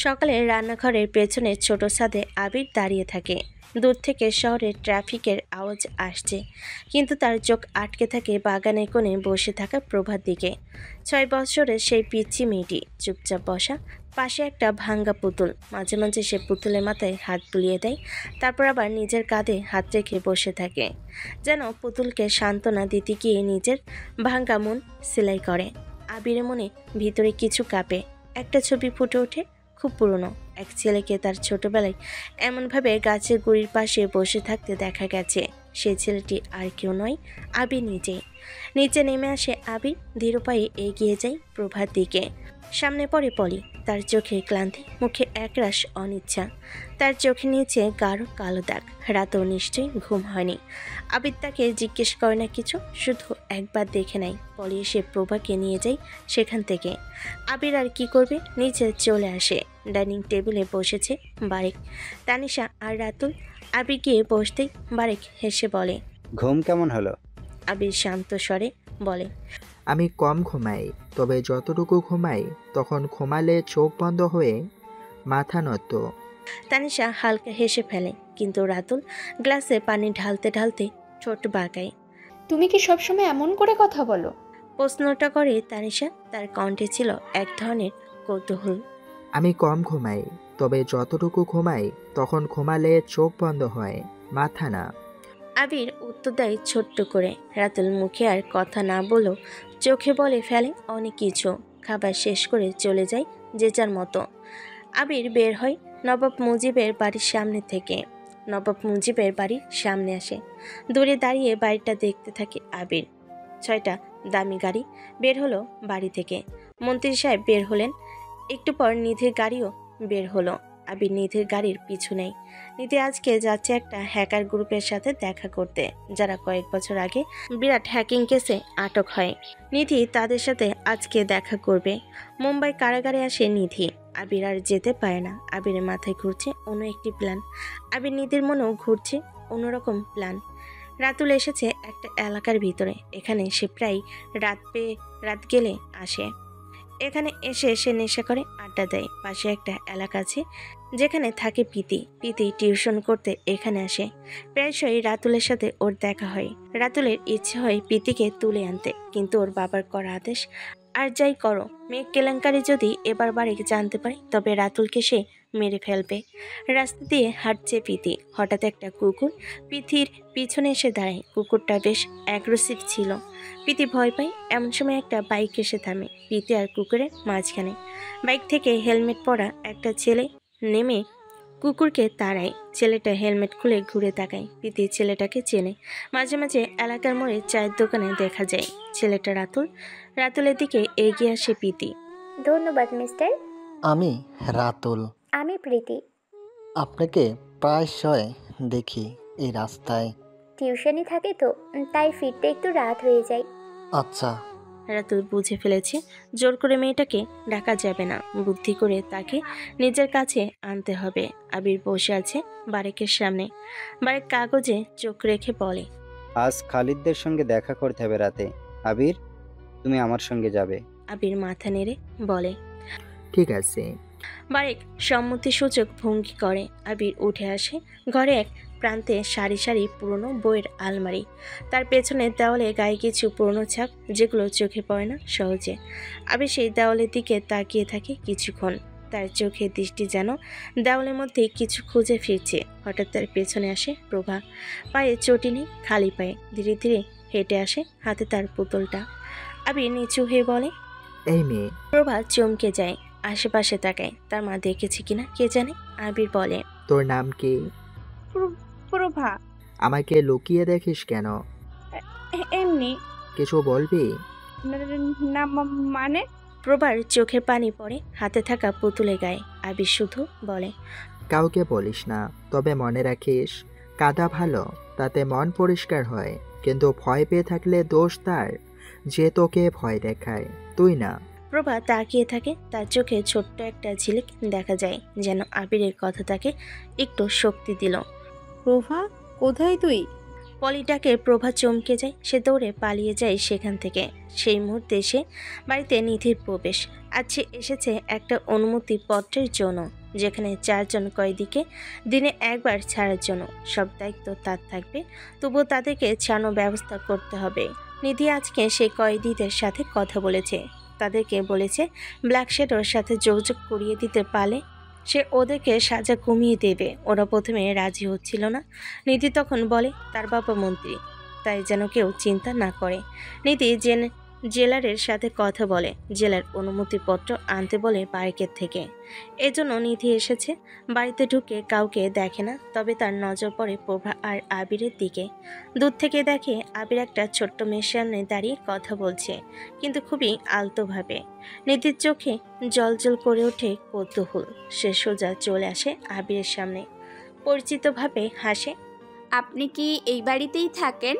সকালে রান্নাঘরের পেছনে ছোট ছাদে আবির দাঁড়িয়ে থাকে। দূর থেকে শহরের ট্রাফিকের আওয়াজ আসছে, কিন্তু তার চোখ আটকে থাকে বাগানের কোণে বসে থাকা প্রভার দিকে। 6 বছরের সেই পিচ্চি মেয়েটি চুপচাপ বসা, পাশে একটা ভাঙ্গা পুতুল। মাঝে মাঝে সে পুতুলের মাথায় হাত বুলিয়ে দেয়, তারপর আবার নিজের কাঁধে হাত রেখে বসে থাকে, যেন পুতুলকে সান্ত্বনা দিতে গিয়ে নিজের ভাঙ্গা মন সেলাই করে। আবিরের মনে ভিতরে কিছু কাঁপে। একটা ছবি ফুটে ওঠে, খুব পুরনো। এক ছেলেকে তার ছোটবেলায় এমনভাবে গাছের গুড়ির পাশে বসে থাকতে দেখা গেছে। সেই ছেলেটি আর কেউ নয়, আবির নিজেই। নিচে নেমে আসে আবির, ধীর পায়ে এগিয়ে যায় প্রভার দিকে। সামনে পড়ে পলি, তার চোখে ক্লান্তি, মুখে একরাশ অনিচ্ছা। তার চোখে নিচে গাঢ় কালো দাগ। রাতেও নিশ্চয়ই ঘুম হয়নি। আবির তাকে জিজ্ঞেস করে না কিছু, শুধু একবার দেখে নেয়। পলি এসে প্রভাকে নিয়ে যায় সেখান থেকে। আবির আর কি করবে, নিচে চলে আসে। ডাইনিং টেবিলে বসেছে বারেক, তানিশা আর রাতুল। আবির গিয়ে বসতেই বারেক হেসে বলে, ঘুম কেমন হলো? আবির শান্ত স্বরে বলে, আমি কম ঘুমাই, তবে যতটুকু ঘুমাই তখন ঘুমালে চোখ বন্ধ হয়ে মাথা নত। তানিশা হালকা হেসে ফেলে, কিন্তু রাতুল গ্লাসে পানি ঢালতে ঢালতে ঠোঁট বাঁকায়। তুমি কি সবসময় এমন করে কথা বলো? প্রশ্নটা করে তানিশা। তার কণ্ঠে ছিল এক ধরনের কৌতূহল। আমি কম ঘুমাই, তবে যতটুকু ঘুমাই তখন ঘুমালে চোখ বন্ধ হয়, মাথা না। আবির উত্তর দেয় ছোট্ট করে। রাতুল মুখে আর কথা না বলেও চোখে বলে ফেলে অনেক কিছু। খাবার শেষ করে চলে যায় যে যার মতো। আবির বের হয় নবাব মুজিবের বাড়ির সামনে থেকে। নবাব মুজিবের বাড়ির সামনে আসে। দূরে দাঁড়িয়ে বাড়িটা দেখতে থাকে আবির। 6টা দামি গাড়ি বের হলো বাড়ি থেকে। মন্ত্রী সাহেব বের হলেন। একটু পর নিধির গাড়িও বের হলো। আবির নিধির গাড়ির পিছু নেই। নিধি আজকে যাচ্ছে একটা হ্যাকার গ্রুপের সাথে দেখা করতে, যারা কয়েক বছর আগে বিরাট হ্যাকিং কেসে আটক হয়। নিধি তাদের সাথে আজকে দেখা করবে। মুম্বাই কারাগারে আসে নিধি। আবির আর যেতে পারে না। আবিরের মাথায় ঘুরছে অন্য একটি প্ল্যান। আবির নিধির মনেও ঘুরছে অন্যরকম প্ল্যান। রাতুল এসেছে একটা এলাকার ভিতরে। এখানে সে প্রায় রাত গেলে আসে। এখানে এসে সে নেশা করে, আড্ডা দেয়। পাশে একটা এলাকা আছে যেখানে থাকে প্রীতি। প্রীতি টিউশন করতে এখানে আসে। প্রায়শই রাতুলের সাথে ওর দেখা হয়। রাতুলের ইচ্ছে হয় প্রীতিকে তুলে আনতে, কিন্তু ওর বাবার করা আদেশ। আর যাই করো, মেয়ে কেলেঙ্কারি যদি এবার বাড়ি জানতে পারে তবে রাতুলকে সে মেরে ফেলবে। রাস্তা দিয়ে হাঁটছে প্রীতি। হঠাৎ একটা কুকুর প্রীতির পিছনে এসে দাঁড়ায়। কুকুরটা বেশ অ্যাগ্রেসিভ ছিল। প্রীতি ভয় পায়। এমন সময় একটা বাইক এসে থামে প্রীতি আর কুকুরের মাঝখানে। বাইক থেকে হেলমেট পরা একটা ছেলে নেমে কুকুরকে তাড়ায়। ছেলেটা হেলমেট খুলে ঘুরে তাকায়। প্রীতি ছেলেটাকে চেনে। মাঝে মাঝে এলাকার মোড়ে চায়ের দোকানে দেখা যায়। ছেলেটা রাতুল। রাতুলের দিকে এগিয়ে আসে প্রীতি। ধন্যবাদ মিস্টার। আমি রাতুল। আমি প্রীতি। আপনাকে প্রায়শই দেখি এই রাস্তায়। টিউশনি থাকে তো, তাই ফিরতে একটু রাত হয়ে যায়। আচ্ছা। রাতুল বুঝে ফেলেছে জোর করে মেয়েটাকে ডাকা যাবে না। বুদ্ধি করে তাকে নিজের কাছে আনতে হবে। আবির বসে আছে বারেকের সামনে। বারেক কাগজে চোখ রেখে বলে, আজ খালিদদের সঙ্গে দেখা করতে হবে রাতে। আবির, তুমি আমার সঙ্গে যাবে। আবির মাথা নেড়ে বলে, ঠিক আছে। বারেক সম্মতিসূচক ভঙ্গি করে। আবির উঠে আসে। ঘরে এক প্রান্তে সারি সারি পুরনো বইয়ের আলমারি। তার পেছনে দেওয়ালে গায়ে কিছু পুরনো ছাপ, যেগুলো চোখে পড়ে না সহজে। আবির সেই দেওয়ালের দিকে তাকিয়ে থাকে কিছুক্ষণ। তার চোখে দৃষ্টি যেন দেওয়ালের মধ্যে কিছু খুঁজে ফিরছে। হঠাৎ তার পেছনে আসে প্রভা। পায়ে চটি নেই, খালি পায়ে ধীরে ধীরে হেঁটে আসে, হাতে তার পুতুলটা। আবির নিচু হয়ে বলে, এই মেয়ে। প্রভা চমকে যায়, আশেপাশে তাকায়। তার মা দেখেছে কিনা কে জানে। আবির বলে, তোর নাম কি? প্রভা। আমাকে লুকিয়ে দেখিস কেন? এমনি। কিছু বলবি? না মানে? প্রভার চোখে পানি পড়ে হাতে থাকা পুতুলে গায়ে। আবির শুধু বলে, কাউকে বলিস না, তবে মনে রাখিস কাদা ভালো, তাতে মন পরিষ্কার হয়। কিন্তু ভয় পেয়ে থাকলে দোষ তার, যে তোকে ভয় দেখায়, তুই না। প্রভা তাকিয়ে থাকে। তার চোখে ছোট্ট একটা ঝিলিক দেখা যায়, যেন আবিরের কথা তাকে একটু শক্তি দিল। প্রভা, কোথায় তুই? পলিটাকে প্রভা চমকে যায়। সে দৌড়ে পালিয়ে যায় সেখান থেকে। সেই মুহূর্তে সে বাড়িতে নিধির প্রবেশ। আজ সে এসেছে একটা অনুমতি পত্রের জন্য, যেখানে 4 জন কয়েদিকে দিনে একবার ছাড়ার জন্য। সব দায়িত্ব তার থাকবে, তবুও তাদেরকে ছাড়ানোর ব্যবস্থা করতে হবে। নিধি আজকে সেই কয়েদিদের সাথে কথা বলেছে। তাদেরকে বলেছে ব্ল্যাক শ্যাডোর সাথে যোগাযোগ করিয়ে দিতে পারলে সে ওদেরকে সাজা কমিয়ে দেবে। ওরা প্রথমে রাজি হচ্ছিল না। নিধি তখন বলে তার বাবা মন্ত্রী, তাই যেন কেউ চিন্তা না করে। নিধি জেলারের সাথে কথা বলে, জেলার অনুমতিপত্র আনতে বলে বারেকের থেকে। এজন্য নিধি এসেছে। বাড়িতে ঢুকে কাউকে দেখে না, তবে তার নজর পড়ে প্রভা আর আবিরের দিকে। দূর থেকে দেখে আবির একটা ছোট্ট মেয়ের সামনে দাঁড়িয়ে কথা বলছে, কিন্তু খুবই আলতোভাবে। নিধির চোখে জলজল করে ওঠে কৌতূহল। সে সোজা চলে আসে আবিরের সামনে, পরিচিতভাবে হাসে। আপনি কি এই বাড়িতেই থাকেন?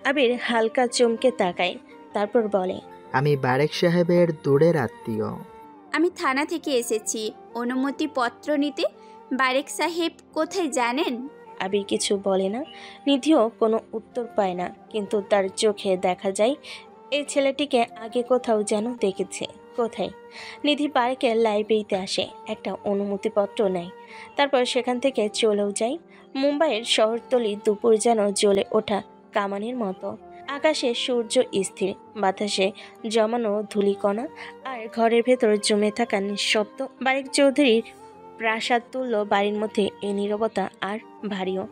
আবির হালকা চমকে তাকায়, তারপর বলে, আমি বারেক সাহেবের দূরের আত্মীয়। আমি থানা থেকে এসেছি অনুমতিপত্র নিতে। বারেক সাহেব কোথায় জানেন? আবির কিছু বলে না। নিধিও কোনো উত্তর পায় না, কিন্তু তার চোখে দেখা যায় এই ছেলেটিকে আগে কোথাও যেন দেখেছে। কোথায়? নিধি বারেকের লাইব্রেরিতে আসে, একটা অনুমতিপত্র নেয়, তারপর সেখান থেকে চলেও যায়। মুম্বাইয়ের শহরতলি দুপুর যেন জ্বলে ওঠা কামানের মতো। আকাশে সূর্য স্থির, বাতাসে জমানো ধূলিকণা, আর ঘরের ভেতর জমে থাকা নিঃশব্দ। বারেক চৌধুরীর প্রাসাদ তুল্য বাড়ির মধ্যে এই নীরবতা আর ভারীও।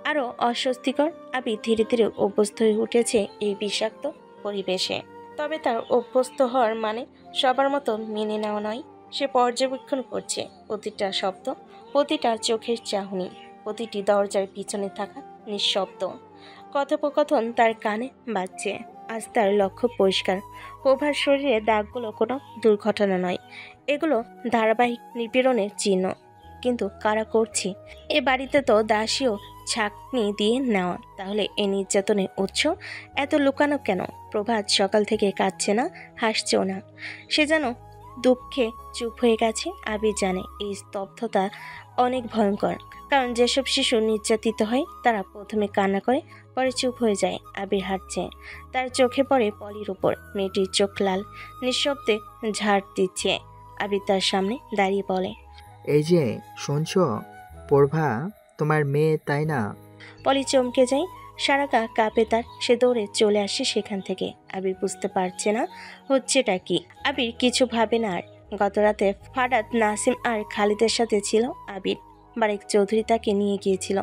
আরও অস্বস্তিকর। আবির ধীরে ধীরে অভ্যস্ত হয়ে উঠেছে এই বিষাক্ত পরিবেশে। তবে তার অভ্যস্ত হওয়ার মানে সবার মতো মেনে নেওয়া নয়। সে পর্যবেক্ষণ করছে প্রতিটা শব্দ, প্রতিটা চোখের চাহনি, প্রতিটি দরজার পিছনে থাকা নিঃশব্দ কথোপকথন তার কানে বাজছে। আজ তার লক্ষ্য পরিষ্কার। প্রভার শরীরে দাগগুলো কোনো দুর্ঘটনা নয়, এগুলো ধারাবাহিক নিপীড়নের চিহ্ন। কিন্তু কারা করছে? এ বাড়িতে তো দাসীও ছাকনি দিয়ে নেওয়া, তাহলে এ নির্যাতনের উৎস এত লুকানো কেন? প্রভাত সকাল থেকে কাঁদছে না, হাসছেও না। সে যেন দুঃখে চুপ হয়ে গেছে। আবির জানে এই স্তব্ধতা অনেক ভয়ঙ্কর, কারণ যেসব শিশু নির্যাতিত হয় তারা প্রথমে কান্না করে, পরে চুপ হয়ে যায়। আবির হাঁটছে, তার চোখে পড়ে পলির উপর। মেয়েটির চোখ লাল, নিঃশব্দে ঝাড় দিচ্ছে। আবির তার সামনে দাঁড়িয়ে বলে, এই যে শুনছো, প্রভা তোমার মেয়ে তাই না? পলি চমকে যায়, সারা গা কাঁপে তার। সে দৌড়ে চলে আসে সেখান থেকে। আবির বুঝতে পারছে না হচ্ছেটা কি। আবির কিছু ভাবে না আর। গত রাতে ফারাদ, নাসিম আর খালিদের সাথে ছিল আবির। বারেক চৌধুরী তাকে নিয়ে গিয়েছিল।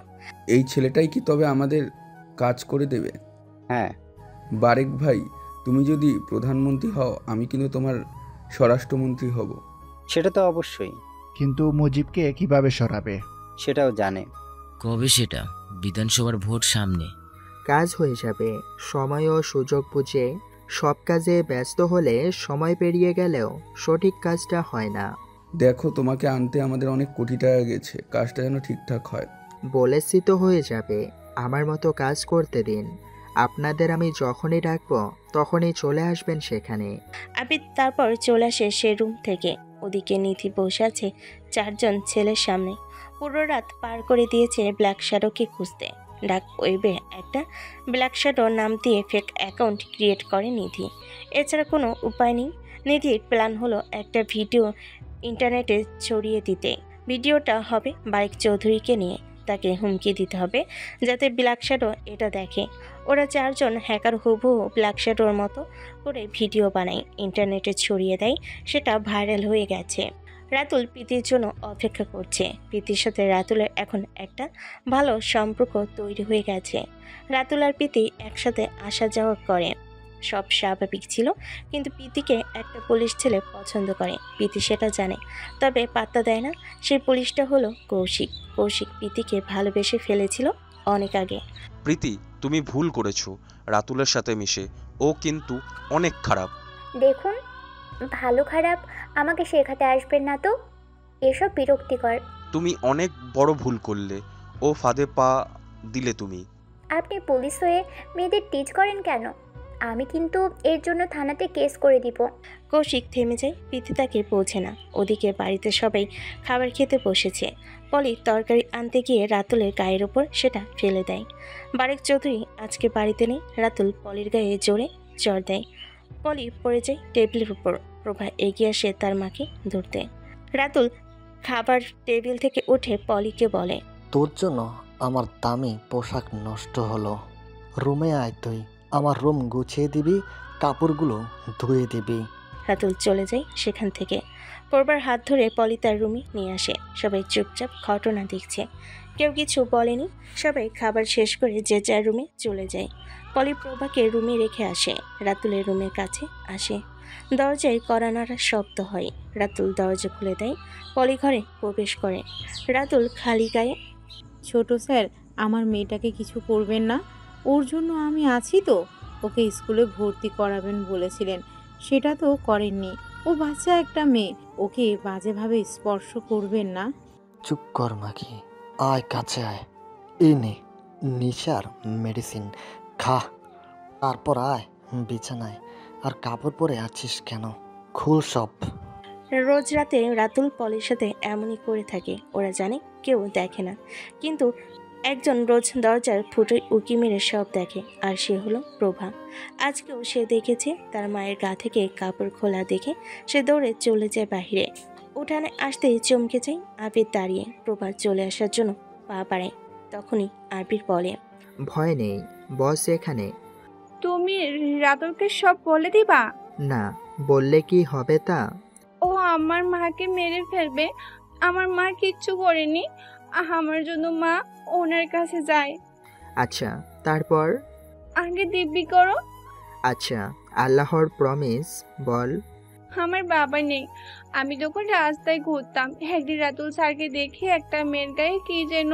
এই ছেলেটাই কি তবে আমাদের কাজ করে দেবে? হ্যাঁ। বারেক ভাই, তুমি যদি প্রধানমন্ত্রী হও, আমি কিন্তু তোমার স্বরাষ্ট্রমন্ত্রী হব। সেটা তো অবশ্যই। কিন্তু মুজিবকে কিভাবে সরাবে? সেটাও জানে। কবে সেটা? বিধানসভার ভোট সামনে। কাজ হয়ে যাবে। সময় ও সুযোগ বুঝে সব কাজে ব্যস্ত হলে সময় পেরিয়ে গেলেও সঠিক কাজটা হয় না। দেখো, তোমাকে আনতে আমাদের অনেক কোটি টাকা গেছে, কাজটা যেন ঠিকঠাক হয়। বলেছি তো হয়ে যাবে। আমার মতো কাজ করতে দিন। আপনাদের আমি যখনই ডাকবো তখনই চলে আসবেন সেখানে। আবির তারপর চলে আসে সে রুম থেকে। ওদিকে নিধি বসে আছে চারজন ছেলের সামনে। পুরো রাত পার করে দিয়েছে ব্ল্যাক শ্যাডোকে খুঁজতে। ডাক ওয়েবে একটা ব্ল্যাক শ্যাডো নাম দিয়ে ফেক অ্যাকাউন্ট ক্রিয়েট করে নিধি। এছাড়া কোনো উপায় নেই। নিধির প্ল্যান হলো একটা ভিডিও ইন্টারনেটে ছড়িয়ে দিতে। ভিডিওটা হবে বারেক চৌধুরীকে নিয়ে। তাকে হুমকি দিতে হবে যাতে ব্ল্যাক শ্যাডো এটা দেখে। ওরা চারজন হ্যাকার হুবহু ব্ল্যাক শ্যাডোর মতো করে ভিডিও বানায়, ইন্টারনেটে ছড়িয়ে দেয়। সেটা ভাইরাল হয়ে গেছে। রাতুল প্রীতির জন্য অপেক্ষা করছে। প্রীতির সাথে রাতুলের এখন একটা ভালো সম্পর্ক তৈরি হয়ে গেছে। রাতুল আর প্রীতি একসাথে আসা যাওয়া করে, সব স্বাভাবিক ছিল। কিন্তু প্রীতিকে একটা পুলিশ ছেলে পছন্দ করে। প্রীতি সেটা জানে, তবে পাত্তা দেয় না। সেই পুলিশটা হলো কৌশিক। কৌশিক প্রীতিকে ভালোবেসে ফেলেছিল অনেক আগে। প্রীতি, তুমি ভুল করেছো রাতুলের সাথে মিশে। ও কিন্তু অনেক খারাপ। দেখুন, ভালো খারাপ আমাকে শেখাতে আসবেন না তো, এসব বিরক্তিকর। তুমি অনেক বড় ভুল করলে। ও ফাঁদে পা দিলে তুমি। আপনি পুলিশ হয়ে মেয়েদের টিচ করেন কেন? আমি কিন্তু এর জন্য থানাতে কেস করে দিব। কৌশিক থেমে যায়। প্রীতি তাকে পৌঁছে না। ওদিকে বাড়িতে সবাই খাবার খেতে বসেছে। পলি তরকারি আনতে গিয়ে রাতুলের গায়ের ওপর সেটা ফেলে দেয়। বারেক চৌধুরী আজকে বাড়িতে নেই। রাতুল পলির গায়ে জোরে চড় দেয়। পলি পড়ে যায় টেবিলের উপর। প্রভা এগিয়ে আসে তার মাকে ধরতে। রাতুল খাবার টেবিল থেকে উঠে পলিকে বলে, তোর জন্য আমার দামি পোশাক নষ্ট হলো। রুমে আয় তুই, আমার রুম গুছিয়ে দিবি, কাপড়গুলো ধুয়ে দিবি। রাতুল চলে যায় সেখান থেকে। পড়বার হাত ধরে পলি তার রুমে নিয়ে আসে। সবাই চুপচাপ ঘটনা দেখছে, কেউ কিছু বলেনি। সবাই খাবার শেষ করে যে যার রুমে চলে যায়। পলি প্রভাকে রুমে রেখে আসে। রাতুলের রুমের কাছে আসে। দরজায় কড়া নাড়ার শব্দ হয়। রাতুল দরজা খুলে দেয়। পলি ঘরে প্রবেশ করে। রাতুল খালি গায়ে, ছোট স্যার, আমার মেয়েটাকে কিছু করবেন না, ওর জন্য আমি আছি তো। ওকে স্কুলে ভর্তি করাবেন বলেছিলেন, সেটা তো করেননি। ও বাচ্চা একটা মেয়ে, ওকে বাজেভাবে স্পর্শ করবেন না। চুপ কর মাখি, আয় কাছে আয়। এই নে নিশার মেডিসিন, খা, তারপর আয় বিছানায়। আর কাপড় পরে আছিস কেন? খুল সব। রোজ রাতে রাতুল পলির সাথে এমনই করে থাকে। ওরা জানে কেউ দেখে না, কিন্তু একজন রোজ দরজার ফুটোয় উকি মেরে সব দেখে, আর সে হলো প্রভা। আজকেও সে দেখেছে। তার মায়ের গা থেকে কাপড় খোলা দেখে সে দৌড়ে চলে যায় বাহিরে। উঠানে আসতেই চমকে যায়। আবির দাঁড়িয়ে প্রভা চলে আসার জন্য পা বাড়ায়। তখনই আবির বলে, ভয় নেই, বস এখানে। তুমি রাতুলকে সব বলে দিবা? না বললে কি হবে তা? ও আমার মাকে মেরে ফেলবে। আমার মা কিচ্ছু করেনি। আমার জন্য মা ওনার কাছে যায়। আচ্ছা, তারপর? আগে দিব্যি করো। আচ্ছা, আল্লাহর প্রমিস বল। আমার বাবা নেই। আমি যখন রাস্তায় ঘুরতাম, একদিন রাতুল স্যারকে দেখে একটা মেয়ের গায়ে কি যেন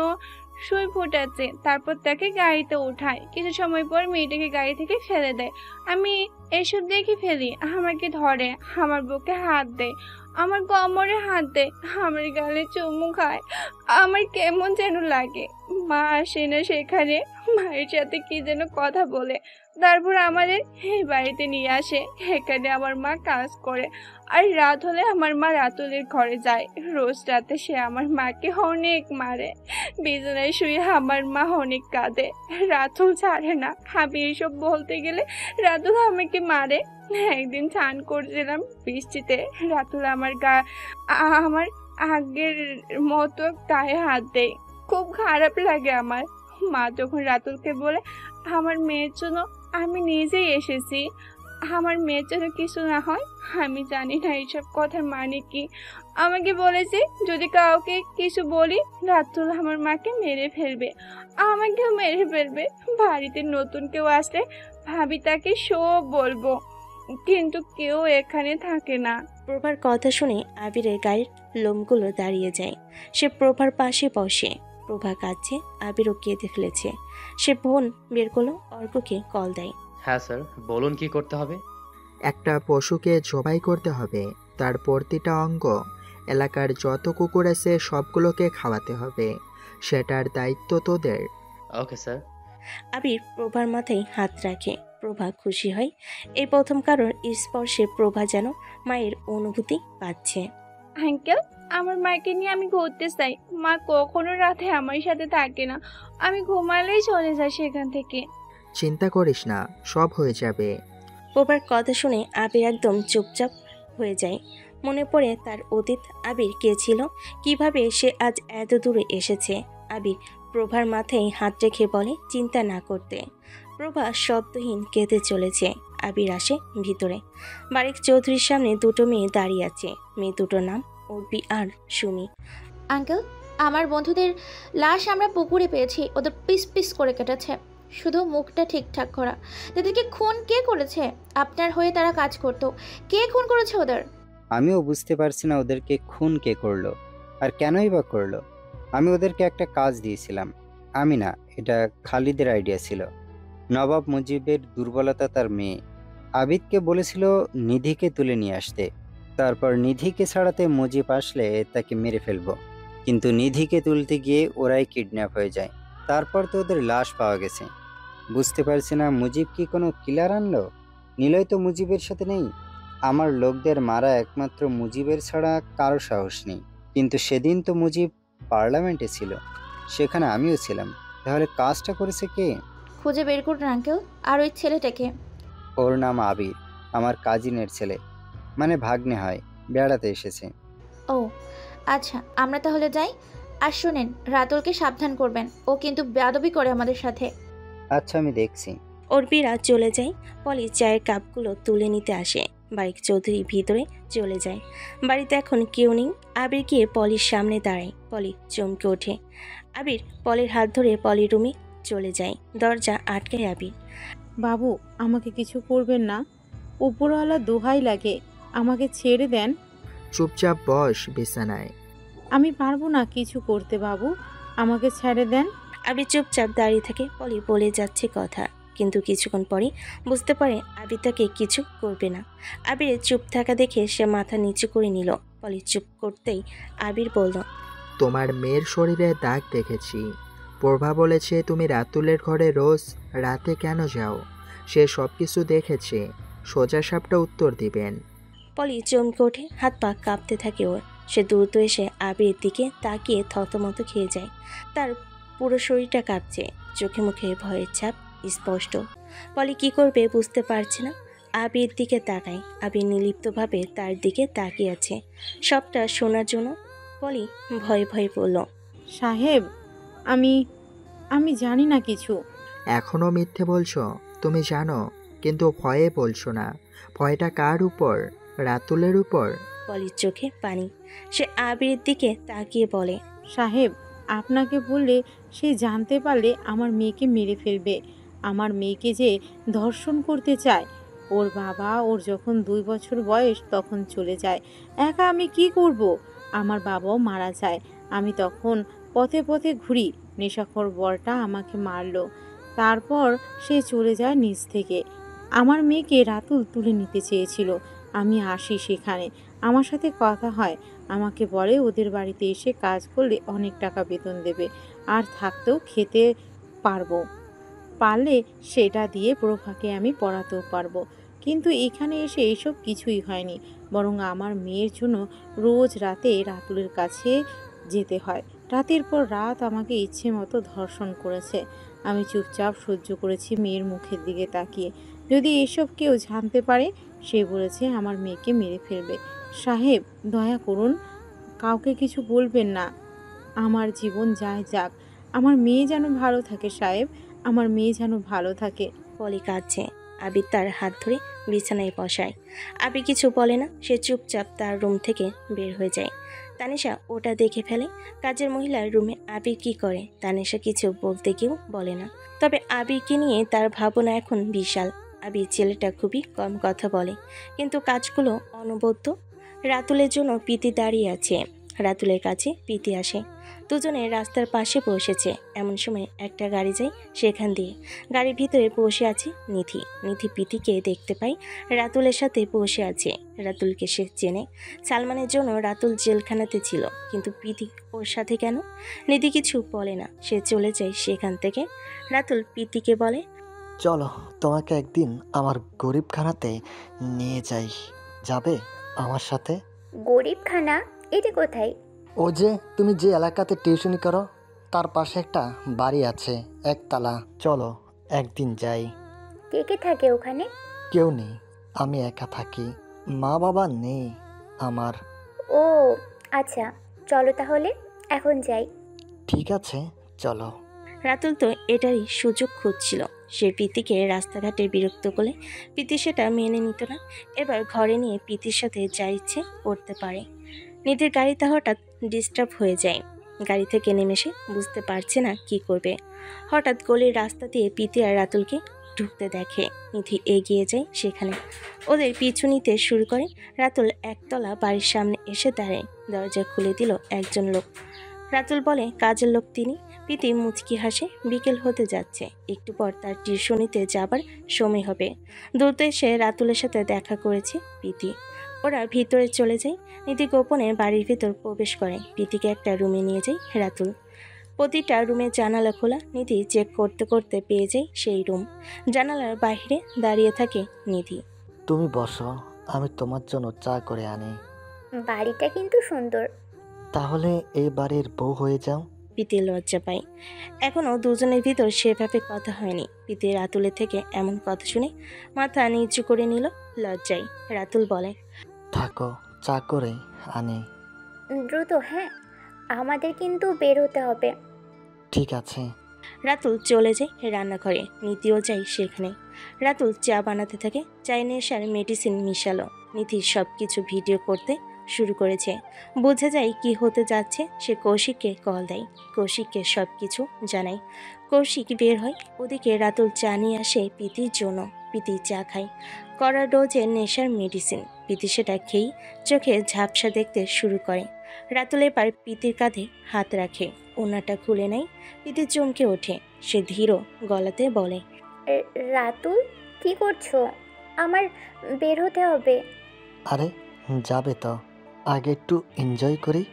সুই ফোটাচ্ছে, তারপর তাকে গাড়িতে ওঠায়। কিছু সময় পর মেয়েটাকে গাড়ি থেকে ফেলে দেয়। আমি এসব দেখে ফেলি, আমাকে ধরে, আমার বুকে হাত দেয়, আমার কোমরে হাত দেয়, আমার গালে চুমু খায়। আমার কেমন যেন লাগে। মা আসে না সেখানে, মায়ের সাথে কি যেন কথা বলে, তারপর আমাদের এই বাড়িতে নিয়ে আসে। এখানে আমার মা কাজ করে, আর রাত হলে আমার মা রাতুলের ঘরে যায়। রোজ রাতে সে আমার মাকে অনেক মারে। বিছানায় শুয়ে আমার মা অনেক কাঁদে, রাতুল ছাড়ে না। আমি এইসব বলতে গেলে রাতুল আমাকে মারে। একদিন স্নান করছিলাম বৃষ্টিতে, রাতুল আমার আগের মতো গায়ে হাত দেয়। খুব খারাপ লাগে আমার। মা যখন রাতুলকে বলে আমার মেয়ের জন্য আমি নিজেই এসেছি, আমার মেয়ের জন্য কিছু না হয়, আমি জানি না এইসব কথার মানে কি। আমাকে বলেছে যদি কাউকে কিছু বলি রাতুল আমার মাকে মেরে ফেলবে, আমাকেও মেরে ফেলবে। বাড়িতে নতুন কেউ আসলে ভাবি তাকে সব বলবো, কিন্তু কেউ এখানে থাকে না। প্রভার কথা শুনে আবিরের গায়ের লোমগুলো দাঁড়িয়ে যায়। সে প্রভার পাশে বসে। প্রভা কাঁদছে, আবিরও কেঁদে ফেলেছে। সে বোন বের করলো, অর্ককে কল দেয়। হ্যাঁ স্যার, বলুন কি করতে হবে। একটা পশুকে জবাই করতে হবে, তার প্রতিটা অঙ্গ এলাকার যত কুকুর আছে সবগুলোকে খাওয়াতে হবে। সেটার দায়িত্ব তোদের। Okay sir. আবির প্রভার মাথায় হাত রাখে। প্রভা খুশি হয়। এই প্রথম কারোর স্পর্শে প্রভা যেন মায়ের অনুভূতি পাচ্ছে। আঙ্কেল, আমার মাকে নিয়ে আমি ঘুরতে চাই। মা কখনো রাতে আমার সাথে থাকে না, আমি ঘুমালেই চলে যাই সেখান থেকে। চিন্তা করিস না, সব হয়ে যাবে। প্রভার কথা শুনে আবির একদম চুপচাপ হয়ে যায়। মনে পড়ে তার অতীত। আবির কে ছিল, কিভাবে সে আজ এত দূরে এসেছে। আবির প্রভার মাথায় হাত রেখে বলে চিন্তা না করতে। প্রভা শব্দহীন কেঁদে চলেছে। আবির আসে ভিতরে। বারিক চৌধুরীর সামনে দুটো মেয়ে দাঁড়িয়ে আছে। মেয়ে দুটোর নাম উর্বি আর সুমি। আঙ্কেল, আমার বন্ধুদের লাশ আমরা পুকুরে পেয়েছি। ওদের পিস পিস করে কেটেছে, শুধু মুখটা ঠিকঠাক করা। তাদেরকে খুন কে করেছে? আপনার হয়ে তারা কাজ করতো। কে খুন করেছে ওদের? আমিও বুঝতে পারছি না ওদেরকে খুন কে করলো আর কেনই বা করলো। আমি ওদেরকে একটা কাজ দিয়েছিলাম। আমি না, এটা খালিদের আইডিয়া ছিল। নবাব মুজিবের দুর্বলতা তার মেয়ে আবিদকে বলেছিল নিধিকে তুলে নিয়ে আসতে। তারপর নিধিকে ছাড়াতে মুজিব আসলে তাকে মেরে ফেলবো, কিন্তু নিধিকে তুলতে গিয়ে ওরাই কিডন্যাপ হয়ে যায়। তারপর তো ওদের লাশ পাওয়া গেছে। বুঝতে পারছি না মুজিব কি কোনো কিলার আনলো। নিলয় তো মুজিবের সাথে নেই। আমার লোকদের মারা একমাত্র মুজিবের ছাড়া কারো সাহস নেই। কিন্তু সেদিন তো মুজিব পার্লামেন্টে ছিল, সেখানে আমিও ছিলাম। তাহলে কাজটা করেছে কে? খুঁজে বের করুন আঙ্কেল। আর ওই ছেলেটাকে? ওর নাম আবির, আমার কাজিনের ছেলে, মানে ভাগ্নে হয়, বেড়াতে এসেছে। ও আচ্ছা, আমরা তাহলে যাই। আর শোনেন, রাতুলকে সাবধান করবেন, ও কিন্তু বেয়াদবি করে আমাদের সাথে। আচ্ছা, আমি দেখছি। অর্পিরা চলে যায়। পলি চায়ের কাপগুলো তুলে নিতে আসে। বারিক চৌধুরী ভিতরে চলে যায়। বাড়িতে এখন কেউ নেই। আবির গিয়ে পলির সামনে দাঁড়ায়। পলি চমকে ওঠে। আবির পলির হাত ধরে পলির রুমে চলে যায়। দরজা আটকায় আবির। বাবু, আমাকে কিছু করবেন না, উপরওয়ালা দোহাই লাগে, আমাকে ছেড়ে দেন। চুপচাপ বস বিছানায়। আমি পারবো না কিছু করতে বাবু, আমাকে ছেড়ে দেন। আবির চুপচাপ দাঁড়িয়ে থাকে। পলি বলে যাচ্ছে কথা, কিন্তু কিছুক্ষণ পরই বুঝতে পারে আবির তাকে কিছু করবে না। আবিরের চুপ থাকা দেখে সে মাথা নিচু করে নিল। পলি চুপ করতেই আবির বলল, তোমার মেয়ের শরীরে দাগ দেখেছি। প্রভা বলেছে তুমি রাতুলের ঘরে রোজ রাতে কেন যাও। সে সব কিছু দেখেছে। সোজা সাপটা উত্তর দিবেন। পলি চমকে ওঠে। হাত পা কাঁপতে থাকে ওর। সে দ্রুত এসে আবিরের দিকে তাকিয়ে থতমত খেয়ে যায়। তার পুরো শরীরটা কাঁপছে, চোখে মুখে ভয়ের ছাপ স্পষ্ট। পলি কি করবে বুঝতে পারছে না। আবির দিকে তাকায়। আবির নির্লিপ্তভাবে তার দিকে তাকিয়ে আছে, সবটা শোনার জন্য। পলি ভয়ে ভয়ে বলল, সাহেব, আমি জানি না কিছু। এখনো মিথ্যে বলছো? তুমি জানো, কিন্তু ভয়ে বলছো না। ভয়টা কার উপর? রাতুলের উপর? পলির চোখে পানি। সে আবিরের দিকে তাকিয়ে বলে, সাহেব, আপনাকে বললে সে জানতে পারলে আমার মেয়েকে মেরে ফেলবে। আমার মেয়েকে যে ধর্ষণ করতে চায়। ওর বাবা ওর যখন 2 বছর বয়স তখন চলে যায়। একা আমি কি করব? আমার বাবাও মারা যায়। আমি তখন পথে পথে ঘুরি। নেশাখোর বরটা আমাকে মারলো। তারপর সে চলে যায় নিজ থেকে। আমার মেয়েকে রাতুল তুলে নিতে চেয়েছিল। আমি আসি সেখানে, আমার সাথে কথা হয়। আমাকে বলে ওদের বাড়িতে এসে কাজ করলে অনেক টাকা বেতন দেবে, আর থাকতেও খেতে পারবো। পারলে সেটা দিয়ে প্রভাকে আমি পড়াতেও পারবো। কিন্তু এখানে এসে এসব কিছুই হয়নি, বরং আমার মেয়ের জন্য রোজ রাতে রাতুলের কাছে যেতে হয়। রাতের পর রাত আমাকে ইচ্ছে মতো ধর্ষণ করেছে। আমি চুপচাপ সহ্য করেছি, মেয়ের মুখের দিকে তাকিয়ে। যদি এসব কেউ জানতে পারে, সে বলেছে আমার মেয়েকে মেরে ফেলবে। সাহেব, দয়া করুন, কাউকে কিছু বলবেন না। আমার জীবন যায় যাক, আমার মেয়ে যেন ভালো থাকে সাহেব, আমার মেয়ে যেন ভালো থাকে। পলি কাঁদছে। আবির তার হাত ধরে বিছানায় বসায়। আবির কিছু বলে না, সে চুপচাপ তার রুম থেকে বের হয়ে যায়। তানিশা ওটা দেখে ফেলে। কাজের মহিলার রুমে আবির কি করে তানিশা কিছু বলতে কেউ বলে না। তবে আবিরকে নিয়ে তার ভাবনা এখন বিশাল। আবির ছেলেটা খুবই কম কথা বলে, কিন্তু কাজগুলো অনবদ্য। রাতুলের জন্য প্রীতি দাঁড়িয়ে আছে। রাতুলের কাছে প্রীতি আসে। দুজনে রাস্তার পাশে বসেছে। এমন সময় একটা গাড়ি যায় সেখান দিয়ে। গাড়ির ভিতরে বসে আছে নিধি। নিধি প্রীতিকে দেখতে পায় রাতুলের সাথে বসে আছে। রাতুলকে সে চেনে। সালমানের জন্য রাতুল জেলখানাতে ছিল, কিন্তু প্রীতি ওর সাথে কেন? নিধি কিছু বলে না, সে চলে যায় সেখান থেকে। রাতুল প্রীতিকে বলে, চলো তোমাকে একদিন আমার গরিবখানাতে নিয়ে যাই, যাবে আমার সাথে? গরিবখানা? এটা কোথায়? ও যে তুমি যে এলাকাতে টিউশনি করো তার পাশে একটা বাড়ি আছে, একতলা। চলো একদিন যাই। কে কে থাকে ওখানে? কেউ নেই, আমি একা থাকি। মা বাবা নেই আমার। ও আচ্ছা, চলো তাহলে এখন যাই। ঠিক আছে চলো। রাতুল তো এটারই সুযোগ খুঁজছিল। সে প্রীতিকে রাস্তাঘাটে বিরক্ত করলে প্রীতি সেটা মেনে নিত না। এবার ঘরে নিয়ে প্রীতির সাথে যা ইচ্ছে করতে পারে। নিধির গাড়িতে হঠাৎ ডিস্টার্ব হয়ে যায়। গাড়ি থেকে নেমে সে বুঝতে পারছে না কি করবে। হঠাৎ গলির রাস্তা দিয়ে প্রীতি আর রাতুলকে ঢুকতে দেখে। নিধি এগিয়ে যায় সেখানে, ওদের পিছু নিতে শুরু করে। রাতুল একতলা বাড়ির সামনে এসে দাঁড়ায়। দরজা খুলে দিল একজন লোক। রাতুল বলে কাজের লোক তিনি। প্রীতি মুচকি হাসে। বিকেল হতে যাচ্ছে, একটু পর তার টিউশনিতে যাবার সময় হবে। দ্রুত এসে রাতুলের সাথে দেখা করেছে প্রীতি। ওরা ভিতরে চলে যায়। নিধি গোপনে বাড়ির ভিতর প্রবেশ করে। প্রীতিকে একটা রুমে নিয়ে যায় রাতুল। প্রতিটা রুমে জানালা খোলা। নিধি চেক করতে করতে পেয়ে যায় সেই রুম। জানালার বাইরে দাঁড়িয়ে থাকে নিধি। তুমি বসো, আমি তোমার জন্য চা করে আনি। বাড়িটা কিন্তু সুন্দর। তাহলে এই বাড়ির বউ হয়ে যাও। প্রীতি লজ্জা পায়। এখনও দুজনের ভিতর সেভাবে কথা হয়নি। প্রীতি রাতুলের থেকে এমন কথা শুনে মাথা নিচু করে নিল লজ্জায়। রাতুল বলে, থাকো, চা করে আনি। দ্রুত, হ্যাঁ, আমাদের কিন্তু বের হতে হবে। ঠিক আছে। রাতুল চলে যায় রান্নাঘরে। নিধিও যায় সেখানে। রাতুল চা বানাতে থাকে। চায়ে নেশার মেডিসিন মিশালো। নিধি সব কিছু ভিডিও করতে শুরু করেছে। বোঝা যায় কি হতে যাচ্ছে। সে কৌশিককে কল দেয়, কৌশিককে সব কিছু জানায়। কৌশিক বের হয়। ওদিকে রাতুল চা নিয়ে আসে প্রীতির জন্য। প্রীতি চা খায়। কড়া ডোজের নেশার মেডিসিন। প্রীতি সেটা খেয়েই চোখে ঝাপসা দেখতে শুরু করে। রাতুল এবার প্রীতির কাঁধে হাত রাখে, ওনাটা খুলে নেয়। প্রীতি চমকে ওঠে। সে ধীর গলাতে বলে, রাতুল, কি করছো? আমার বের হতে হবে। আরে যাবে তো, আগে একটু এনজয় করি।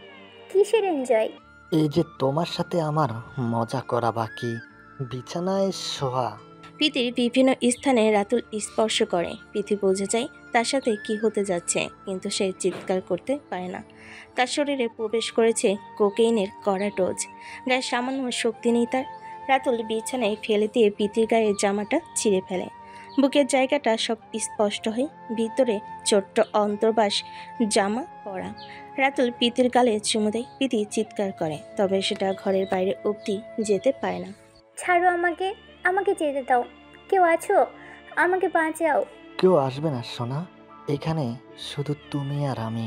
কিসের এনজয়? এই যে তোমার সাথে আমার মজা করা বাকি, বিছানায় শোয়া। প্রীতির বিভিন্ন স্থানে রাতুল স্পর্শ করে। প্রীতি বোঝা যায় তার সাথে কি হতে যাচ্ছে, কিন্তু সে চিৎকার করতে পারে না। তার শরীরে প্রবেশ করেছে কোকেইনের কড়া ডোজ। গায়ে সামান্য শক্তি নেই তার। রাতুল বিছানায় ফেলে দিয়ে প্রীতির গায়ের জামাটা ছিঁড়ে ফেলে। বুকের জায়গাটা সব স্পষ্ট হয়। ভিতরে ছোট্ট অন্তর্বাস জামা পরা। রাতুল প্রীতির গালে চুমু দেয়। প্রীতি চিৎকার করে, তবে সেটা ঘরের বাইরে অবধি যেতে পারে না। ছাড়ো আমাকে, আমাকে যেতে দাও। কেউ আছো? আমাকে বাঁচাও। কেউ আসবে না সোনা, এখানে শুধু তুমি আর আমি।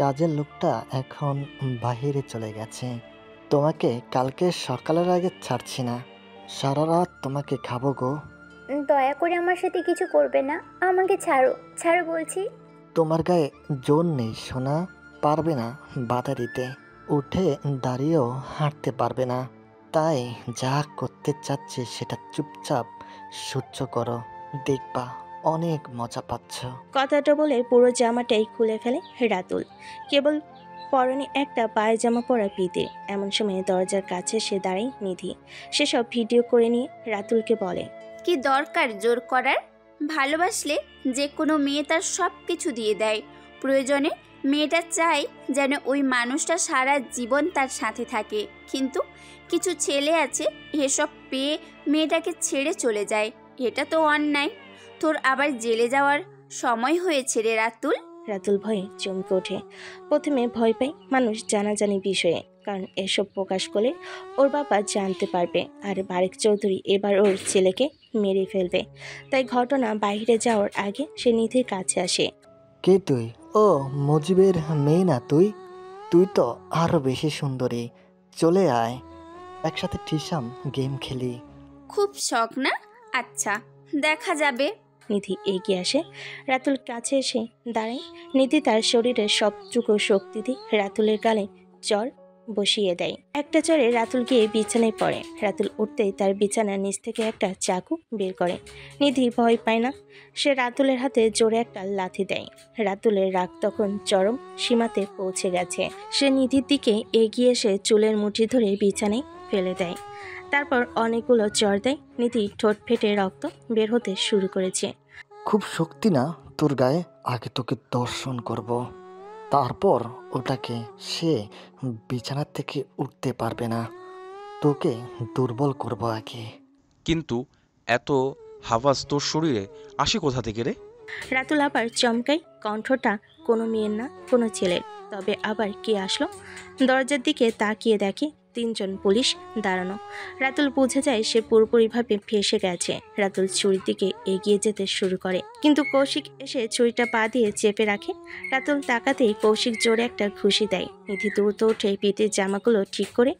কাজের লোকটা এখন বাহিরে চলে গেছে। তোমাকে কালকে সকালের আগে ছাড়ছি না, সারা রাত তোমাকে খাবো গো। দয়া করে আমার সাথে কিছু করবে না, আমাকে ছাড়ো, ছাড়ো বলছি। তোমার গায়ে জোর নেই সোনা, পারবে না বাধা দিতে, উঠে দাঁড়িয়েও হাঁটতে পারবে না, তাই যা করতে চাচ্ছি সেটা চুপচাপ সহ্য করো, দেখবা অনেক মজা পাচ্ছ। কথাটা বলে পুরো জামাটাই খুলে ফেলে রাতুল, কেবল পরনে একটা পায়জামা পরা পিতে। এমন সময় দরজার কাছে সে দাঁড়ায় নিধি। সেসব ভিডিও করে নিয়ে রাতুলকে বলে, কি দরকার জোর করার? ভালোবাসলে যে কোনো মেয়ে তার সব কিছু দিয়ে দেয়। প্রয়োজনে মেয়েটা চায় যেন ওই মানুষটা সারা জীবন তার সাথে থাকে, কিন্তু কিছু ছেলে আছে এসব পেয়ে মেয়েটাকে ছেড়ে চলে যায়। এটা তো অন্যায়। তোর আবার জেলে যাওয়ার সময় হয়েছে রে রাতুল। রাতুল ভয়ে চমকে ওঠে। প্রথমে ভয় পায় মানুষ জানাজানি বিষয়ে, কারণ এসব প্রকাশ করলে ওর বাবা জানতে পারবে আর বারেক চৌধুরী এবার ওর ছেলেকে মেরে ফেলবে। তাই ঘটনা বাইরে যাওয়ার আগে সে নিধির কাছে আসে। কে তুই? ও মুজিবের মেয়ে না তুই? তুই তো আরো বেশি সুন্দরী, চলে আয়, একসাথে টিসাম গেম খেলি। খুব শখ না? আচ্ছা দেখা যাবে। নিধি এগিয়ে আসে, রাতুল কাছে এসে দাঁড়ায়। নিধি তার শরীরের সবটুকু শক্তি দিয়ে রাতুলের গালে চর বসিয়ে দেয়। একটা চরে রাতুল গিয়ে বিছানায় পড়ে। রাতুল উঠতেই তার বিছানার নিচ থেকে একটা চাকু বের করে। নিধি ভয় পায় না, সে রাতুলের হাতে জোরে একটা লাথি দেয়। রাতুলের রাগ তখন চরম সীমাতে পৌঁছে গেছে। সে নিধির দিকে এগিয়ে এসে চুলের মুঠি ধরে বিছানায় ফেলে দেয়। তারপর অনেকগুলো চর দেয়। নিধি ঠোঁট ফেটে রক্ত বের হতে শুরু করেছে। খুব শক্তি না তোর গায়ে? আগে তোকে দর্শন করব, তারপর ওটাকে সে বিছানা থেকে উঠতে পারবে না, তোকে দুর্বল করব আগে। কিন্তু এত হাওয়াজ তোর শরীরে আসে কোথা থেকে রে? রাতুল আবার চমকায়, কণ্ঠটা কোনো মেয়ের না কোনো ছেলের। তবে আবার কে আসলো? দরজার দিকে তাকিয়ে দেখে 3 জন পুলিশ দাঁড়ানো। রাতুল বুঝে যায় সে পুরোপুরিভাবে ফেঁসে গেছে। রাতুল ছুরির দিকে এগিয়ে যেতে শুরু করে, কিন্তু কৌশিক এসে ছুরিটা পা দিয়ে চেপে রাখে। রাতুল তাকাতেই কৌশিক জোরে একটা ঘুষি দেয়। নিধি দ্রুত উঠে পিঠের জামাগুলো ঠিক করে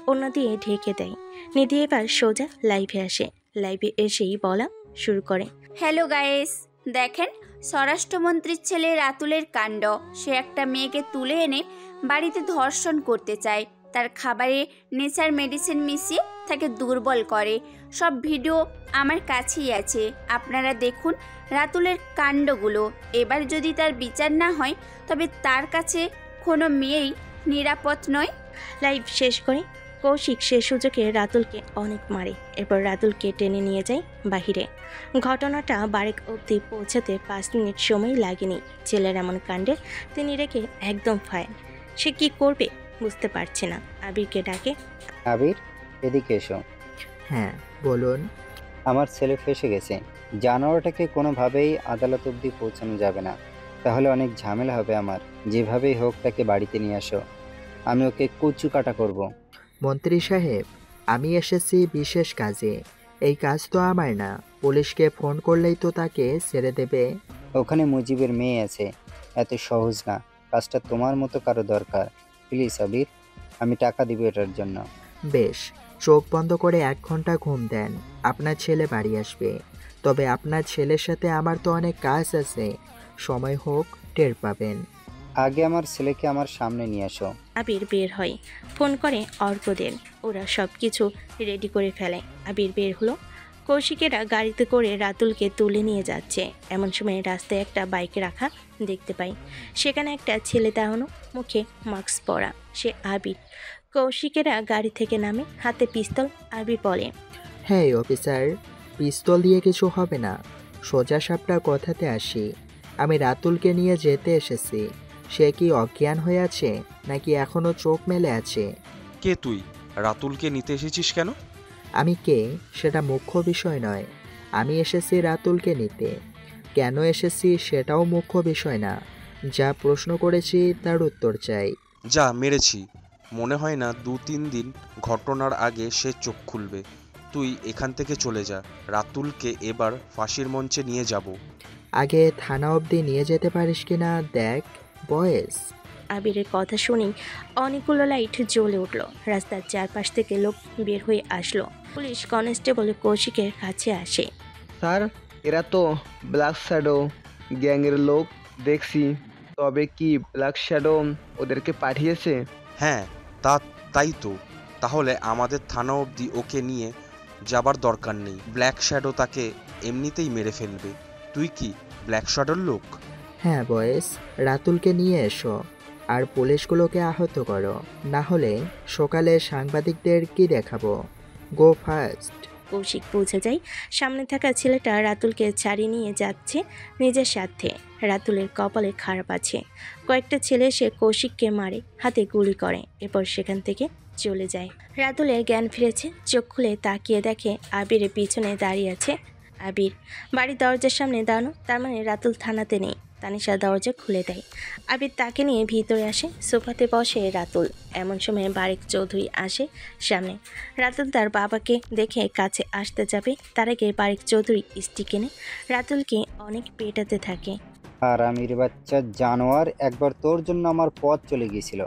অন্য দিয়ে ঢেকে দেয়। নিধি এবার সোজা লাইভে আসে। লাইভে এসেই বলা শুরু করে, হ্যালো গাইস, দেখেন স্বরাষ্ট্রমন্ত্রীর ছেলে রাতুলের কাণ্ড। সে একটা মেয়েকে তুলে এনে বাড়িতে ধর্ষণ করতে চায়। তার খাবারে নেচার মেডিসিন মিশিয়ে তাকে দুর্বল করে। সব ভিডিও আমার কাছেই আছে, আপনারা দেখুন রাতুলের কাণ্ডগুলো। এবার যদি তার বিচার না হয় তবে তার কাছে কোনো মেয়েই নিরাপদ নয়। লাইভ শেষ করে কৌশিক সে সুযোগে রাতুলকে অনেক মারে। এরপর রাতুলকে টেনে নিয়ে যায় বাহিরে। ঘটনাটা বারেক অবধি পৌঁছাতে 5 মিনিট সময় লাগেনি। ছেলের এমন কাণ্ডে তিনি রেখে একদম ফায়ার। সে কি করবে বুঝতে পারছে না। আবিরকে ডাকে, আবির এদিকে এসো। হ্যাঁ বলুন। আমার ছেলে ফেঁসে গেছে, জানোয়ারটাকে কোনোভাবেই আদালত অবধি পৌঁছানো যাবে না, তাহলে অনেক ঝামেলা হবে আমার। যেভাবেই হোক তাকে বাড়িতে নিয়ে আসো, আমি ওকে কুচু কাটা করব। মন্ত্রী সাহেব, আমি এসেছি বিশেষ কাজে। এই কাজ তো আমার না, পুলিশকে ফোন করলেই তো তাকে ছেড়ে দেবে। ওখানে মুজিবের মেয়ে আছে, এত সহজ না। কাজটা তোমার মতো কারো দরকার। প্লিজ আবির, আমি টাকা দিব এটার জন্য। বেশ, চোখ বন্ধ করে 1 ঘন্টা ঘুম দেন, আপনার ছেলে বাড়ি আসবে। তবে আপনার ছেলের সাথে আমার তো অনেক কাজ আছে, সময় হোক টের পাবেন। আগে আমার ছেলেকে আমার সামনে নিয়ে আসো। আবির বের হয়, ফোন করে অর্কদের। ওরা সব কিছু রেডি করে ফেলে। আবির বের হলো। কৌশিকেরা গাড়িতে করে রাতুলকে তুলে নিয়ে যাচ্ছে। এমন সময় রাস্তায় একটা বাইক রাখা দেখতে পাই। সেখানে একটা ছেলে দাঁড়ানো, মুখে মাস্ক পরা। সে আবির। কৌশিকেরা গাড়ি থেকে নামে, হাতে পিস্তল। আবির বলে, হ্যাঁ অফিসার, পিস্তল দিয়ে কিছু হবে না, সোজা সাপটা কথাতে আসি। আমি রাতুলকে নিয়ে যেতে এসেছি। সে কি অজ্ঞান হয়ে আছে নাকি এখনো চোখ মেলে আছে? কে তুই? রাতুলকে নিতে এসেছিস কেন? আমি কে সেটা মুখ্য বিষয় নয়, আমি এসেছি রাতুলকে নিতে। কেন এসেছি সেটাও মুখ্য বিষয় না, যা প্রশ্ন করেছি তার উত্তর চাই। যা মেরেছি, মনে হয় না 2-3 দিন ঘটনার আগে সে চোখ খুলবে। তুই এখান থেকে চলে যা, রাতুলকে এবার ফাঁসির মঞ্চে নিয়ে যাব। আগে থানা অবধি নিয়ে যেতে পারিস কিনা দেখ বয়েস। আবিরের কথা শুনেই অনেকগুলো লাইট জ্বলে উঠল। রাস্তার চারপাশ থেকে লোক বের হয়ে আসলো। পুলিশ কনস্টেবল কৌশিকের কাছে আসে। স্যার, এরা তো ব্ল্যাক শ্যাডো গ্যাংয়ের লোক দেখছি, তবে কি ব্ল্যাক শ্যাডো ওদেরকে পাঠিয়েছে? হ্যাঁ, তাই তো। তাহলে আমাদের থানা অবধি ওকে নিয়ে যাবার দরকার নেই। ব্ল্যাক শ্যাডো তাকে এমনিতেই মেরে ফেলবে। তুই কি ব্ল্যাক শ্যাডোর লোক? হ্যাঁ বয়েস, রাতুলকে নিয়ে এসো আর পুলিশগুলোকে আহত করো, না হলে সকালে সাংবাদিকদের কি দেখাবো। গো ফার্স্ট। কৌশিক বুঝে যায় সামনে থাকা ছেলেটা রাতুলকে ছাড়িয়ে নিয়ে যাচ্ছে নিজের সাথে। রাতুলের কপালে খারাপ আছে। কয়েকটা ছেলে এসে কৌশিককে মারে, হাতে গুলি করে, এরপর সেখান থেকে চলে যায়। রাতুলের জ্ঞান ফিরেছে। চোখ খুলে তাকিয়ে দেখে আবিরের পিছনে দাঁড়িয়ে আছে আবির। বাড়ির দরজার সামনে দাঁড়ানো, তার মানে রাতুল থানাতে নেই। তানিশা দরজা খুলে দেয়। আবির তাকে নিয়ে ভিতরে আসে। সোফাতে বসে রাতুল। এমন সময় বারেক চৌধুরী আসে সামনে। রাতুল তার বাবাকে দেখে কাছে আসতে যাবে, তার আগে বারেক চৌধুরী স্টিক এনে রাতুলকে অনেক পেটাতে থাকে। আর আমির বাচ্চা জানোয়ার, একবার তোর জন্য আমার পথ চলে গিয়েছিল।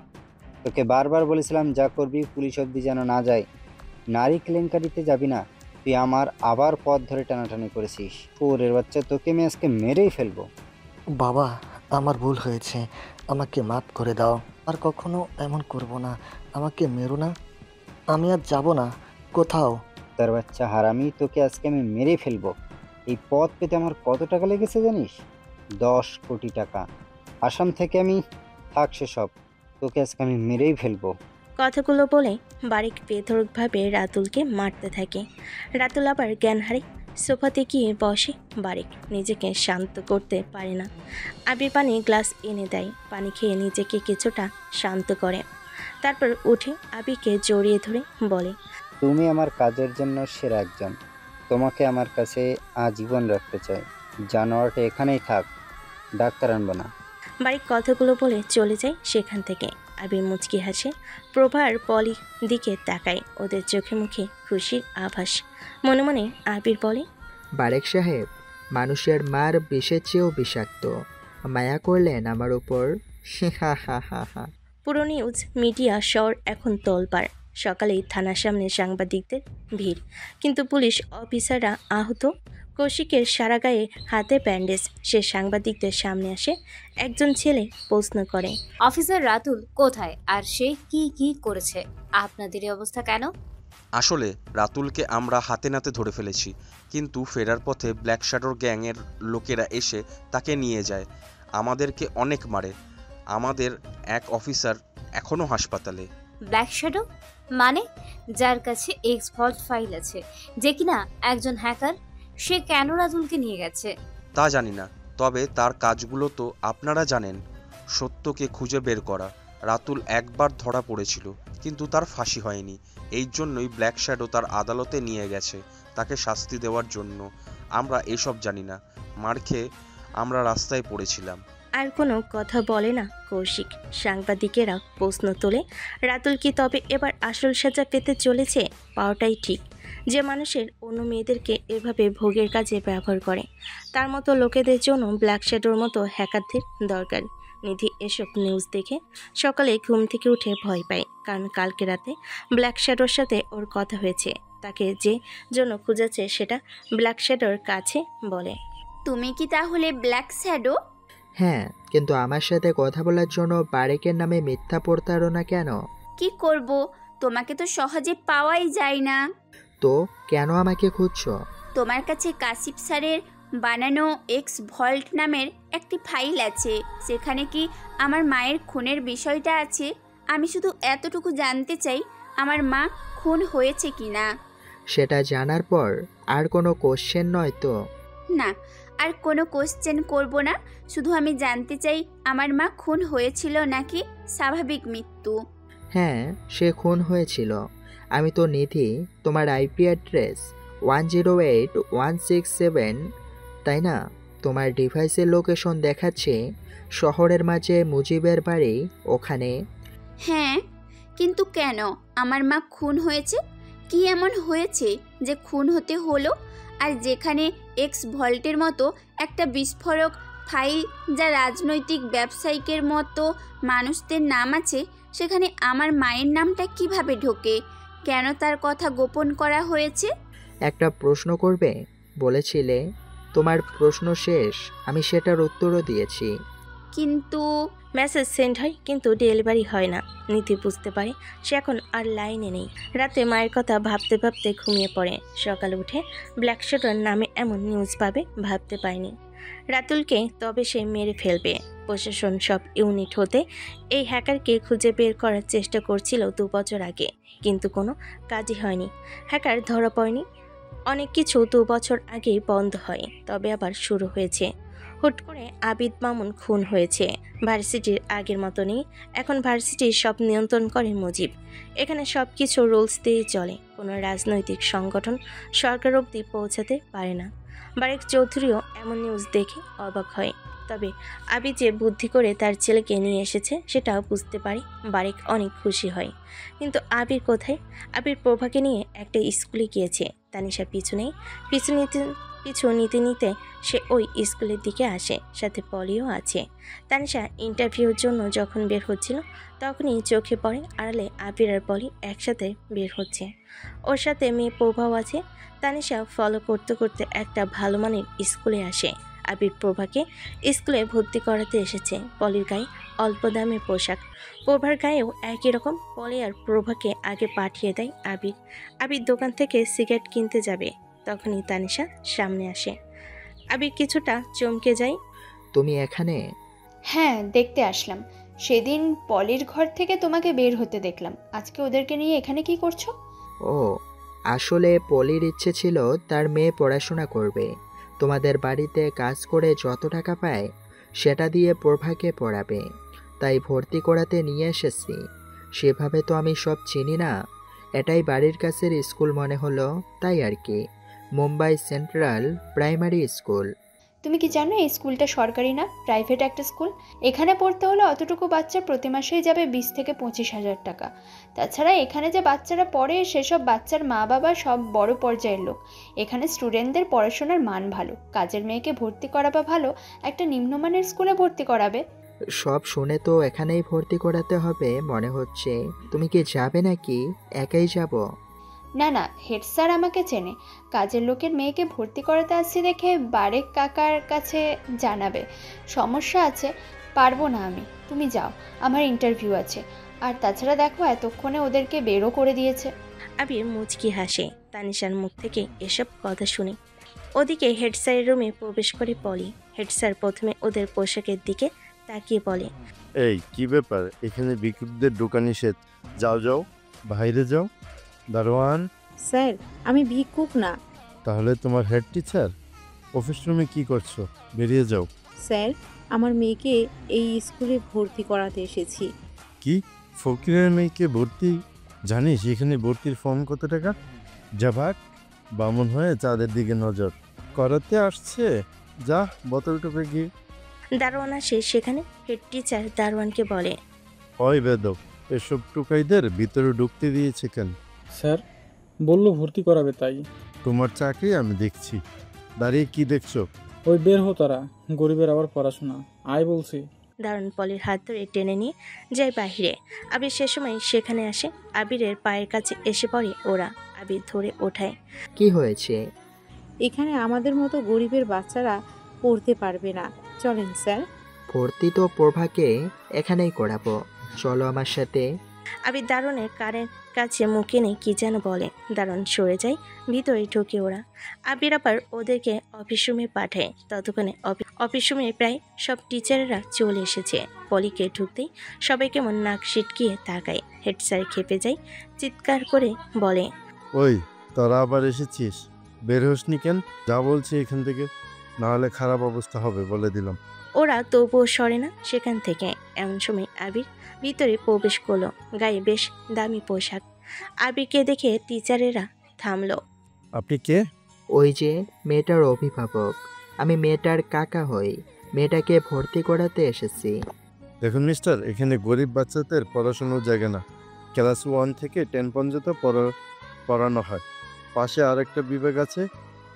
তোকে বারবার বলেছিলাম যা করবি পুলিশ অবধি যেন না যায়। নারী কেলেঙ্কারিতে যাবি না। তুই আমার আবার পথ ধরে টানাটানি করেছিস। ওরের বাচ্চা, তোকে আমি আজকে মেরেই ফেলবো। বাবা, আমার ভুল হয়েছে, আমাকে মাফ করে দাও। আর কখনো এমন করব না, আমাকে মেরো না। আমি আর যাব না কোথাও। তার বাচ্চা হারামি, তোকে আজকে আমি মেরে ফেলবো। এই পথ পেতে আমার কত টাকা লেগেছে জানিস? 10 কোটি টাকা। আসাম থেকে আমি থাক সেসব, তোকে আজকে আমি মেরেই ফেলবো। কথাগুলো বলে বারেক বেধড়কভাবে রাতুলকে মারতে থাকে। রাতুল আবার জ্ঞান হারে। সোফাতে গিয়ে বসে বারেক। নিজেকে শান্ত করতে পারে না। আবির পানি গ্লাস এনে দেয়। পানি খেয়ে নিজেকে কিছুটা শান্ত করে। তারপর উঠে আবিরকে জড়িয়ে ধরে বলে, তুমি আমার কাজের জন্য সেরা একজন। তোমাকে আমার কাছে আজীবন রাখতে চাই। জানোয়ারটা এখানেই থাক, ডাক্তার আনবো না। বারেক কথাগুলো বলে চলে যায় সেখান থেকে। আবির মুচকি হাসে। প্রভা আর পলি দিকে তাকায়। ওদের চোখে মুখে খুশির আভাস। মনে মনে আবির বলে, বারেক সাহেব, মানুষের মার বিষের চেয়েও বিষাক্ত। মায়া করলেন আমার উপর। হা হা হা হা। পুরো নিউজ মিডিয়া শহর এখন তোলপাড়। সকালেই থানার সামনে সাংবাদিকদের ভিড়, কিন্তু পুলিশ অফিসাররা আহত। কৌশিকের সারা গায়ে হাতে ব্যান্ডেজ। সে সাংবাদিকদের সামনে আসে। একজন ছেলে প্রশ্ন করে, অফিসার রাতুল কোথায় আর সে কি করেছে? আপনাদের এই অবস্থা কেন? আসলে রাতুলকে আমরা হাতে নাতে ধরে ফেলেছি, কিন্তু ফেরার পথে ব্ল্যাক শ্যাডোর গ্যাংয়ের লোকেরা এসে তাকে নিয়ে যায়। আমাদেরকে অনেক মারে। আমাদের এক অফিসার এখনও হাসপাতালে। ব্ল্যাক শ্যাডো মানে? যার কাছে এক্স ভল্ট ফাইল আছে, যে কিনা একজন হ্যাকার, সে কেন রাতুলকে নিয়ে গেছে? তা জানি না, তবে তার কাজগুলো তো আপনারা জানেন। সত্যকে খুঁজে বের করা। রাতুল একবার ধরা পড়েছিল, কিন্তু তার ফাঁসি হয়নি। এই জন্যই ব্ল্যাক শ্যাডো তার আদালতে নিয়ে গেছে, তাকে শাস্তি দেওয়ার জন্য। আমরা এসব জানি না। মার খেয়ে আমরা রাস্তায় পড়েছিলাম। আর কোনো কথা বলে না কৌশিক। সাংবাদিকেরা প্রশ্ন তোলে, রাতুল কি তবে এবার আসল সাজা পেতে চলেছে? পাওয়াটাই ঠিক। যে মানুষের অন্য মেয়েদেরকে এভাবে ভোগের কাজে ব্যবহার করে, তার মতো লোকেদের জন্য ব্ল্যাক শ্যাডোর মতো হ্যাকারদের দরকার। নিধি এসব নিউজ দেখে সকালে ঘুম থেকে উঠে ভয় পায়, কারণ কালকে রাতে ব্ল্যাক শ্যাডোর সাথে ওর কথা হয়েছে। তাকে যে জন্য খুঁজেছে সেটা ব্ল্যাক শ্যাডোর কাছে বলে। তুমি কি তাহলে ব্ল্যাক শ্যাডো? হ্যাঁ, কিন্তু আমার সাথে কথা বলার জন্য বারেকের নামে মিথ্যা প্রতারণা কেন? কি করব, তোমাকে তো সহজে পাওয়াই যায় না। তো কেন আমাকে খুঁজছো? তোমার কাছে কাশিপ স্যারের বানানো এক্স ভল্ট নামের একটি ফাইল আছে। সেখানে কি আমার মায়ের খুনের বিষয়টা আছে? আমি শুধু এতটুকু জানতে চাই, আমার মা খুন হয়েছে কি না। সেটা জানার পর আর কোনো কোশ্চেন নয় তো? না, আর কোনো কোশ্চেন করব না। শুধু আমি জানতে চাই, আমার মা খুন হয়েছিল নাকি স্বাভাবিক মৃত্যু। হ্যাঁ, সে খুন হয়েছিল। আমি তো নিধি, তোমার আইপি অ্যাড্রেস 108167, তাই না? তোমার ডিভাইসের লোকেশন দেখাচ্ছে শহরের মাঝে মুজিবের বাড়ি, ওখানে। হ্যাঁ, কিন্তু কেন? আমার মা খুন হয়েছে? কি এমন হয়েছে যে খুন হতে হলো? আর যেখানে এক্স ভল্টের মতো একটা বিস্ফোরক ফাইল যা রাজনৈতিক ব্যবসায়িকের মতো মানুষদের নাম আছে সেখানে আমার মায়ের নামটা কিভাবে ঢোকে? কেন তার কথা গোপন করা হয়েছে? একটা প্রশ্ন করবে বলেছিলে, তোমার প্রশ্ন শেষ, আমি সেটার উত্তরও দিয়েছি। কিন্তু মেসেজ সেন্ড হয় কিন্তু ডেলিভারি হয় না। নীতি বুঝতে পারে সে এখন আর লাইনে নেই। রাতে মায়ের কথা ভাবতে ভাবতে ঘুমিয়ে পড়ে। সকালে উঠে ব্ল্যাক শাটার নামে এমন নিউজ পাবে ভাবতে পারেনি। রাতুলকে তবে সে মেরে ফেলবে। প্রশাসন সব ইউনিট হতে এই হ্যাকারকে খুঁজে বের করার চেষ্টা করছিল 2 বছর আগে, কিন্তু কোনো কাজই হয়নি। হ্যাকার ধরা পড়েনি। অনেক কিছু 2 বছর আগেই বন্ধ হয়, তবে আবার শুরু হয়েছে। হুট করে আবিদ মামুন খুন হয়েছে। ভার্সিটির আগের মতো নেই, এখন ভার্সিটির সব নিয়ন্ত্রণ করে মুজিব। এখানে সব কিছু রুলস দিয়েই চলে। কোনো রাজনৈতিক সংগঠন সরকার অবধি পৌঁছাতে পারে না। বারেক চৌধুরীও এমন নিউজ দেখে অবাক হয়। তবে আবিদ যে বুদ্ধি করে তার ছেলেকে নিয়ে এসেছে সেটাও বুঝতে পারে। বারেক অনেক খুশি হয়। কিন্তু আবির কোথায়? আবির প্রভাকে নিয়ে একটা স্কুলে গিয়েছে। তানিশা পিছু নিতে নিতে সে ওই স্কুলের দিকে আসে। সাথে পলিও আছে। তানিশা ইন্টারভিউর জন্য যখন বের হচ্ছিল তখনই চোখে পড়ে আড়ালে আবির আর পলি একসাথে বের হচ্ছে। ওর সাথে মেয়ে প্রভাও আছে। তানিশা ফলো করতে করতে একটা ভালো মানের স্কুলে আসে। আবির প্রভাকে স্কুলে ভর্তি করাতে এসেছে। পলির গায়ে অল্প দামে পোশাক, প্রভার গায়েও একই রকম। পলি আর প্রভাকে আগে পাঠিয়ে দেয় আবির। আবির দোকান থেকে সিগারেট কিনতে যাবে, তখনই তানিশা সামনে আসে। আবির কিছুটা চমকে যায়। তুমি এখানে? হ্যাঁ, দেখতে আসলাম। সেদিন পলির ঘর থেকে তোমাকে বের হতে দেখলাম। আজকে ওদেরকে নিয়ে এখানে কি করছো? ও, আসলে পলির ইচ্ছে ছিল তার মেয়ে পড়াশোনা করবে। তোমাদের বাড়িতে কাজ করে যত টাকা পায় সেটা দিয়ে প্রভাকে পড়াবে, তাই ভর্তি করাতে নিয়ে এসেছি। সেভাবে তো আমি সব চিনি না, এটাই বাড়ির কাছের স্কুল মনে হলো, তাই আর কি। Mumbai central primary school. তুমি কি জানো এই স্কুলটা সরকারি না, প্রাইভেট একটা স্কুল। এখানে পড়তে হলে অতটুকু বাচ্চা প্রতি মাসেই যাবে 20 থেকে 25,000 টাকা। তাছাড়া এখানে যে বাচ্চারা পড়ে সেসব বাচ্চার মা বাবা সব বড় পর্যায়ের লোক। এখানে স্টুডেন্টদের পড়াশোনার মান ভালো। কাজের মেয়েকে ভর্তি করাবা ভালো, একটা নিম্নমানের স্কুলে ভর্তি করাবে। সব শুনে তো এখানেই ভর্তি করাতে হবে মনে হচ্ছে। তুমি কি যাবে নাকি একাই যাব? না না, হেড স্যার আমাকে চেনে। কাজের লোকের মেয়েকে ভর্তি করাতে আসছি দেখে বারেক কাকার কাছে জানাবে। সমস্যা আছে, পারবো না আমি। তুমি যাও, আমার ইন্টারভিউ আছে। আর তাছাড়া দেখো এতক্ষণে ওদেরকে বেরও করে দিয়েছে। আবির মুচকি হাসে তানিশার মুখ থেকে এসব কথা শুনে। ওদিকে হেড স্যারের রুমে প্রবেশ করে পলি। হেড স্যার প্রথমে ওদের পোশাকের দিকে তাকিয়ে বলে, এই কি ব্যাপার, এখানে ভিক্ষুকদের ঢোকা নিষেধ। যাও যাও, বাইরে যাও। দারোয়ান। স্যার, আমি ভিক্ষুক না। তাহলে তোমার হেড টিচার? অফিস রুমে কি করছো? বেরিয়ে যাও। স্যার, আমার মেয়েকে এই স্কুলে ভর্তি করাতে এসেছি। কি, ফকিরের মেয়েকে ভর্তি? জানিস এখানে ভর্তির ফর্ম কত টাকা? যাবাক, বামন হয়ে চাঁদের দিকে নজর করাতে আসছে। যা, বোতল টুপে গিয়ে। দারোয়ান আসে সেখানে। হেড টিচার দারোয়ানকে বলে, ওই বেদক, এসব টুকাইদের ভিতরে ঢুকতে দিয়েছে কেন? স্যার বললো ভর্তি করাবে, তাই। তোমার চাকরি আমি দেখছি, দাঁড়িয়ে কি দেখছো? ওই বের হো তারা, গরিবের আবার পড়াশোনা। আয় বলছি। দারুণ পলির হাত ধরে টেনে নিয়ে যায় বাহিরে। আবির সে সময় সেখানে আসে। আবিরের পায়ের কাছে এসে পড়ে ওরা। আবির ধরে ওঠায়। কি হয়েছে? এখানে আমাদের মতো গরিবের বাচ্চারা পড়তে পারবে না, চলেন স্যার। ভর্তি তো প্রভাকে এখানেই করাবো, চলো আমার সাথে। আবির দারুণের কারের কাছে মুখ এনে কি যেন বলে। দারুণ সরে যায়, ভিতরে ঢোকে ওরা। আবির আবার ওদেরকে অফিস রুমে পাঠায়। ততক্ষণে অফিস রুমে প্রায় সব টিচারেরা চলে এসেছে। পলিকে ঢুকতেই সবাই কেমন নাক সিটকিয়ে তাকায়। হেড স্যার খেপে যায়, চিৎকার করে বলে, ওই তোরা আবার এসেছিস? বের হসনি কেন? যা বলছি এখান থেকে, নাহলে খারাপ অবস্থা হবে বলে দিলাম। ওরা তবুও সরে না সেখান থেকে। এমন সময় আবির ভিতরে প্রবেশ করলো। গায়ে বেশ দামি পোশাক। আবিরকে দেখে টিচারেরা থামলো। আপনি কে? ওই যে মেয়েটার অভিভাবক, আমি মেয়েটার কাকা হই। মেয়েটাকে ভর্তি করাতে এসেছি। দেখুন মিস্টার, এখানে গরিব বাচ্চাদের পড়াশোনার জায়গা না। ক্লাস 1 থেকে 10 পর্যন্ত পড়ানো হয়। পাশে আরেকটা বিভাগ আছে,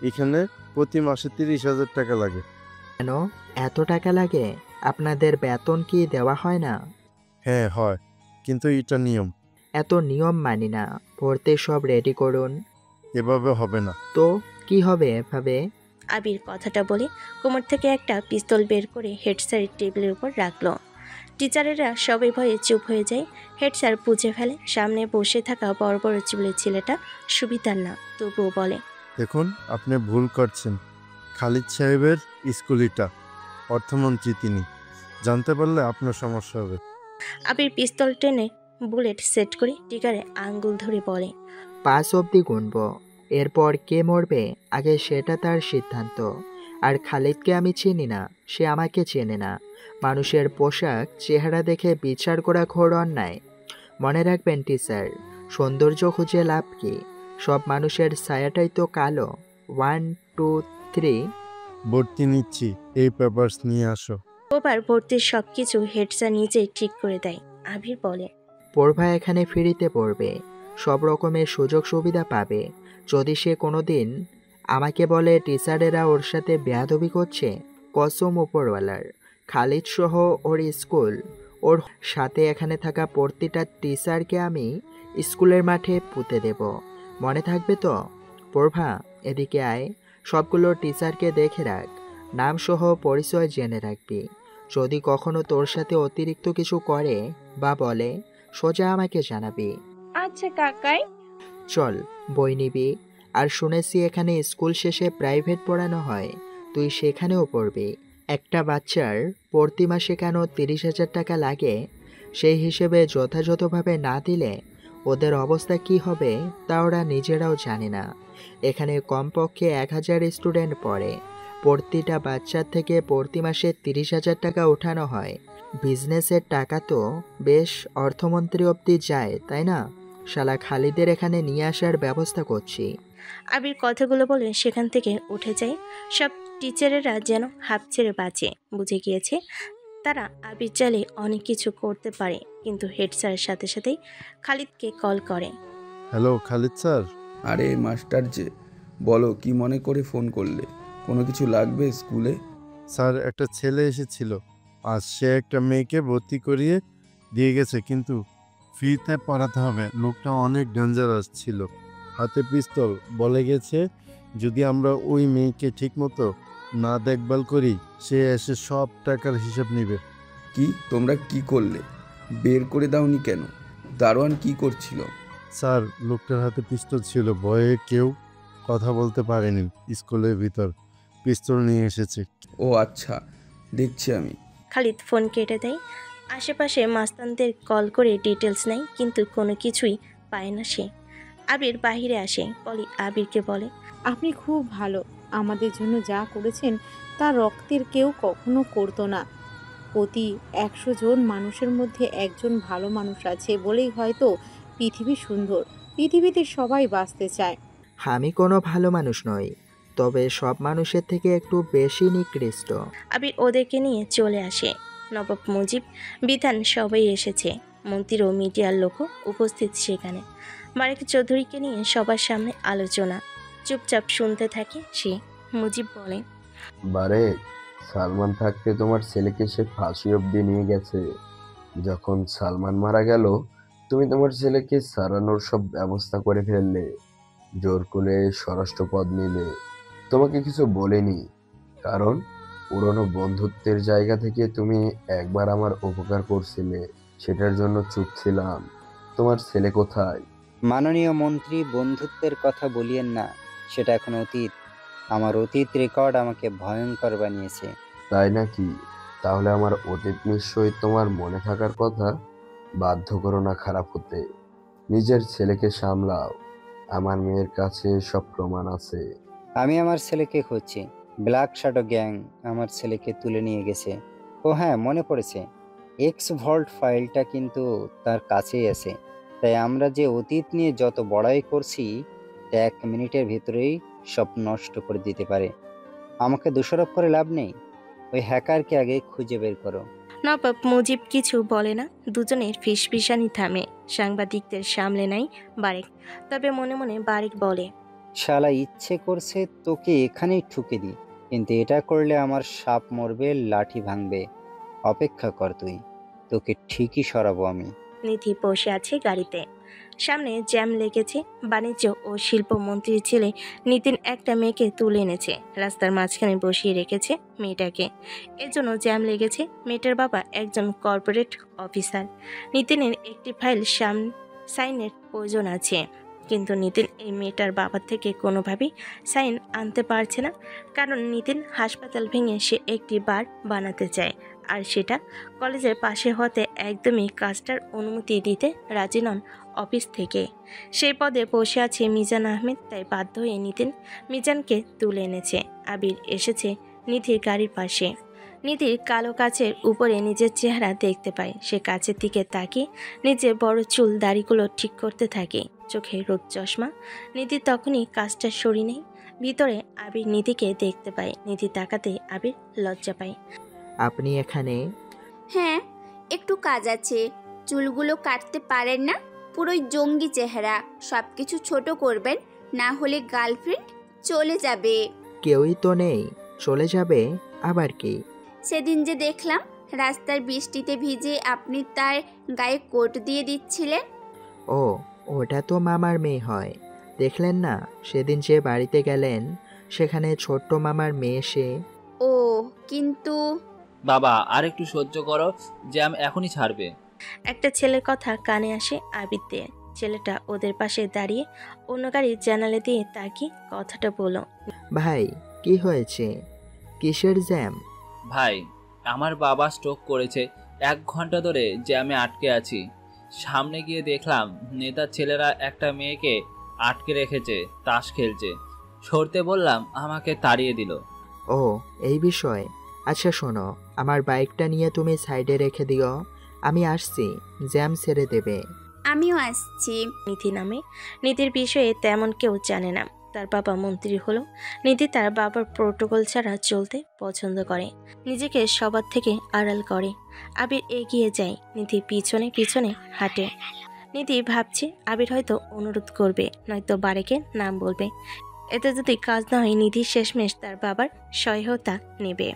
এখানে প্রতি মাসে 30,000 টাকা লাগে। কেন এত টাকা লাগে? আপনাদের বেতন কি দেওয়া হয় না? হ্যাঁ হয়, কিন্তু এটা নিয়ম। এত নিয়ম মানি না। পড়তে সব রেডি করুন। এভাবে হবে না। তো কি হবে এভাবে? আবির কথাটা বলে কোমর থেকে একটা পিস্তল বের করে হেড স্যারের টেবিলের উপর রাখলো। টিচারেরা সবাই ভয়ে চুপ হয়ে যায়। হেড স্যার বুঝে ফেলে সামনে বসে থাকা বড় বড় চুলের ছেলেটা সুবিধার না, তবুও বলে, দেখুন, আপনি ভুল করছেন। খালিদ সাহেবের স্কুলিটা, অর্থমন্ত্রী তিনি। জানতে পারলে আপনার সমস্যা হবে। আবির পিস্তল টেনে বুলেট সেট করে টিকারে আঙ্গুল ধরে বলে, 5 অবধি গুনব। এরপর কে মরবে আগে সেটা তার সিদ্ধান্ত। আর খালিদকে আমি চিনি না, সে আমাকে চেনে না। মানুষের পোশাক চেহারা দেখে বিচার করা ঘোর অন্যায়। মনে রাখবেন টিচার, সৌন্দর্য খুঁজে লাভ কি? সব মানুষের ছায়াটাই তো কালো। 1 2 3। ভর্তি নিচ্ছি, এই পেপারস নিয়ে আসো। ওবার ভর্তির সবকিছু হেড স্যার নিজেই ঠিক করে দেয়। আবির বলে, পড়ভা এখানে ফ্রিতে পড়বে, সব রকমের সুযোগ সুবিধা পাবে। যদি সে কোনোদিন আমাকে বলে টিচারেরা ওর সাথে বেয়াদবি করছে, কসম উপরওয়ালার, খালিদ সহ ওর স্কুল, ওর সাথে এখানে থাকা প্রতিটা টিচারকে আমি স্কুলের মাঠে পুঁতে দেব। মনে থাকবে তো? পড়ভা, এদিকে আয়। সবগুলো টিচারকে দেখে রাখ, নাম সহ পরিচয় জেনে রাখবি। যদি কখনো তোর সাথে অতিরিক্ত কিছু করে বা বলে, সোজা আমাকে জানাবি। আচ্ছা কাকাই। চল, বই নিবি। আর শুনেছি এখানে স্কুল শেষে প্রাইভেট পড়ানো হয়, তুই সেখানেও পড়বি। একটা বাচ্চার প্রতি মাসে কেন 30,000 টাকা লাগে, সেই হিসেবে যথাযথভাবে না দিলে ওদের অবস্থা কি হবে তা ওরা নিজেরাও জানে না। এখানে কমপক্ষে 1000 স্টুডেন্ট পড়ে। প্রতিটা বাচ্চার থেকে প্রতি মাসে 30,000 টাকা ওঠানো হয়। বিজনেসের টাকা তো বেশ অর্থমন্ত্রী অবধি যায়, তাই না? শালা খালিদের এখানে নিয়ে আসার ব্যবস্থা করছি। আবির কথাগুলো বলে সেখান থেকে উঠে যায়। সব টিচারেরা যেন হাঁপ ছেড়ে বাঁচে। বুঝে গিয়েছে তারা আবির চাইলে অনেক কিছু করতে পারে, কিন্তু হেড স্যারের সাথে সাথেই খালিদকে কল করে। Hello Khalid sir. আরে মাস্টার যে, বলো কি মনে করে ফোন করলে? কোনো কিছু লাগবে স্কুলে? স্যার, একটা ছেলে এসেছিল আজ, সে একটা মেয়েকে ভর্তি করিয়ে দিয়ে গেছে, কিন্তু ফ্রিতে পড়াতে হবে। লোকটা অনেক ডেঞ্জারাস ছিল, হাতে পিস্তল। বলে গেছে যদি আমরা ওই মেয়েকে ঠিকমতো না দেখভাল করি, সে এসে সব টাকার হিসাব নেবে। কি তোমরা কি করলে? বের করে দাওনি কেন? দারোয়ান কি করছিল? স্যার, লোকটার হাতে পিস্তল ছিল, ভয়ে কেউ কথা বলতে পারেনি। স্কুলের ভিতর পিস্তল নিয়ে এসেছে। ও আচ্ছা, দেখছি আমি। খালিদ ফোন কেটে দেয়। আশেপাশে মাস্তানদের কল করে ডিটেলস নেয়, কিন্তু কোনো কিছুই পায় না সে। আবির বাহিরে আসে। পলি আবিরকে বলে, আপনি খুব ভালো। আমাদের জন্য যা করেছেন তা রক্তের কেউ কখনো করতো না। প্রতি 100 জন মানুষের মধ্যে একজন ভালো মানুষ আছে বলেই হয়তো পৃথিবী সুন্দর। পৃথিবীতে সবাই বাঁচতে চায়। আমি কোনো ভালো মানুষ নই, তবে সব মানুষের থেকে একটু বেশি নিকৃষ্ট। আবির ওদেরকে নিয়ে চলে আসে। নবাব মুজিব, বিধান সবাই এসেছে। মন্ত্রী ও মিডিয়ার লোকও উপস্থিত সেখানে। বারেক চৌধুরীকে নিয়ে সবার সামনে আলোচনা। চুপচাপ শুনতে থাকে সে। মুজিব বলে, বারেক, সালমান থাকতে তোমার ছেলেকে সে ফাঁসি অবধি নিয়ে গেছে। যখন সালমান মারা গেল, তুমি তোমার ছেলেকে সারানোর সব ব্যবস্থা করে ফেললে, জোর করে স্বরাষ্ট্র পদ নিলে। তোমাকে কিছু বলিনি, কারণ পুরনো বন্ধুত্বের জায়গা থেকে তুমি একবার আমার উপকার করছিলে, সেটার জন্য চুপ ছিলাম। তোমার ছেলে কোথায়? মাননীয় মন্ত্রী, বন্ধুত্বের কথা বলিয়েন না, সেটা এখন অতীত। আমার অতীত রেকর্ড আমাকে ভয়ঙ্কর বানিয়েছে। তাই নাকি? তাহলে আমার অতীত নিশ্চয়ই তোমার মনে থাকার কথা। বাধ্য করো না খারাপ হতে। নিজের ছেলেকে সামলাও। আমার মেয়ের কাছে সব প্রমাণ আছে। আমি আমার ছেলেকে খুঁজছি। ব্ল্যাক শ্যাডো গ্যাং আমার ছেলেকে তুলে নিয়ে গেছে। ও হ্যাঁ, মনে পড়েছে, এক্স ভল্ট ফাইলটা কিন্তু তার কাছেই আছে। তাই আমরা যে অতীত নিয়ে যত বড়াই করছি, তা 1 মিনিটের ভিতরেই সব নষ্ট করে দিতে পারে। আমাকে দোষারোপ করে লাভ নেই। ওই হ্যাকারকে আগে খুঁজে বের করো। নবাব মুজিব কিছু বলে না। দুজনের ফিসফিসানি থামে। সাংবাদিকদের সামলে নেয় বারেক। তবে মনে মনে বারেক বলে, শালা ইচ্ছে করছে তোকে এখানেই ঠুকে দিই। কিন্তু এটা করলে আমার সাপ মরবে, লাঠি ভাঙবে। অপেক্ষা কর তুই, তোকে ঠিকই সরাবো আমি। নিধি বসে আছে গাড়িতে। সামনে জ্যাম লেগেছে। বাণিজ্য ও শিল্প মন্ত্রীর ছেলে নিতিন একটা মেয়েকে তুলে এনেছে, রাস্তার মাঝখানে বসিয়ে রেখেছে মেয়েটাকে। এর জন্য জ্যাম লেগেছে। মেয়েটার বাবা একজন কর্পোরেট অফিসার। নিতিনের একটি ফাইল সাইনের প্রয়োজন আছে, কিন্তু নিতিন এই মেয়েটার বাবার থেকে কোনোভাবেই সাইন আনতে পারছে না, কারণ নিতিন হাসপাতাল ভেঙে সে একটি বার বানাতে চায়, আর সেটা কলেজের পাশে হতে একদমই কাজটার অনুমতি দিতে রাজি নন অফিস থেকে। সেই পদে বসে আছে মিজান আহমেদ, তাই বাধ্য হয়ে নিতিন মিজানকে তুলে এনেছে। আবির এসেছে নিধির গাড়ির পাশে। নিধির কালো কাচের উপরে নিজের চেহারা দেখতে পায়। সে কাচের দিকে তাকিয়ে নিজের বড় চুল দাড়িগুলো ঠিক করতে থাকে, চোখে রোদ চশমা। নিধি তখনই কাজটা সরি নেই। ভিতরে আবির নিধিকে দেখতে পায়। নিধি তাকাতে আবির লজ্জা পায়। আপনি এখানে? হ্যাঁ, একটু কাজ আছে। চুলগুলো কাটতে পারেন না? পুরোই জঙ্গি চেহারা। সব কিছু ছোট করবেন, না হলে গার্লফ্রেন্ড চলে যাবে। কেউই তো নেই, চলে যাবে আবার কি? সেদিন যে দেখলাম রাস্তার বৃষ্টিতে ভিজে আপনি তার গায়ে কোট দিয়ে দিচ্ছিলেন। ও, ওটা তো মামার মেয়ে হয়। দেখলেন না সেদিন যে বাড়িতে গেলেন, সেখানে ছোট্ট মামার মেয়ে সে। ও, কিন্তু বাবা আর একটু সহ্য করো, জ্যাম এখনই ছাড়বে। একটা ছেলের কথা কানে আসে আবিরদের। ছেলেটা ওদের পাশে দাঁড়িয়ে অন্য গাড়ির জানালা দিয়ে তাকিয়ে কথাটা বলল। ভাই, কি হয়েছে? কিসের জ্যাম? ভাই, আমার বাবা স্ট্রোক করেছে, 1 ঘন্টা ধরে জ্যামে আটকে আছি। সামনে গিয়ে দেখলাম নেতার ছেলেরা একটা মেয়েকে আটকে রেখেছে, তাস খেলছে। সরতে বললাম, আমাকে তাড়িয়ে দিল। ও, এই বিষয়। আচ্ছা শোনো, আমার বাইকটা নিয়ে তুমি সাইডে রেখে দিও, আমি আসছি, জ্যাম ছেড়ে দেবে। আমিও আসছি। নিধি নামে। নিধির বিষয়ে তেমন কেউ জানে না। তার বাবা মন্ত্রী হলো। নিধি তার বাবার প্রোটোকল ছাড়া চলতে পছন্দ করে, নিজেকে সবার থেকে আড়াল করে। আবির এগিয়ে যায়, নিধি পিছনে পিছনে হাঁটে। নিধি ভাবছে আবির হয়তো অনুরোধ করবে, নয়তো বারেকের নাম বলবে। এতে যদি কাজ না হয় নিধি শেষমেশ তার বাবার সহায়তা নেবে।